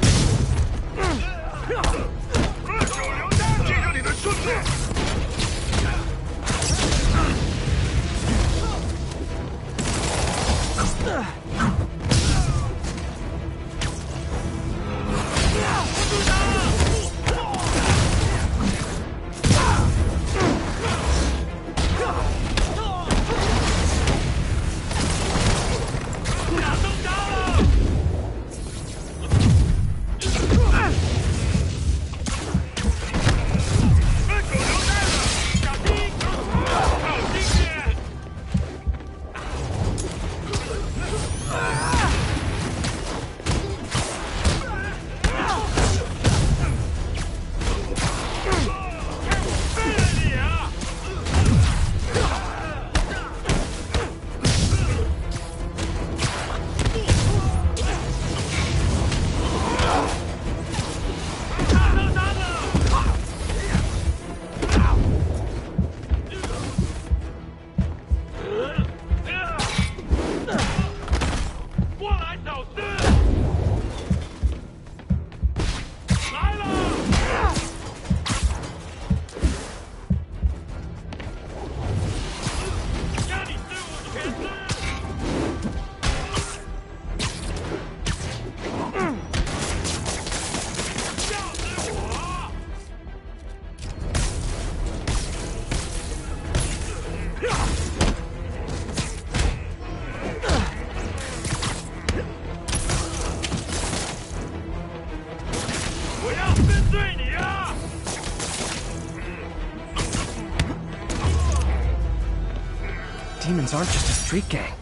Speaker 1: Demons aren't just a street gang.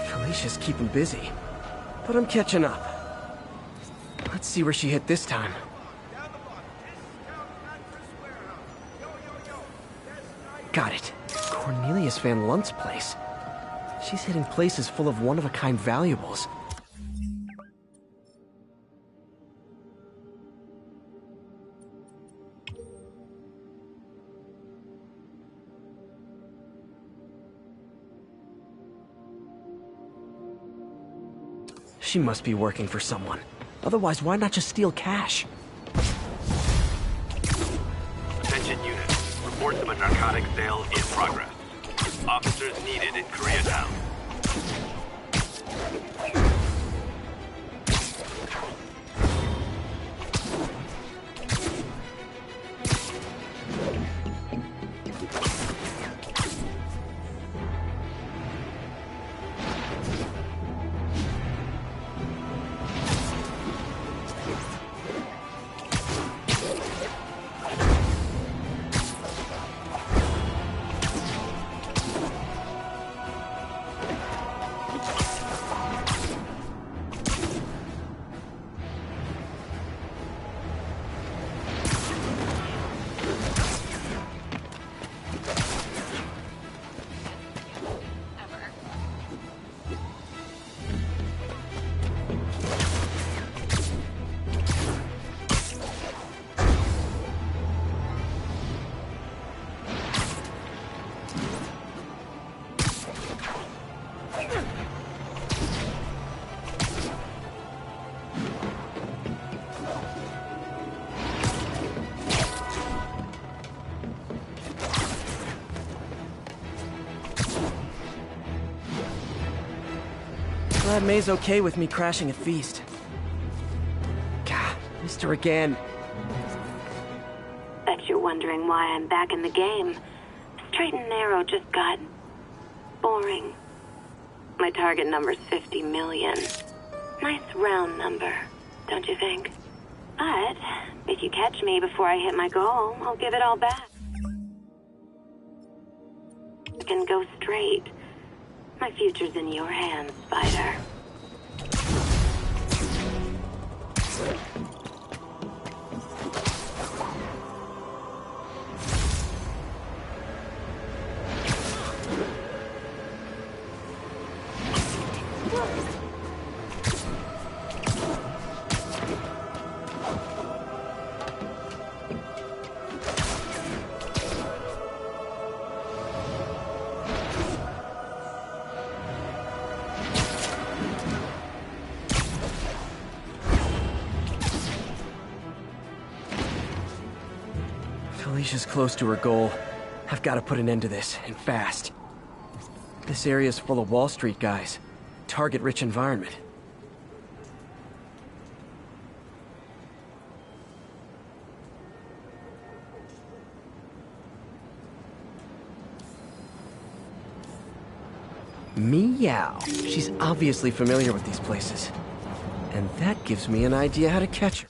Speaker 1: Felicia's keeping busy, but I'm catching up. Let's see where she hit this time. Got it. Cornelius Van Lunt's place. She's hitting places full of one-of-a-kind valuables. She must be working for someone. Otherwise, why not just steal cash?
Speaker 3: Attention unit. Reports of a narcotics sale in progress. Officers needed in Koreatown.
Speaker 1: Glad May's okay with me crashing a feast. God, Mr. again.
Speaker 4: Bet you're wondering why I'm back in the game. Straight and narrow just got boring. My target number's 50 million. Nice round number, don't you think? But if you catch me before I hit my goal, I'll give it all back. I can go straight. My future's in your hands, Spider.
Speaker 1: Felicia's close to her goal. I've got to put an end to this, and fast. This area's full of Wall Street guys. Target-rich environment. Meow. She's obviously familiar with these places. And that gives me an idea how to catch her.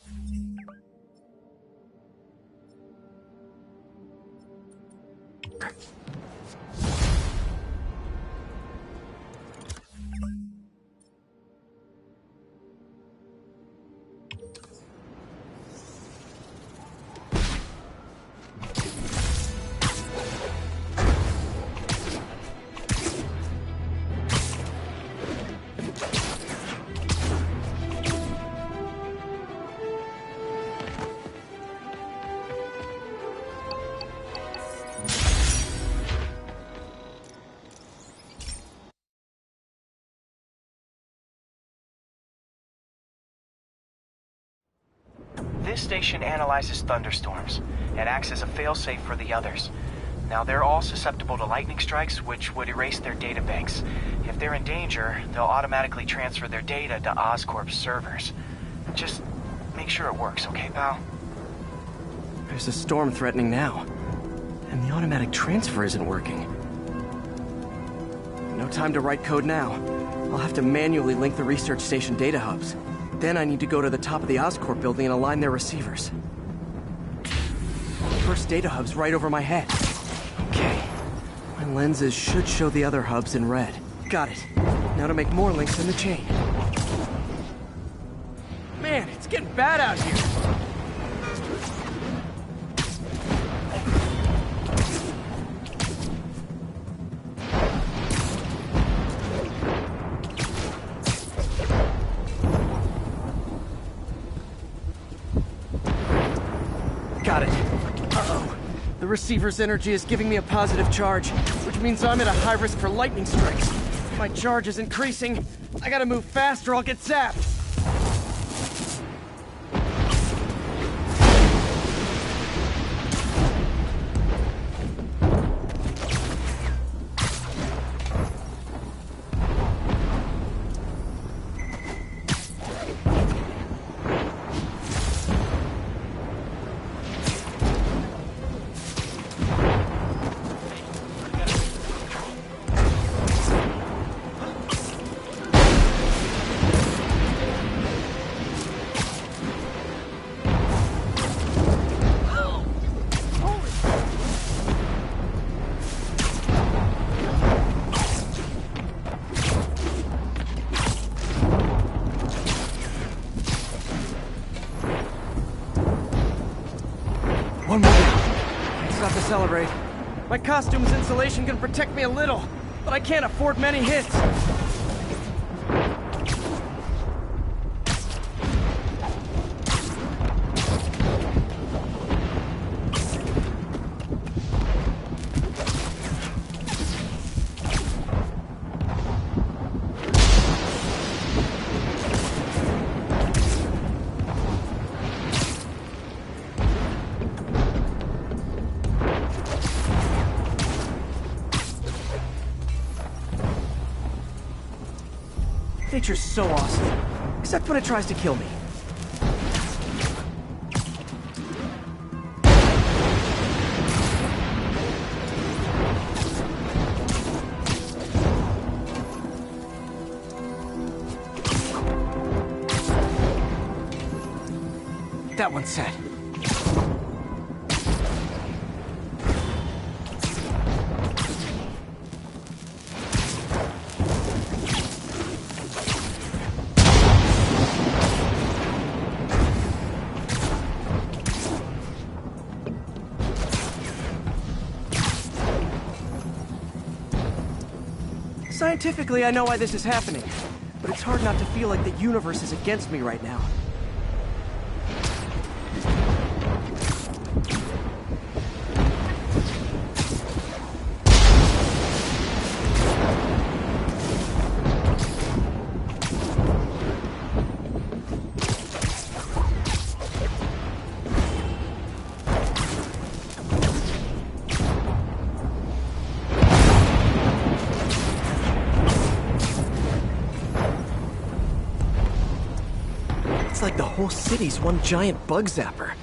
Speaker 2: This station analyzes thunderstorms and acts as a failsafe for the others. Now, they're all susceptible to lightning strikes, which would erase their databanks. If they're in danger, they'll automatically transfer their data to Oscorp's servers. Just make sure it works, okay, pal?
Speaker 1: There's a storm threatening now, and the automatic transfer isn't working. No time to write code now. I'll have to manually link the research station data hubs. Then I need to go to the top of the Oscorp building and align their receivers. First data hub's right over my head. Okay. My lenses should show the other hubs in red. Got it. Now to make more links in the chain. Man, it's getting bad out here. Got it. Uh-oh. The receiver's energy is giving me a positive charge, which means I'm at a high risk for lightning strikes. My charge is increasing. I gotta move fast or I'll get zapped. It's not to celebrate. My costume's insulation can protect me a little, but I can't afford many hits. Nature's so awesome, except when it tries to kill me. That one's set. Scientifically, I know why this is happening, but it's hard not to feel like the universe is against me right now. It's like the whole city's one giant bug zapper.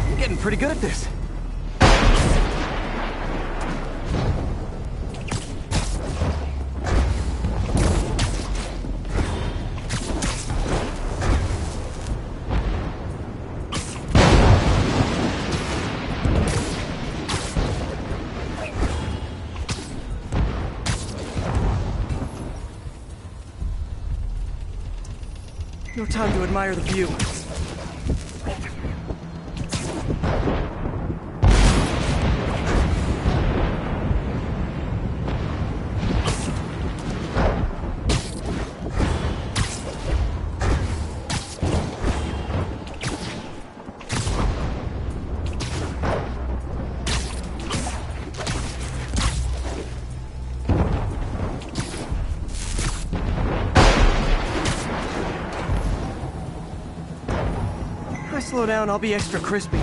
Speaker 1: I'm getting pretty good at this. No time to admire the view. Slow down, I'll be extra crispy.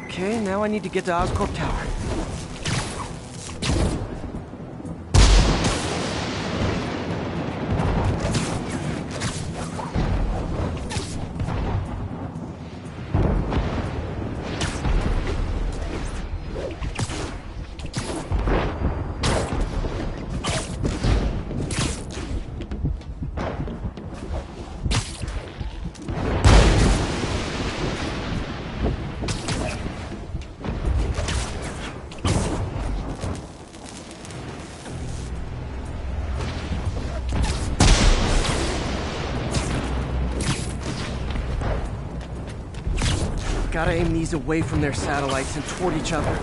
Speaker 1: Okay, now I need to get to Oscorp Tower. Gotta aim these away from their satellites and toward each other.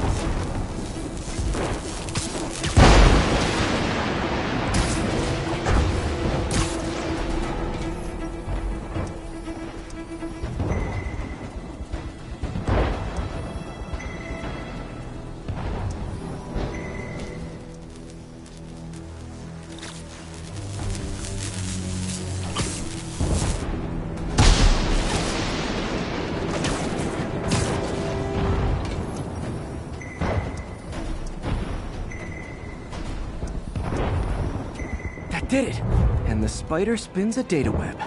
Speaker 1: did it! And the spider spins a data web.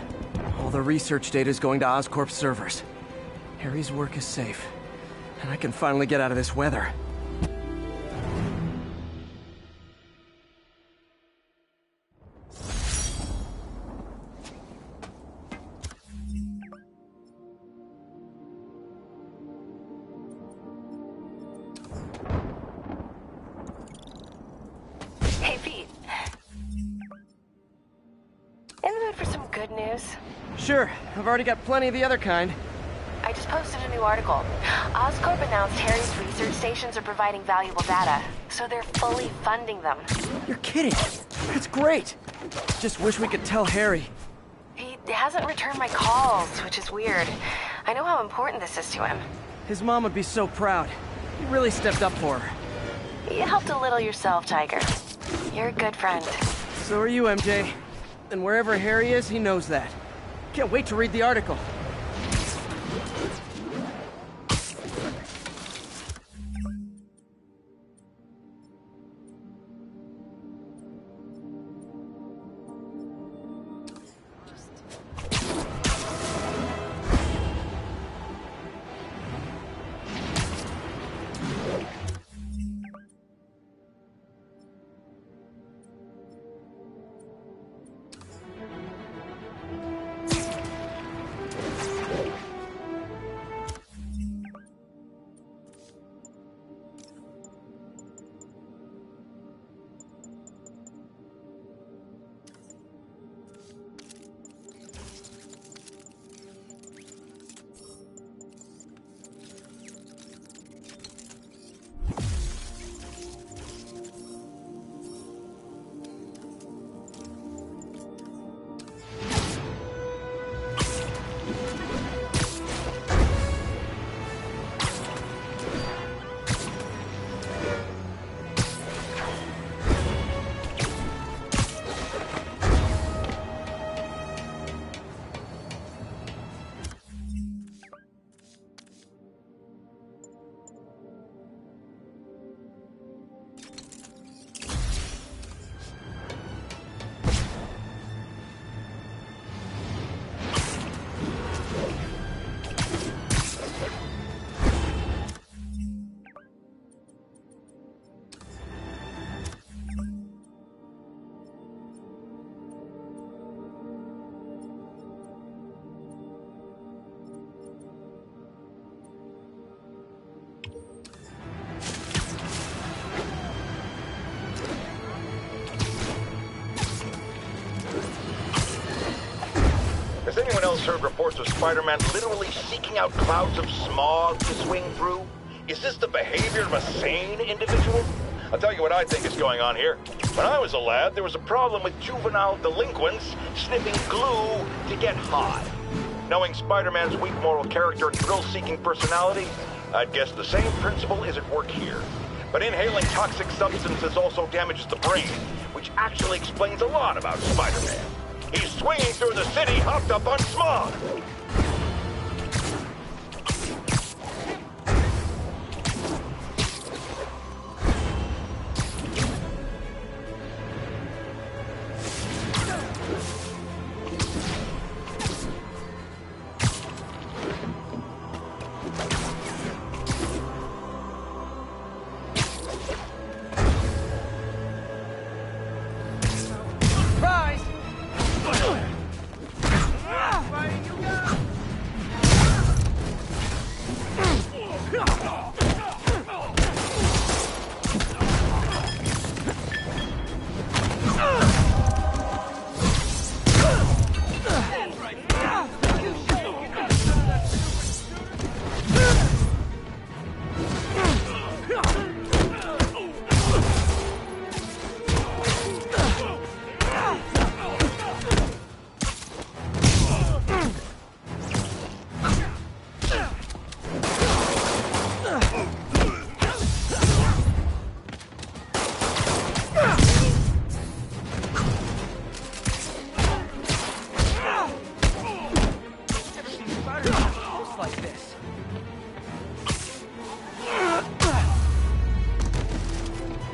Speaker 1: All the research data is going to Oscorp's servers. Harry's work is safe, and I can finally get out of this weather.
Speaker 8: Hey, Pete. In the mood for some good news?
Speaker 1: Sure, I've already got plenty of the other kind.
Speaker 8: I just posted a new article. Oscorp announced Harry's research stations are providing valuable data, so they're fully funding them.
Speaker 1: You're kidding! That's great! Just wish we could tell Harry.
Speaker 8: He hasn't returned my calls, which is weird. I know how important this is to him.
Speaker 1: His mom would be so proud. He really stepped up for her.
Speaker 8: You helped a little yourself, Tiger. You're a good friend.
Speaker 1: So are you, MJ. And wherever Harry is, he knows that. Can't wait to read the article.
Speaker 5: Has anyone else heard reports of Spider-Man literally seeking out clouds of smog to swing through? Is this the behavior of a sane individual? I'll tell you what I think is going on here. When I was a lad, there was a problem with juvenile delinquents sniffing glue to get high. Knowing Spider-Man's weak moral character and thrill-seeking personality, I'd guess the same principle is at work here. But inhaling toxic substances also damages the brain, which actually explains a lot about Spider-Man. He's swinging through the city hopped up on smog.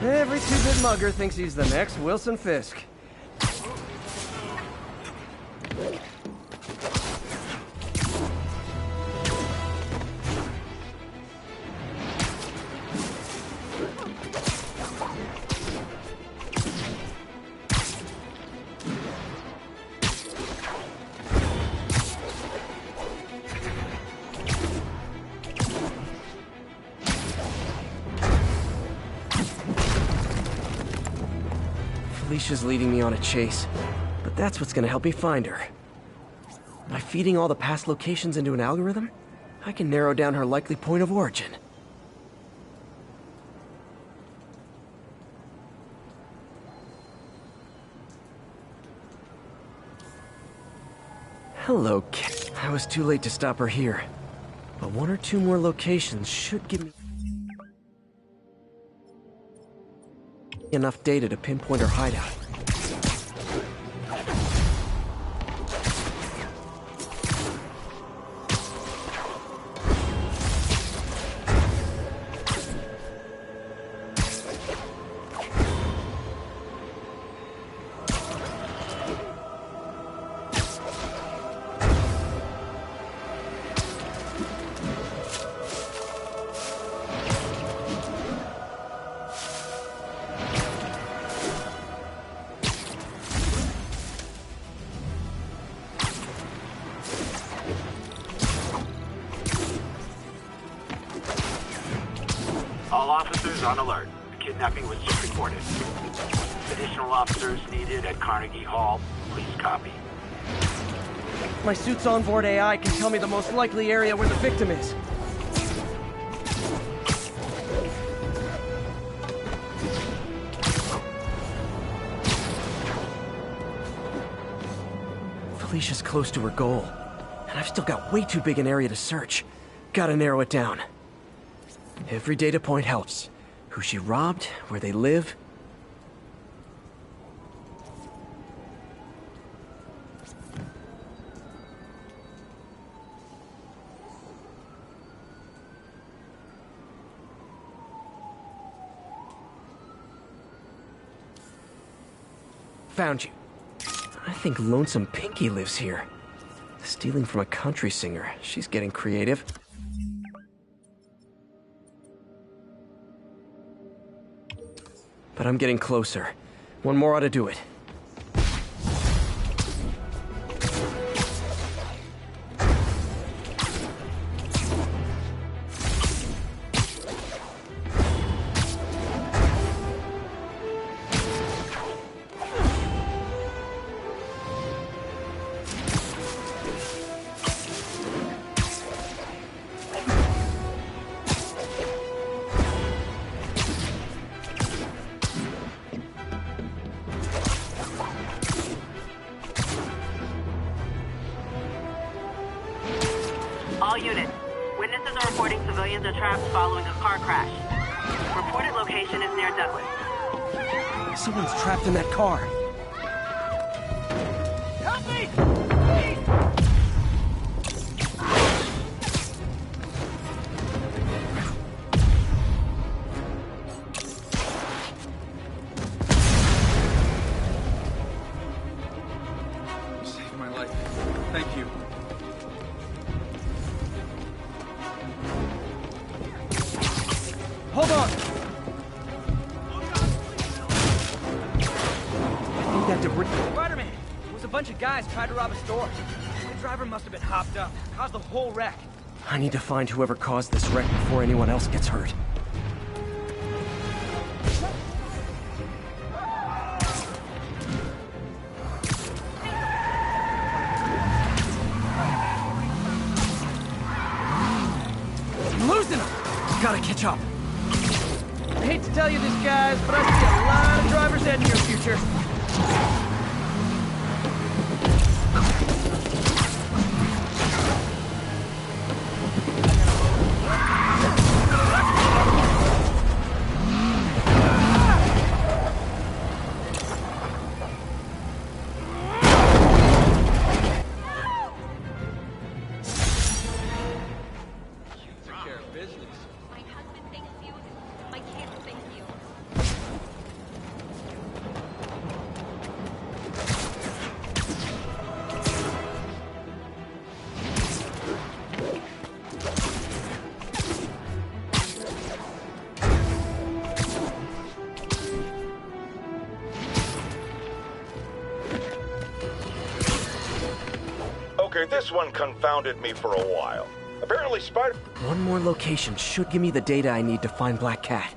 Speaker 1: Every two-bit mugger thinks he's the next Wilson Fisk. Felicia's leading me on a chase, but that's what's gonna help me find her. By feeding all the past locations into an algorithm, I can narrow down her likely point of origin. Hello, Cat. I was too late to stop her here, but one or two more locations should give me enough data to pinpoint her hideout.
Speaker 3: All officers on alert. A kidnapping was just reported. Additional officers needed at Carnegie Hall. Please copy.
Speaker 1: My suit's onboard AI can tell me the most likely area where the victim is. Felicia's close to her goal, and I've still got way too big an area to search. Gotta narrow it down. Every data point helps. Who she robbed, where they live. Found you. I think Lonesome Pinky lives here. Stealing from a country singer. She's getting creative. But I'm getting closer. One more ought to do it.
Speaker 4: All units. Witnesses are reporting civilians are trapped following a car crash. Reported location is near Douglas.
Speaker 1: Someone's trapped in that car.
Speaker 10: Help me!
Speaker 9: Saved my life. Thank you.
Speaker 1: Hold on! I think that debris...
Speaker 10: Spider-Man! It was a bunch of guys tried to rob a store. The driver must have been hopped up. Caused the whole wreck.
Speaker 1: I need to find whoever caused this wreck before anyone else gets hurt. I'm losing him! Gotta catch up.
Speaker 10: I hate to tell you this, guys, but I see a lot of drivers heading your future.
Speaker 5: Parker, this one confounded me for a while. Apparently Spider...
Speaker 1: One more location should give me the data I need to find Black Cat.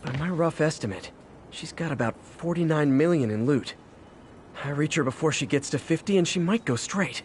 Speaker 1: By my rough estimate, she's got about 49 million in loot. I reach her before she gets to 50 and she might go straight.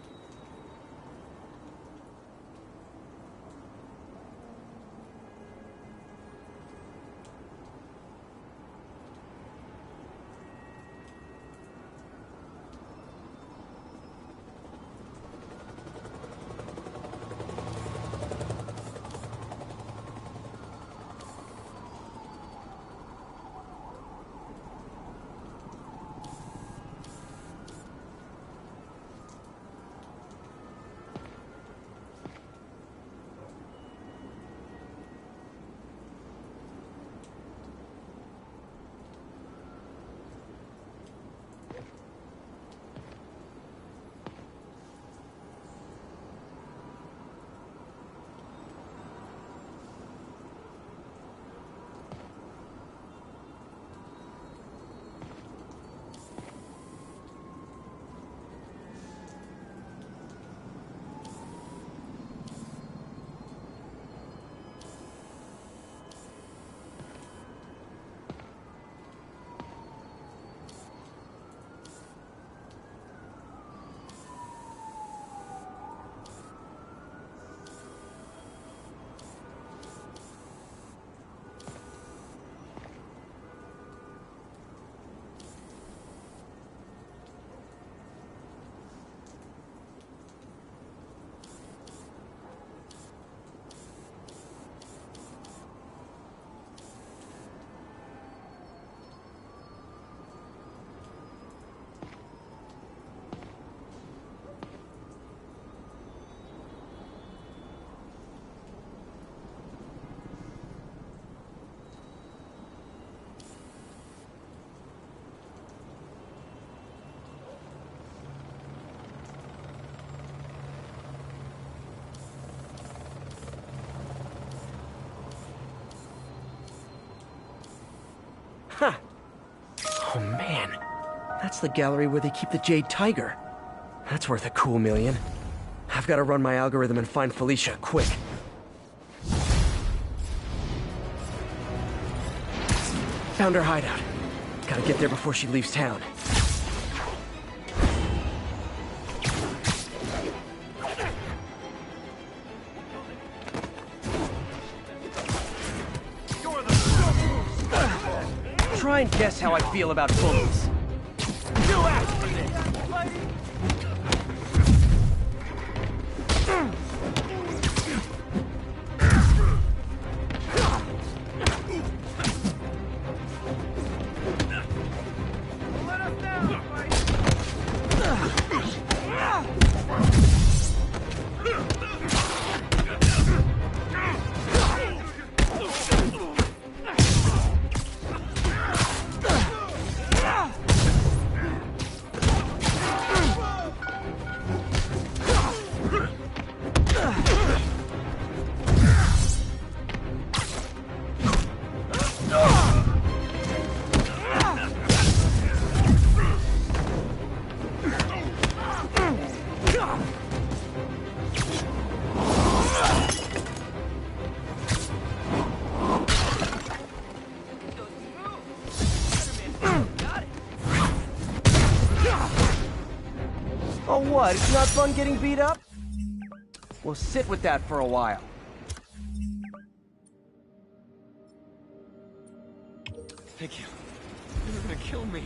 Speaker 1: Huh. Oh man, that's the gallery where they keep the Jade Tiger. That's worth a cool million. I've got to run my algorithm and find Felicia, quick. Found her hideout. Gotta get there before she leaves town. Try and guess how I feel about bullies. You asked for this! Oh what, it's not fun getting beat up? We'll sit with that for a while.
Speaker 10: Thank you. You're gonna kill me.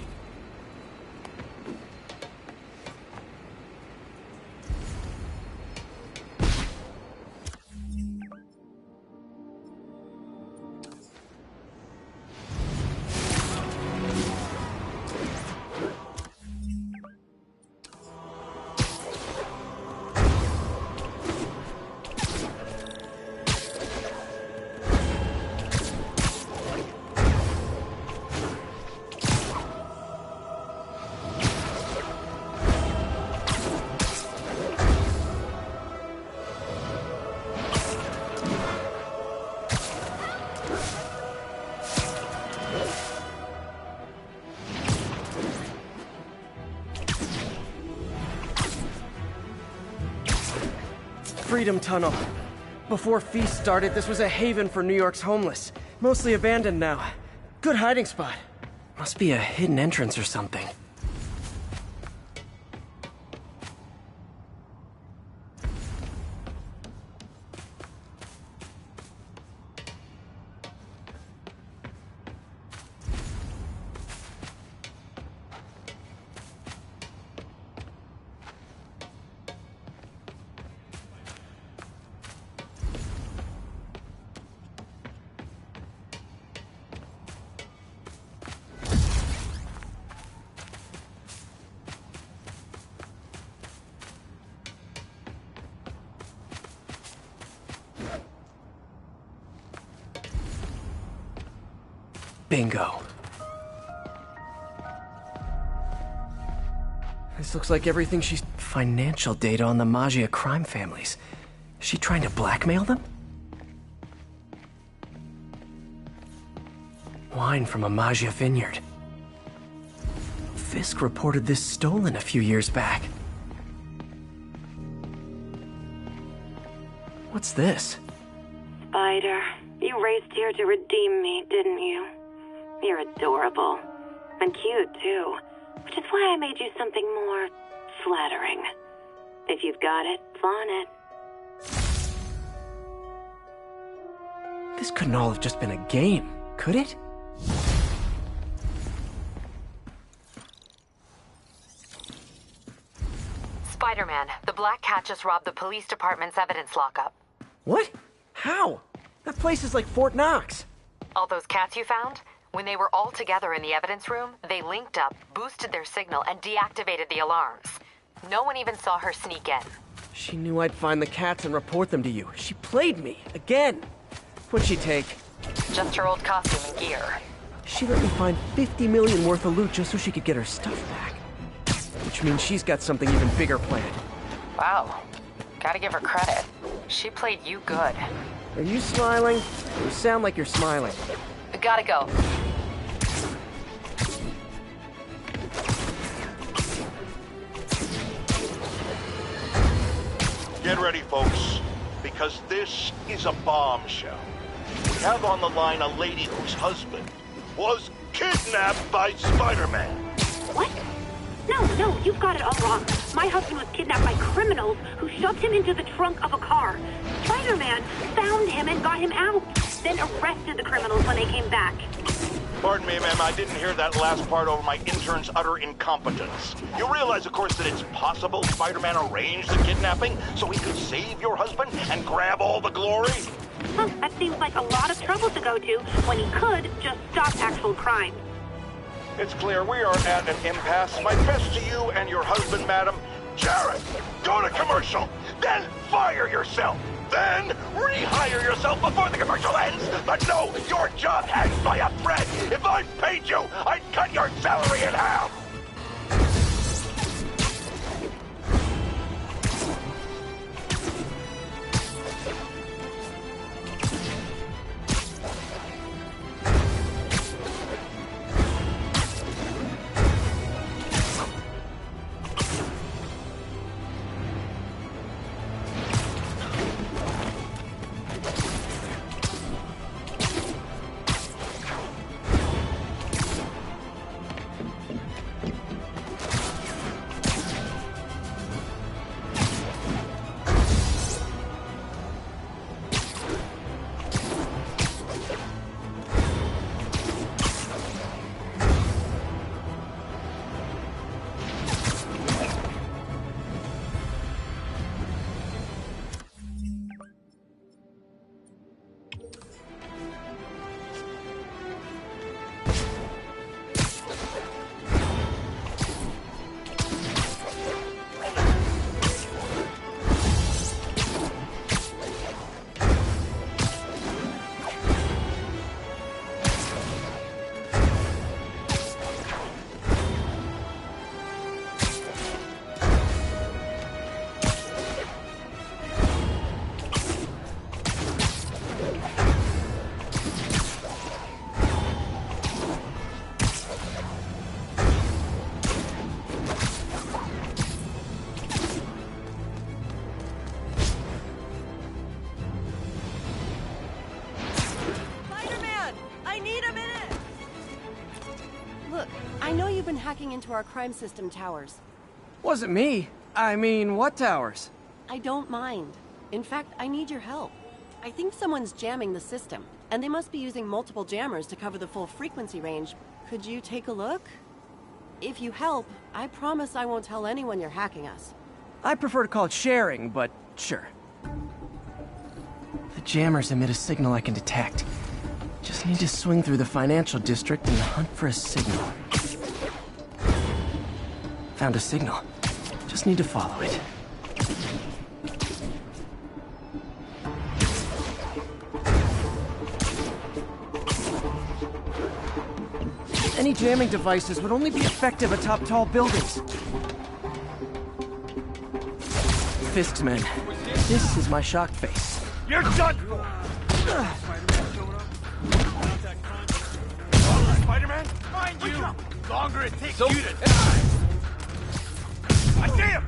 Speaker 1: Freedom Tunnel. Before Feast started, this was a haven for New York's homeless. Mostly abandoned now. Good hiding spot. Must be a hidden entrance or something. Bingo. This looks like everything she's... Financial data on the Maggia crime families. Is she trying to blackmail them? Wine from a Maggia vineyard. Fisk reported this stolen a few years back. What's this?
Speaker 4: Spider, you raced here to redeem me, didn't you? You're adorable. And cute, too. Which is why I made you something more flattering. If you've got it, flaunt it.
Speaker 1: This couldn't all have just been a game, could it?
Speaker 8: Spider-Man, the Black Cat just robbed the police department's evidence lockup.
Speaker 1: What? How? That place is like Fort Knox.
Speaker 8: All those cats you found? When they were all together in the evidence room, they linked up, boosted their signal, and deactivated the alarms. No one even saw her sneak in.
Speaker 1: She knew I'd find the cats and report them to you. She played me, again. What'd she take?
Speaker 8: Just her old costume and gear.
Speaker 1: She let me find 50 million worth of loot just so she could get her stuff back. Which means she's got something even bigger planned.
Speaker 8: Wow. Gotta give her credit. She played you good.
Speaker 1: Are you smiling? You sound like you're smiling.
Speaker 8: Gotta go.
Speaker 5: Get ready, folks, because this is a bombshell. We have on the line a lady whose husband was kidnapped by Spider-Man.
Speaker 4: What? No, you've got it all wrong. My husband was kidnapped by criminals who shoved him into the trunk of a car. Spider-Man found him and got him out, then arrested the criminals when they came back.
Speaker 5: Pardon me, ma'am, I didn't hear that last part over my intern's utter incompetence. You realize, of course, that it's possible Spider-Man arranged the kidnapping so he could save your husband and grab all the glory?
Speaker 4: Huh, that seems like a lot of trouble to go to when he could just stop actual crime.
Speaker 5: It's clear we are at an impasse. My best to you and your husband, madam. Jared, go to commercial, then fire yourself. Then rehire yourself before the commercial ends. But no, your job hangs by a thread. If I paid you, I'd cut your salary in half.
Speaker 14: Look, I know you've been hacking into our crime system towers.
Speaker 1: Wasn't me. I mean, what towers?
Speaker 14: I don't mind. In fact, I need your help. I think someone's jamming the system, and they must be using multiple jammers to cover the full frequency range. Could you take a look? If you help, I promise I won't tell anyone you're hacking us.
Speaker 1: I prefer to call it sharing, but sure. The jammers emit a signal I can detect. Just need to swing through the financial district and hunt for a signal. Found a signal. Just need to follow it. Any jamming devices would only be effective atop tall buildings. Fisk's men. This is my shocked face.
Speaker 9: You're done for! Spider-Man, mind you! Longer it takes you to die! I see him!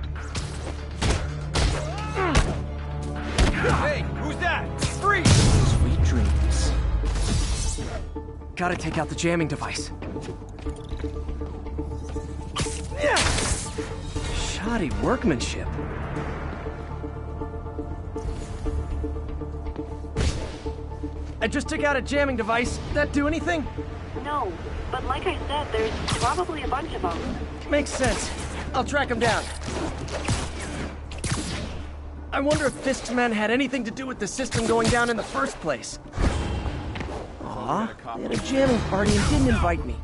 Speaker 9: Hey, who's that? Freeze!
Speaker 1: Sweet dreams. Gotta take out the jamming device. Shoddy workmanship. I just took out a jamming device. That do anything?
Speaker 4: No, but like I said, there's probably a bunch of them.
Speaker 1: Makes sense. I'll track them down. I wonder if Fisk's men had anything to do with the system going down in the first place. Aw, they had a jamming party and didn't invite me.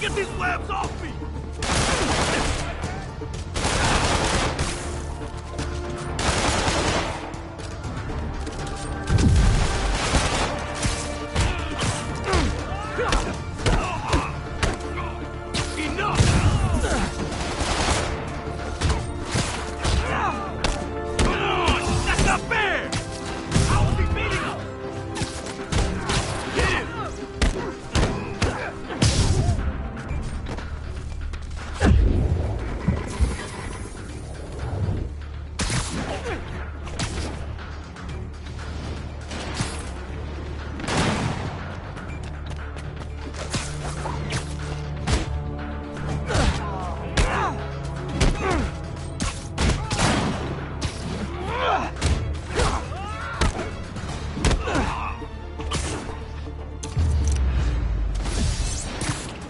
Speaker 9: Get these webs off me!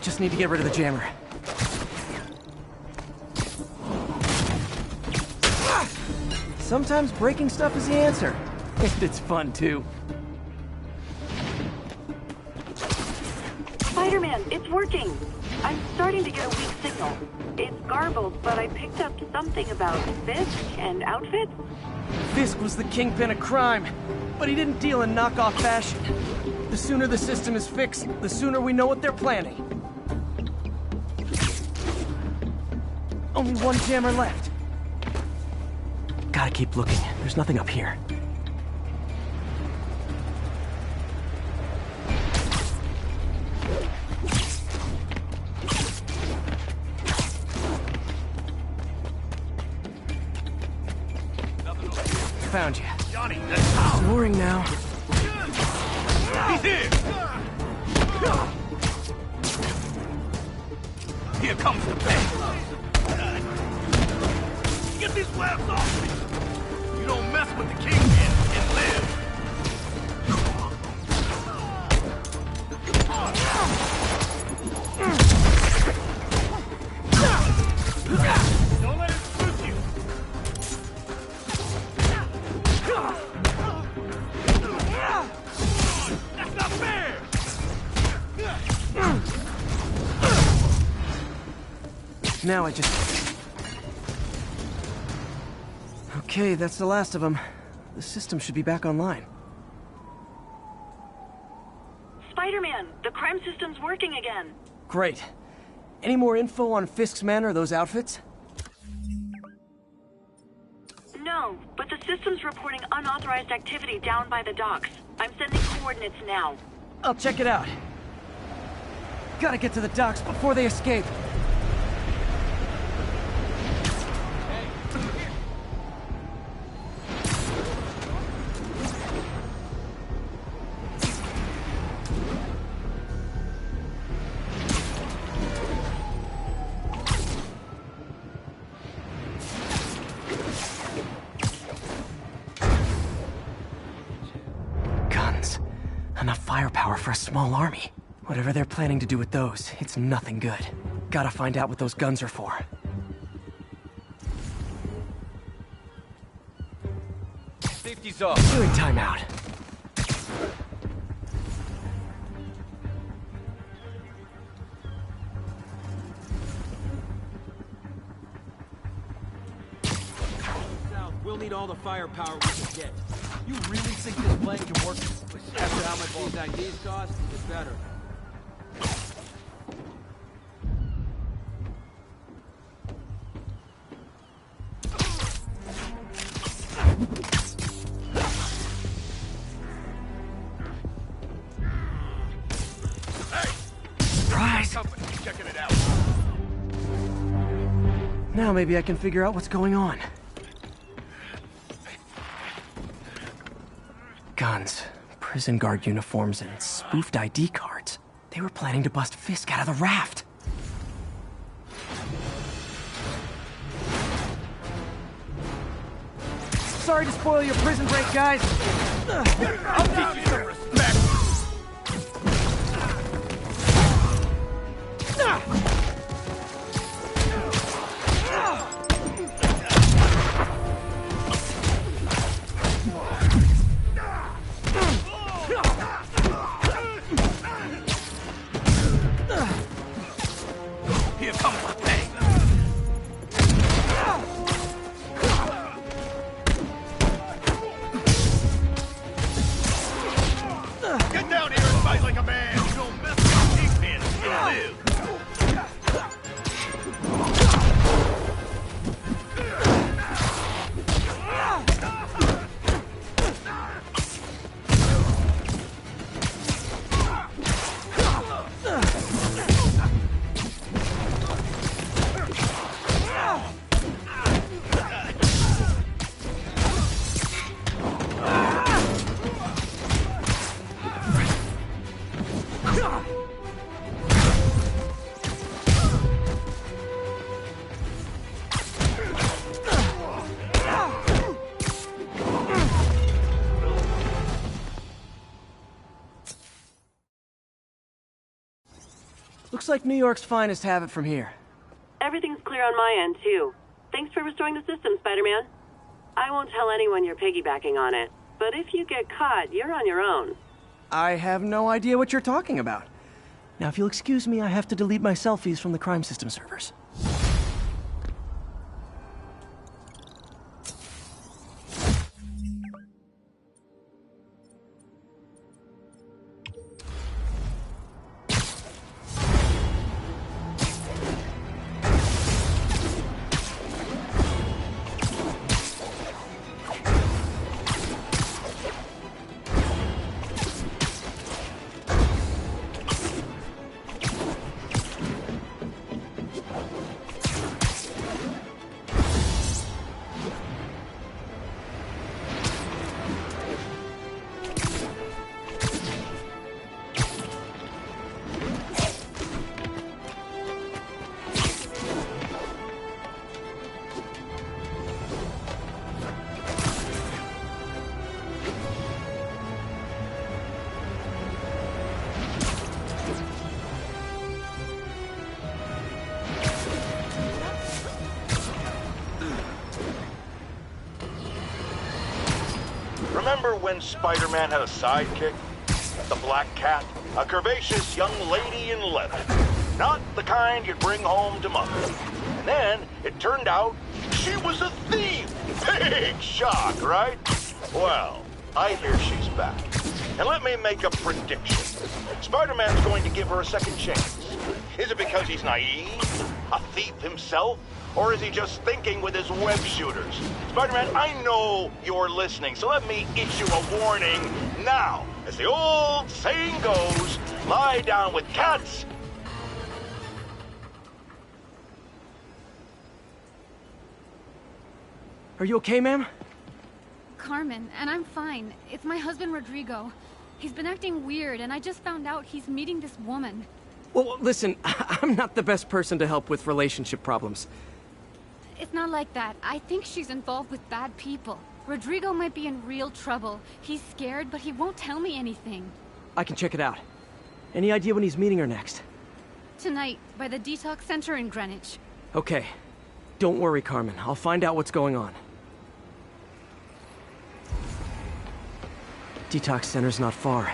Speaker 1: Just need to get rid of the jammer. Sometimes breaking stuff is the answer. And it's fun, too.
Speaker 4: Spider-Man, it's working! I'm starting to get a weak signal. It's garbled, but I picked up something about Fisk and outfits.
Speaker 1: Fisk was the kingpin of crime, but he didn't deal in knockoff fashion. The sooner the system is fixed, the sooner we know what they're planning. Only one jammer left. Gotta keep looking. There's nothing up here. Found you.
Speaker 9: Johnny, that's how!
Speaker 1: Snoring now.
Speaker 9: He's here! Here comes the pain! Get these webs off me! You don't mess with the Kingpin and live! Don't let it spook you! That's not fair!
Speaker 1: Now I just... Okay, that's the last of them. The system should be back online.
Speaker 4: Spider-Man, the crime system's working again.
Speaker 1: Great. Any more info on Fisk's men or those outfits?
Speaker 4: No, but the system's reporting unauthorized activity down by the docks. I'm sending coordinates now.
Speaker 1: I'll check it out. Gotta get to the docks before they escape. Enough firepower for a small army. Whatever they're planning to do with those, it's nothing good. Gotta find out what those guns are for.
Speaker 9: Safety's off.
Speaker 1: Doing timeout.
Speaker 10: We'll need all the firepower we can get. You really think this plan can work? After how much these IDs cost, it's better.
Speaker 1: Surprise!
Speaker 5: Checking it out.
Speaker 1: Now maybe I can figure out what's going on. Guns, prison guard uniforms, and spoofed ID cards. They were planning to bust Fisk out of the raft. Sorry to spoil your prison break, guys.
Speaker 9: I'll teach you some respect.
Speaker 12: Here comes my pay.
Speaker 5: Get down here and fight like a man. You don't mess with these pins, you'll live.
Speaker 1: Looks like New York's finest have it from here.
Speaker 14: Everything's clear on my end, too. Thanks for restoring the system, Spider-Man. I won't tell anyone you're piggybacking on it, but if you get caught, you're on your own.
Speaker 1: I have no idea what you're talking about. Now, if you'll excuse me, I have to delete my selfies from the crime system servers.
Speaker 5: Remember when Spider-Man had a sidekick? The Black Cat? A curvaceous young lady in leather. Not the kind you'd bring home to Mother. And then, it turned out, she was a thief! Big shock, right? Well, I hear she's back. And let me make a prediction. Spider-Man's going to give her a second chance. Is it because he's naive? A thief himself? Or is he just thinking with his web shooters? Spider-Man, I know you're listening, so let me issue a warning now. As the old saying goes, lie down with cats.
Speaker 1: Are you okay, ma'am?
Speaker 13: Carmen, and I'm fine. It's my husband, Rodrigo. He's been acting weird, and I just found out he's meeting this woman.
Speaker 1: Well, listen, I'm not the best person to help with relationship problems.
Speaker 13: It's not like that. I think she's involved with bad people. Rodrigo might be in real trouble. He's scared, but he won't tell me anything.
Speaker 1: I can check it out. Any idea when he's meeting her next?
Speaker 13: Tonight, by the detox center in Greenwich.
Speaker 1: Okay. Don't worry, Carmen. I'll find out what's going on. Detox center's not far.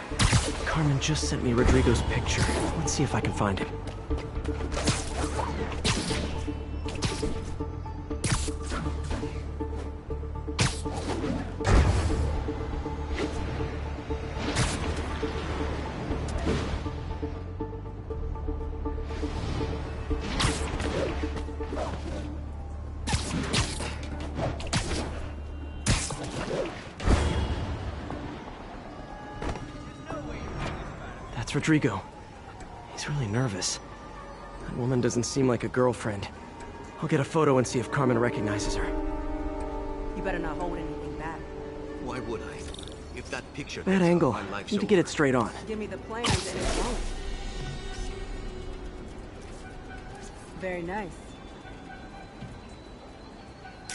Speaker 1: Carmen just sent me Rodrigo's picture. Let's see if I can find him. That's Rodrigo. He's really nervous. That woman doesn't seem like a girlfriend. I'll get a photo and see if Carmen recognizes her.
Speaker 14: You better not hold anything back.
Speaker 6: Why would I? If that picture...
Speaker 1: Bad angle. Need to get it straight on.
Speaker 14: Give me the plans and it won't. Very nice.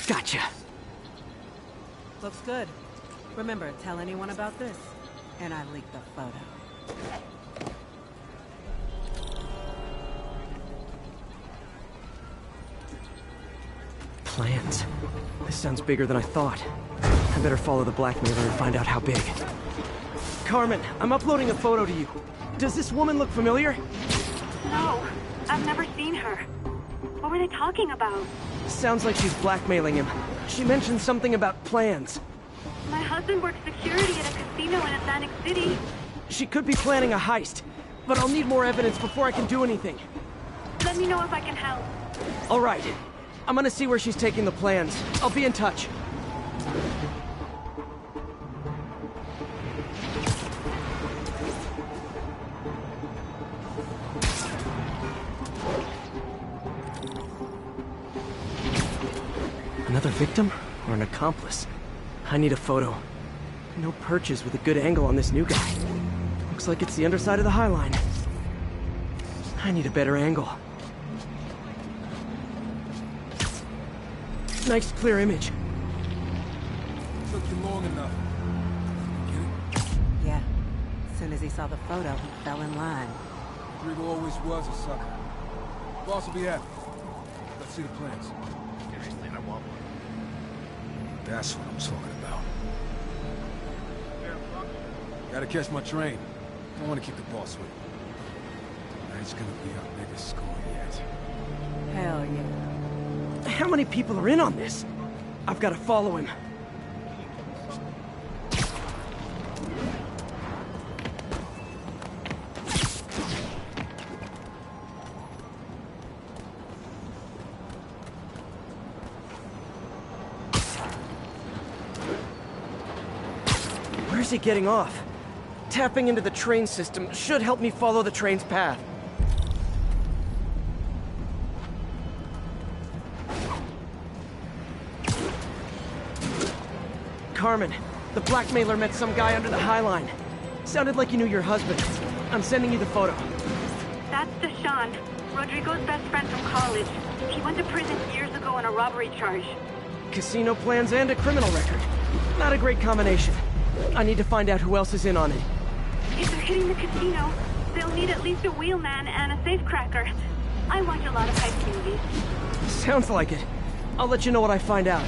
Speaker 1: Gotcha.
Speaker 14: Looks good. Remember, tell anyone about this. And I leaked the photo.
Speaker 1: Plans. This sounds bigger than I thought. I better follow the blackmailer and find out how big. Carmen, I'm uploading a photo to you. Does this woman look familiar?
Speaker 4: No, I've never seen her. What were they talking about?
Speaker 1: Sounds like she's blackmailing him. She mentioned something about plans.
Speaker 4: My husband works security at a casino in Atlantic City.
Speaker 1: She could be planning a heist, but I'll need more evidence before I can do anything.
Speaker 4: Let me know if I can help.
Speaker 1: All right. I'm gonna see where she's taking the plans. I'll be in touch. Another victim or an accomplice? I need a photo. No perches with a good angle on this new guy. Looks like it's the underside of the High Line. I need a better angle. Nice clear image.
Speaker 9: Took you long enough. Get it?
Speaker 14: Yeah. As soon as he saw the photo, he fell in line.
Speaker 9: Rodrigo always was a sucker. Boss will be happy. Let's see the plans.
Speaker 6: Seriously, I want one.
Speaker 9: That's what I'm talking about. Gotta catch my train. Don't want to keep the boss waiting. Tonight's gonna be our biggest score yet.
Speaker 14: Hell yeah.
Speaker 1: How many people are in on this? I've got to follow him. Where's he getting off? Tapping into the train system should help me follow the train's path. Carmen, the blackmailer met some guy under the High Line. Sounded like you knew your husband. I'm sending you the photo.
Speaker 4: That's Deshaun, Rodrigo's best friend from college. He went to prison years ago on a robbery charge.
Speaker 1: Casino plans and a criminal record. Not a great combination. I need to find out who else is in on it.
Speaker 4: If they're hitting the casino, they'll need at least a wheelman and a safecracker. I watch a lot of heist movies.
Speaker 1: Sounds like it. I'll let you know what I find out.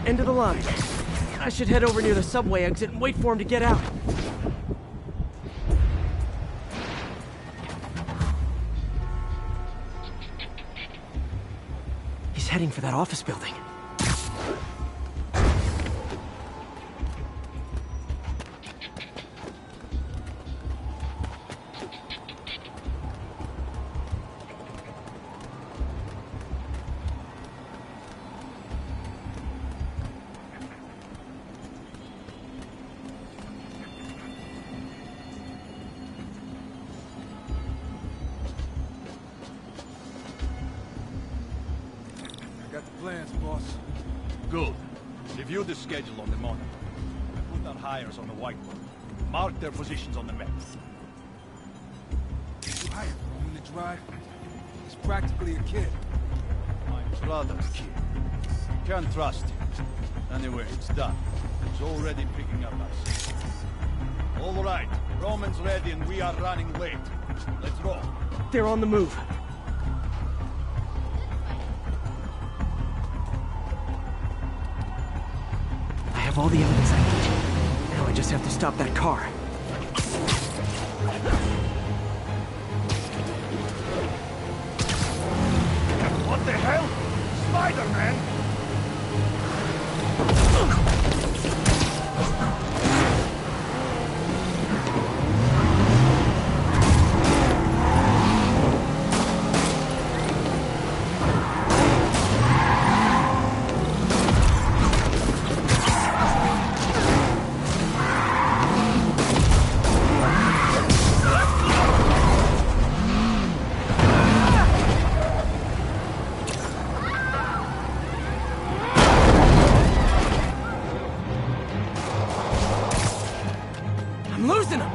Speaker 1: End of the line. I should head over near the subway exit and wait for him to get out. He's heading for that office building.
Speaker 9: Got the plans, boss. Good. Review the schedule on the monitor. Put our hires on the whiteboard. Mark their positions on the map.
Speaker 15: You hired him to drive? He's practically a kid.
Speaker 9: My brother's kid. You can't trust him. Anyway, it's done. He's already picking up us. All right. Roman's ready and we are running late. Let's roll.
Speaker 1: They're on the move. I have all the evidence I need. Now I just have to stop that car.
Speaker 9: What the hell? Spider-Man!
Speaker 1: I'm losing him!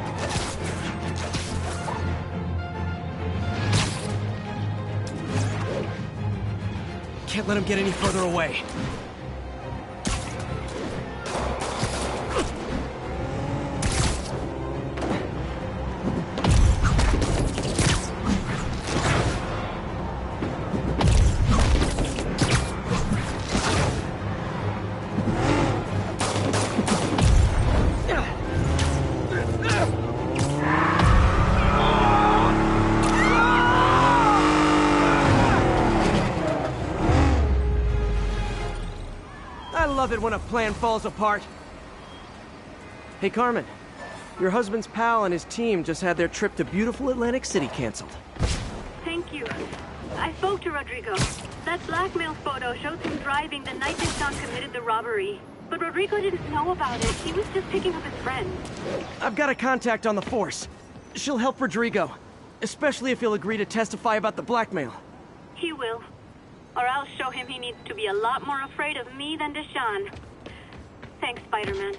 Speaker 1: Can't let him get any further away. I love it when a plan falls apart. Hey, Carmen. Your husband's pal and his team just had their trip to beautiful Atlantic City canceled.
Speaker 4: Thank you. I spoke to Rodrigo. That blackmail photo shows him driving the night Deshaun committed the robbery. But Rodrigo didn't know about it. He was just picking up his friend.
Speaker 1: I've got a contact on the force. She'll help Rodrigo. Especially if he'll agree to testify about the blackmail.
Speaker 4: He will. Or I'll show him he needs to be a lot more afraid of me than Deshaun. Thanks, Spider-Man.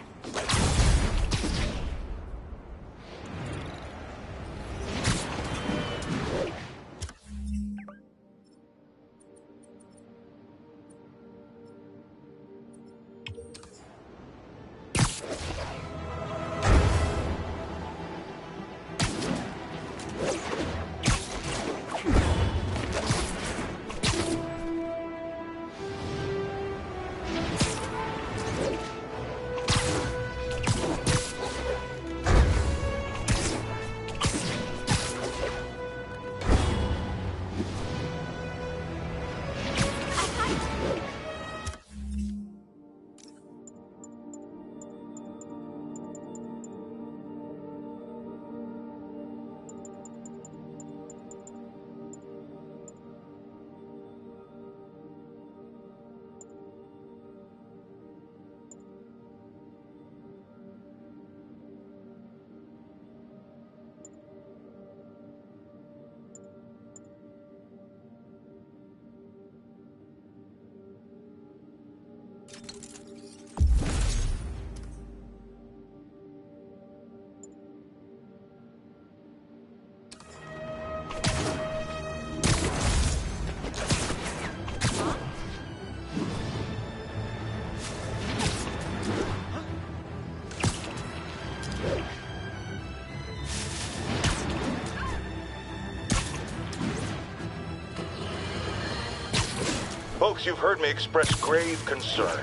Speaker 5: Folks, you've heard me express grave concerns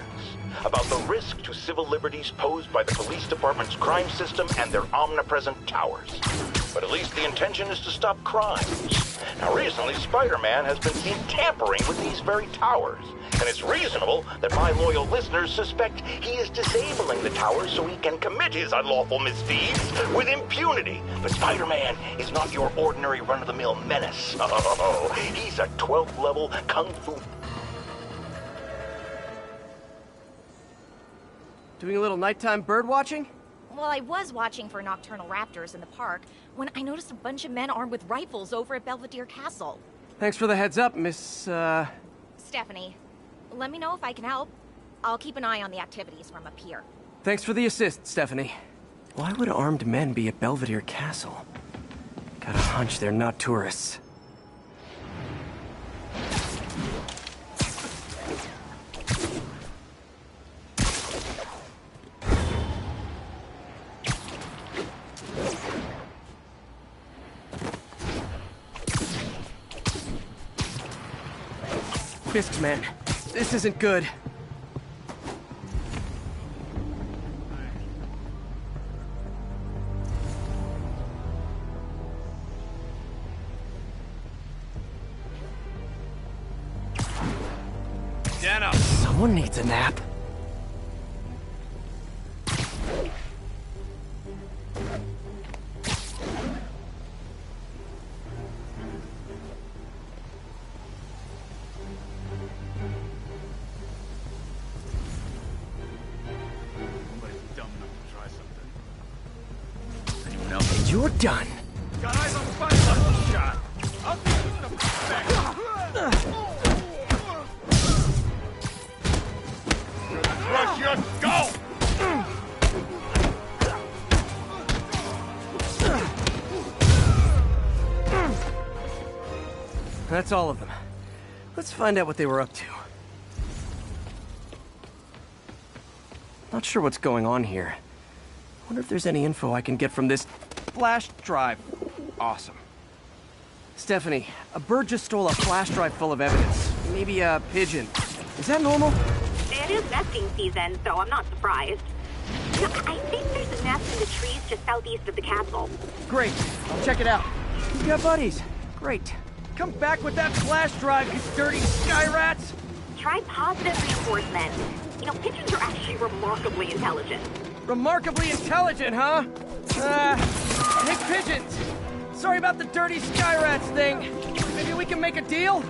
Speaker 5: about the risk to civil liberties posed by the police department's crime system and their omnipresent towers. But at least the intention is to stop crimes. Now, recently, Spider-Man has been seen tampering with these very towers. And it's reasonable that my loyal listeners suspect he is disabling the towers so he can commit his unlawful misdeeds with impunity. But Spider-Man is not your ordinary run-of-the-mill menace. Oh, he's a 12th level kung fu.
Speaker 1: Doing a little nighttime bird watching?
Speaker 16: Well, I was watching for nocturnal raptors in the park when I noticed a bunch of men armed with rifles over at Belvedere Castle.
Speaker 1: Thanks for the heads up, Miss,
Speaker 16: Stephanie, let me know if I can help. I'll keep an eye on the activities from up here.
Speaker 1: Thanks for the assist, Stephanie. Why would armed men be at Belvedere Castle? Got a hunch they're not tourists. Fisk's man, this isn't good. Someone needs a nap. You're done.
Speaker 9: Got eyes on the fire shot. I'll take you to the back. Rush your go!
Speaker 1: That's all of them. Let's find out what they were up to. Not sure what's going on here. Wonder if there's any info I can get from this flash drive. Awesome. Stephanie, a bird just stole a flash drive full of evidence. Maybe a pigeon. Is that normal?
Speaker 4: It is nesting season, so I'm not surprised. No, I think there's a nest in the trees just southeast of the castle.
Speaker 1: Great. I'll check it out. You got buddies. Great. Come back with that flash drive, you dirty sky rats!
Speaker 4: Try positive reinforcement. You know, pigeons are actually remarkably intelligent.
Speaker 1: Remarkably intelligent, huh? Hey, pigeons! Sorry about the dirty sky rats thing. Maybe we can make a deal?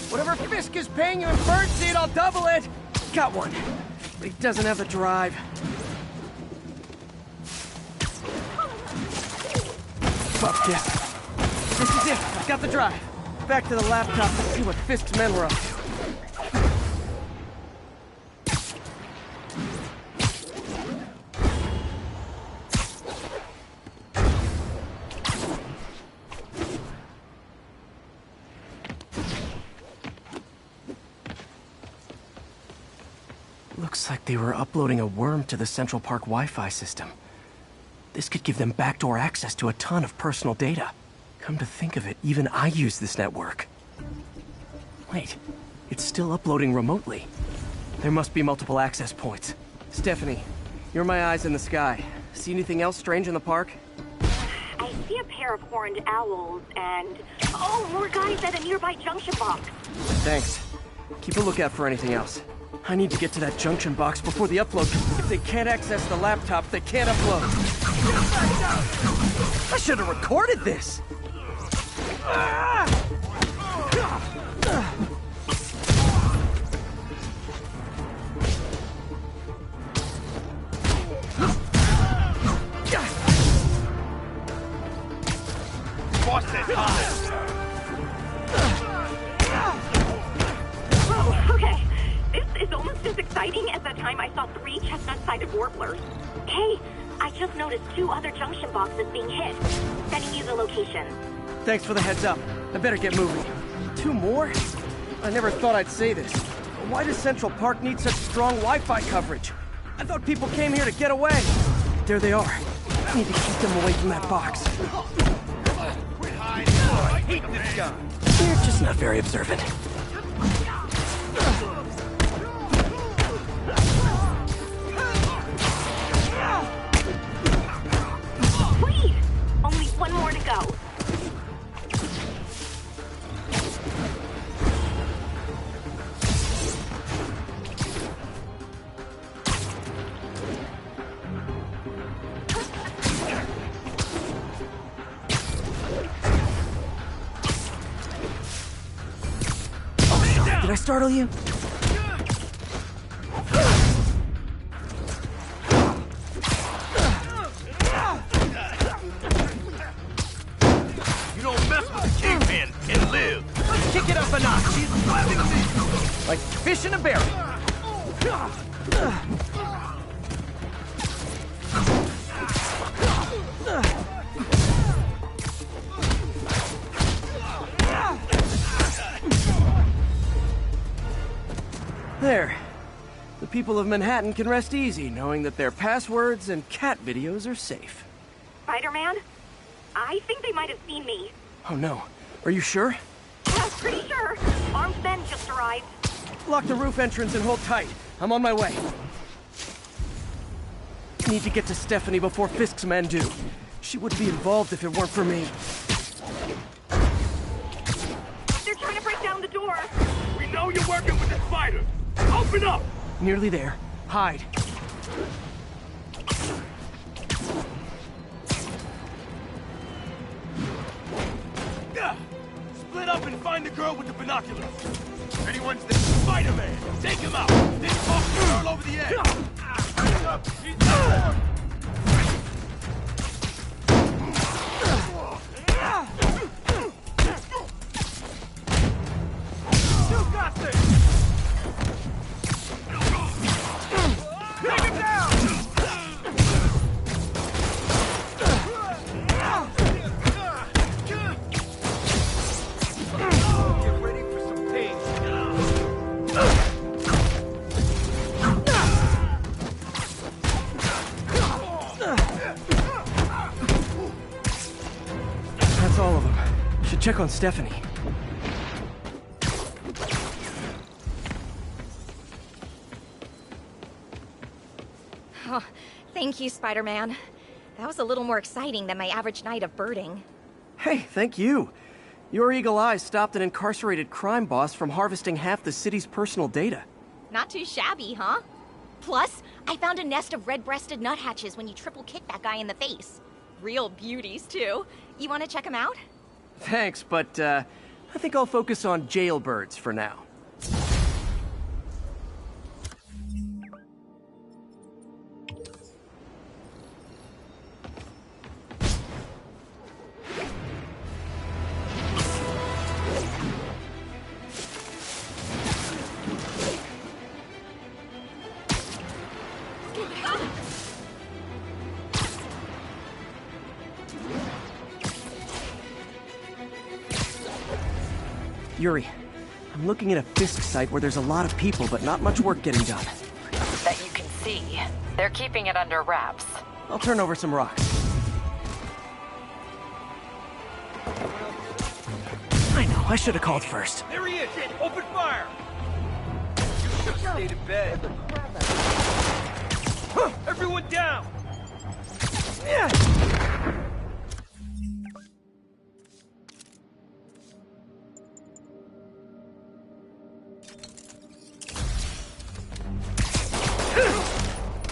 Speaker 1: Whatever Fisk is paying you in birdseed, I'll double it! Got one. But he doesn't have the drive. Fuck this. This is it. I've got the drive. Back to the laptop to see what Fisk's men were up to. Looks like they were uploading a worm to the Central Park Wi-Fi system. This could give them backdoor access to a ton of personal data. Come to think of it, even I use this network. Wait, it's still uploading remotely. There must be multiple access points. Stephanie, you're my eyes in the sky. See anything else strange in the park?
Speaker 4: I see a pair of horned owls and... oh, more guys at a nearby junction box.
Speaker 1: Thanks. Keep a lookout for anything else. I need to get to that junction box before the upload. If they can't access the laptop, they can't upload. I should have recorded this!
Speaker 4: Okay, this is almost as exciting as the time I saw 3 chestnut-sided warblers. Hey, I just noticed 2 other junction boxes being hit. Sending you the location.
Speaker 1: Thanks for the heads up. I better get moving. 2 more? I never thought I'd say this. Why does Central Park need such strong Wi-Fi coverage? I thought people came here to get away. There they are. I need to keep them away from that box.
Speaker 9: I hate this guy.
Speaker 1: You're just not very observant.
Speaker 4: Wait! Only 1 more to go.
Speaker 1: Did I startle you?
Speaker 9: You don't mess with the kingpin and live.
Speaker 1: Let's kick it up a notch. She's laughing at me. Like fish in a barrel. There. The people of Manhattan can rest easy knowing that their passwords and cat videos are safe.
Speaker 4: Spider-Man? I think they might have seen me.
Speaker 1: Oh no. Are you sure?
Speaker 4: Yeah, pretty sure. Armed men just arrived.
Speaker 1: Lock the roof entrance and hold tight. I'm on my way. Need to get to Stephanie before Fisk's men do. She would be involved if it weren't for me.
Speaker 4: They're trying to break down the door.
Speaker 3: We know you're working with the spider. Open up!
Speaker 1: Nearly there. Hide.
Speaker 12: Split up and find the girl with the binoculars. If anyone's the Spider-Man, take him out. Then pop the girl over the edge.
Speaker 3: You got this! Take him down! Get ready for some pain.
Speaker 1: That's all of them. Should check on Stephanie.
Speaker 16: Oh, thank you, Spider-Man. That was a little more exciting than my average night of birding.
Speaker 1: Hey, thank you. Your eagle eyes stopped an incarcerated crime boss from harvesting half the city's personal data.
Speaker 16: Not too shabby, huh? Plus, I found a nest of red-breasted nuthatches when you triple-kicked that guy in the face. Real beauties, too. You want to check them out?
Speaker 1: Thanks, but I think I'll focus on jailbirds for now. Yuri, I'm looking at a Fisk site where there's a lot of people, but not much work getting done.
Speaker 8: That you can see. They're keeping it under wraps.
Speaker 1: I'll turn over some rocks. I know, I should have called first.
Speaker 3: There he is! Open fire! You should have stayed in bed. Everyone down!
Speaker 1: Yeah.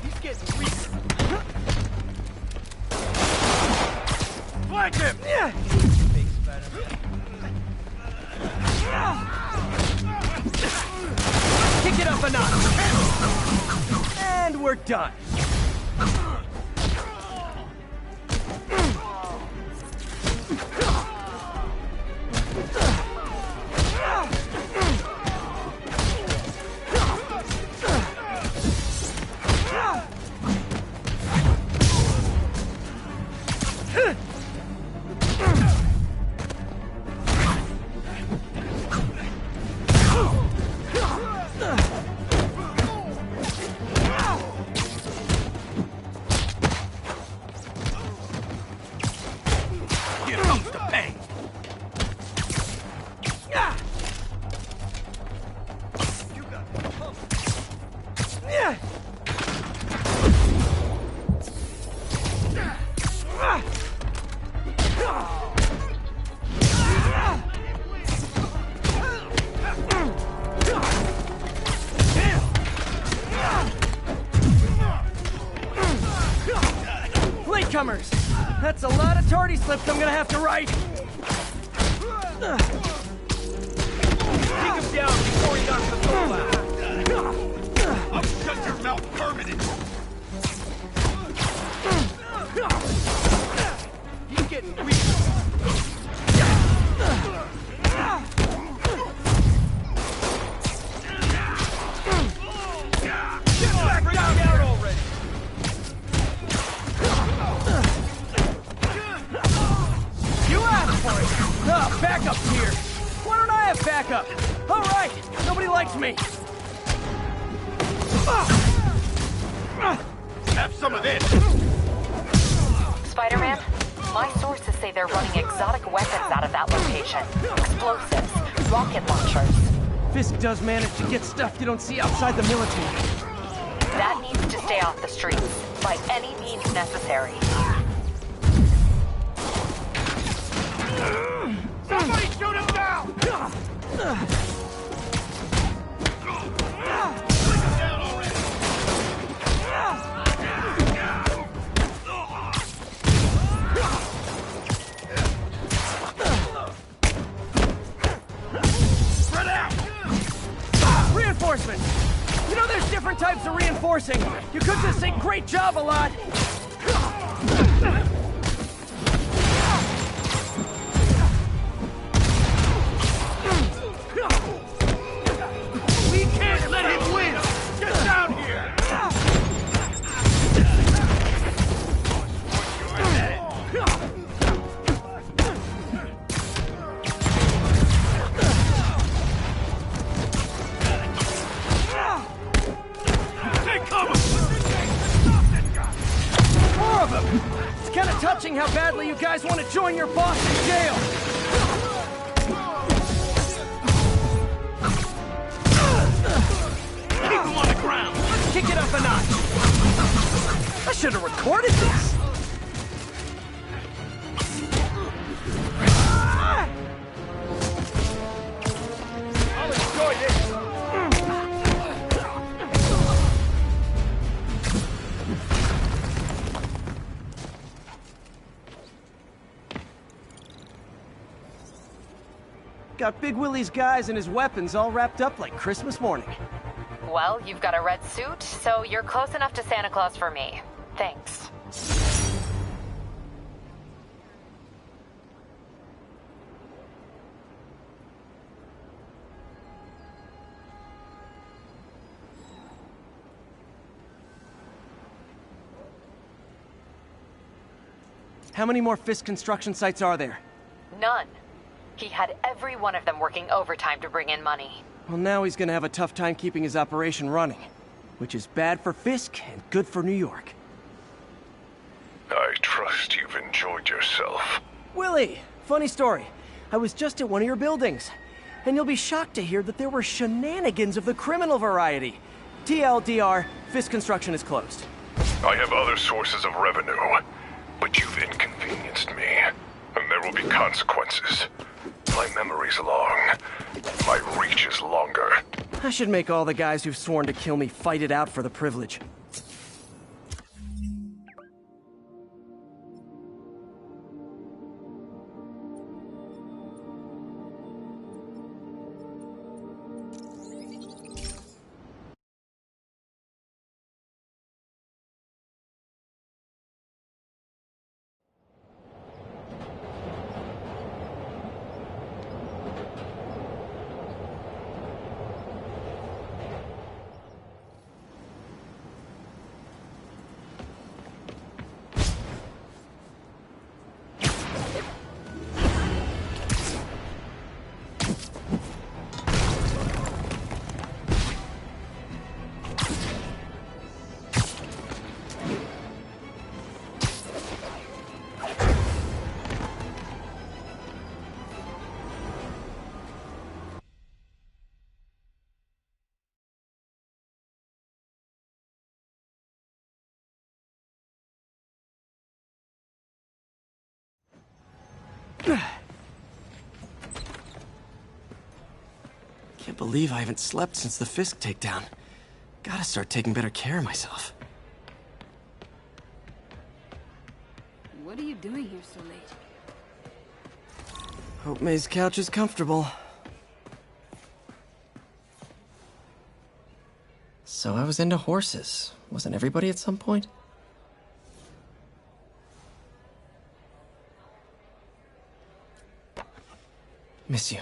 Speaker 3: He's getting weaker. Flank him!
Speaker 1: Yeah.
Speaker 3: Big Spider-Man.
Speaker 1: Kick it up a notch. And we're done. Latecomers! That's a lot of tardy slips I'm gonna have to write!
Speaker 3: Take him down before he knocks the soul out. I'll shut your mouth permanent. He's getting weak.
Speaker 1: backup's here! Why don't I have backup? Alright! Nobody likes me!
Speaker 12: Have some of this!
Speaker 8: Spider-Man, my sources say they're running exotic weapons out of that location. Explosives, rocket launchers.
Speaker 1: Fisk does manage to get stuff you don't see outside the military.
Speaker 8: That needs to stay off the streets, by any means necessary.
Speaker 12: Somebody shoot him down!
Speaker 1: Spread out! Reinforcements! You know there's different types of reinforcing. You could just say great job a lot.
Speaker 12: We can't let him win! Get down here! Take cover!
Speaker 1: More of them! It's kind of touching how badly you guys want to join your boss in jail.
Speaker 12: Keep him on the ground!
Speaker 1: Let's kick it up a notch. I should have recorded this.
Speaker 12: I'll enjoy this!
Speaker 1: Got Big Willie's guys and his weapons all wrapped up like Christmas morning.
Speaker 8: Well, you've got a red suit, so you're close enough to Santa Claus for me. Thanks.
Speaker 1: How many more Fisk construction sites are there?
Speaker 8: None. He had every one of them working overtime to bring in money.
Speaker 1: Well, now he's gonna have a tough time keeping his operation running. Which is bad for Fisk and good for New York.
Speaker 17: I trust you've enjoyed yourself.
Speaker 1: Willie, funny story. I was just at one of your buildings. And you'll be shocked to hear that there were shenanigans of the criminal variety. TLDR, Fisk construction is closed.
Speaker 17: I have other sources of revenue, but you've inconvenienced me, and there will be consequences. My memory's long. My reach is longer.
Speaker 1: I should make all the guys who've sworn to kill me fight it out for the privilege. Can't believe I haven't slept since the Fisk takedown. Gotta start taking better care of myself.
Speaker 13: What are you doing here so late?
Speaker 1: Hope May's couch is comfortable. So I was into horses. Wasn't everybody at some point? Miss you.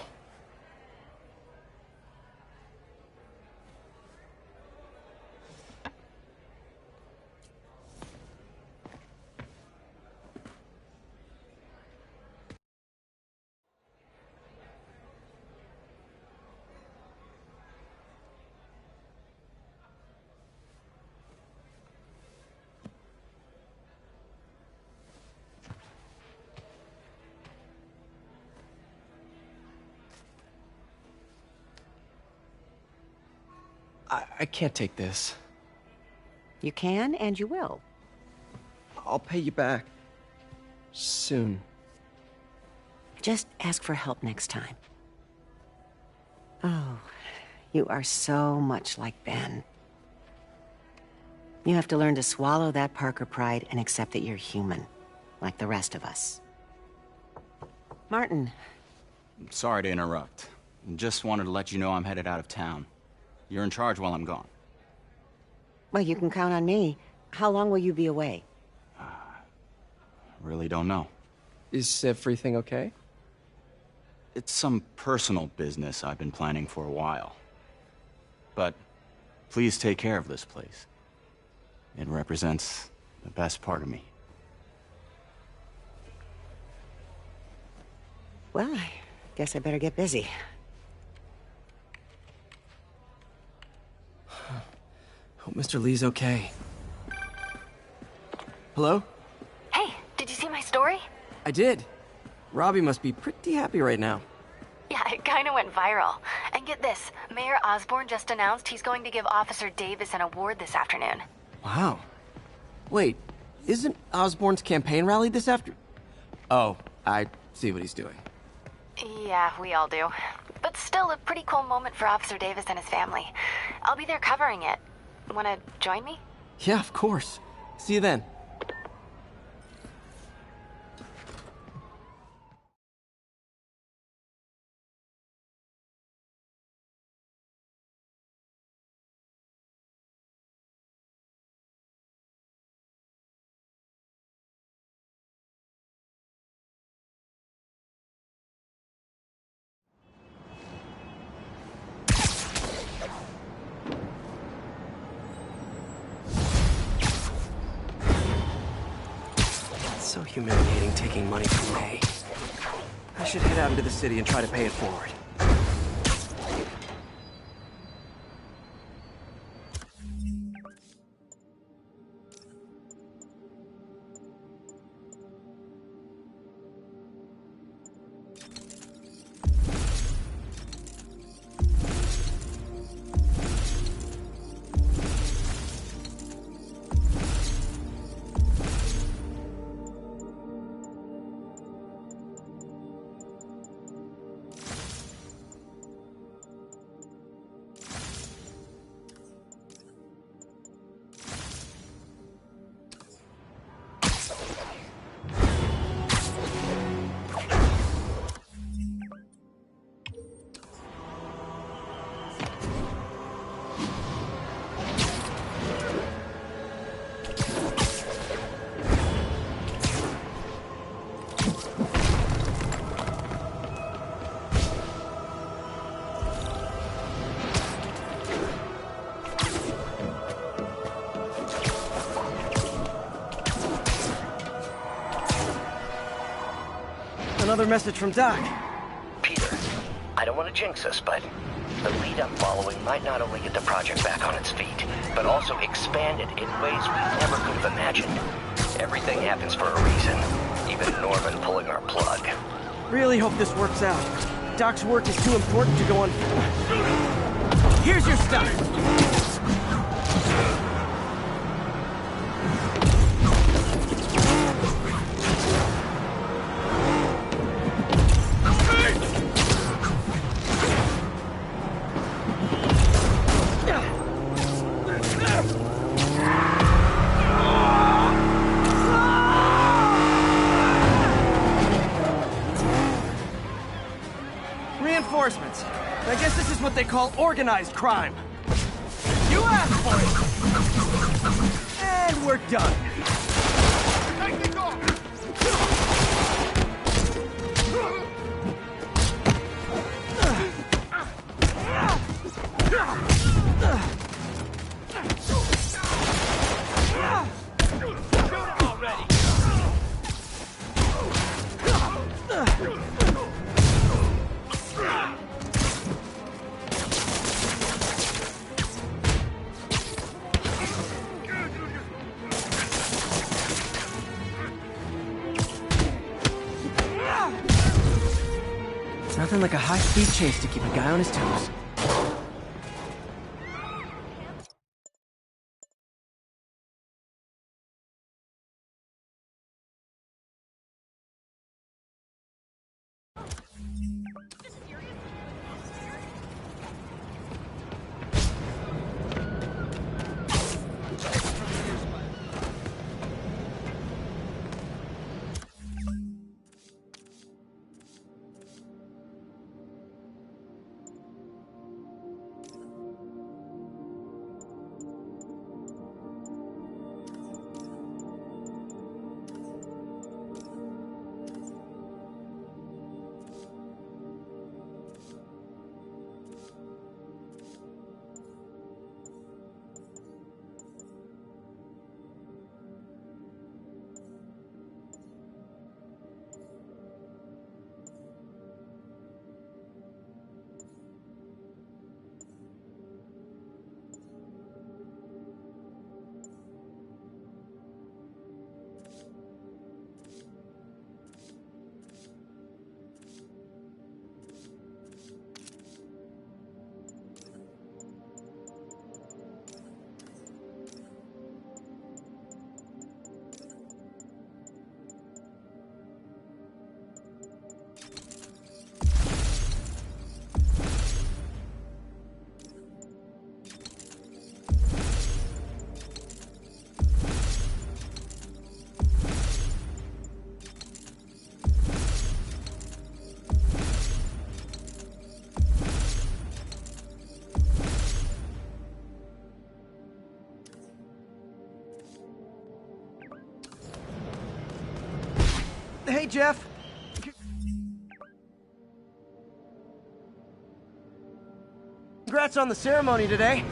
Speaker 1: I can't take this.
Speaker 14: You can, and you will.
Speaker 1: I'll pay you back. Soon.
Speaker 14: Just ask for help next time. Oh, you are so much like Ben. You have to learn to swallow that Parker pride and accept that you're human, like the rest of us. Martin.
Speaker 18: Sorry to interrupt. Just wanted to let you know I'm headed out of town. You're in charge while I'm gone.
Speaker 14: Well, you can count on me. How long will you be away?
Speaker 18: Really don't know.
Speaker 1: Is everything okay?
Speaker 18: It's some personal business I've been planning for a while. But please take care of this place. It represents the best part of me.
Speaker 14: Well, I guess I better get busy.
Speaker 1: Hope Mr. Lee's okay. Hello?
Speaker 8: Hey, did you see my story?
Speaker 1: I did. Robbie must be pretty happy right now.
Speaker 8: Yeah, it kinda went viral. And get this, Mayor Osborne just announced he's going to give Officer Davis an award this afternoon.
Speaker 1: Wow. Wait, isn't Osborne's campaign rally this after... Oh, I see what he's doing.
Speaker 8: Yeah, we all do. But still a pretty cool moment for Officer Davis and his family. I'll be there covering it. Wanna join me?
Speaker 1: Yeah, of course. See you then. So humiliating taking money from May. I should head out into the city and try to pay it forward. Another message from Doc.
Speaker 19: Peter, I don't want to jinx us, but the lead I'm following might not only get the project back on its feet, but also expand it in ways we never could have imagined. Everything happens for a reason, even Norman pulling our plug.
Speaker 1: Really hope this works out. Doc's work is too important to go on... Here's your stuff! Reinforcements. I guess this is what they call organized crime. You asked for it! And we're done. Nothing like a high-speed chase to keep a guy on his toes. Hey, Jeff. Congrats on the ceremony today.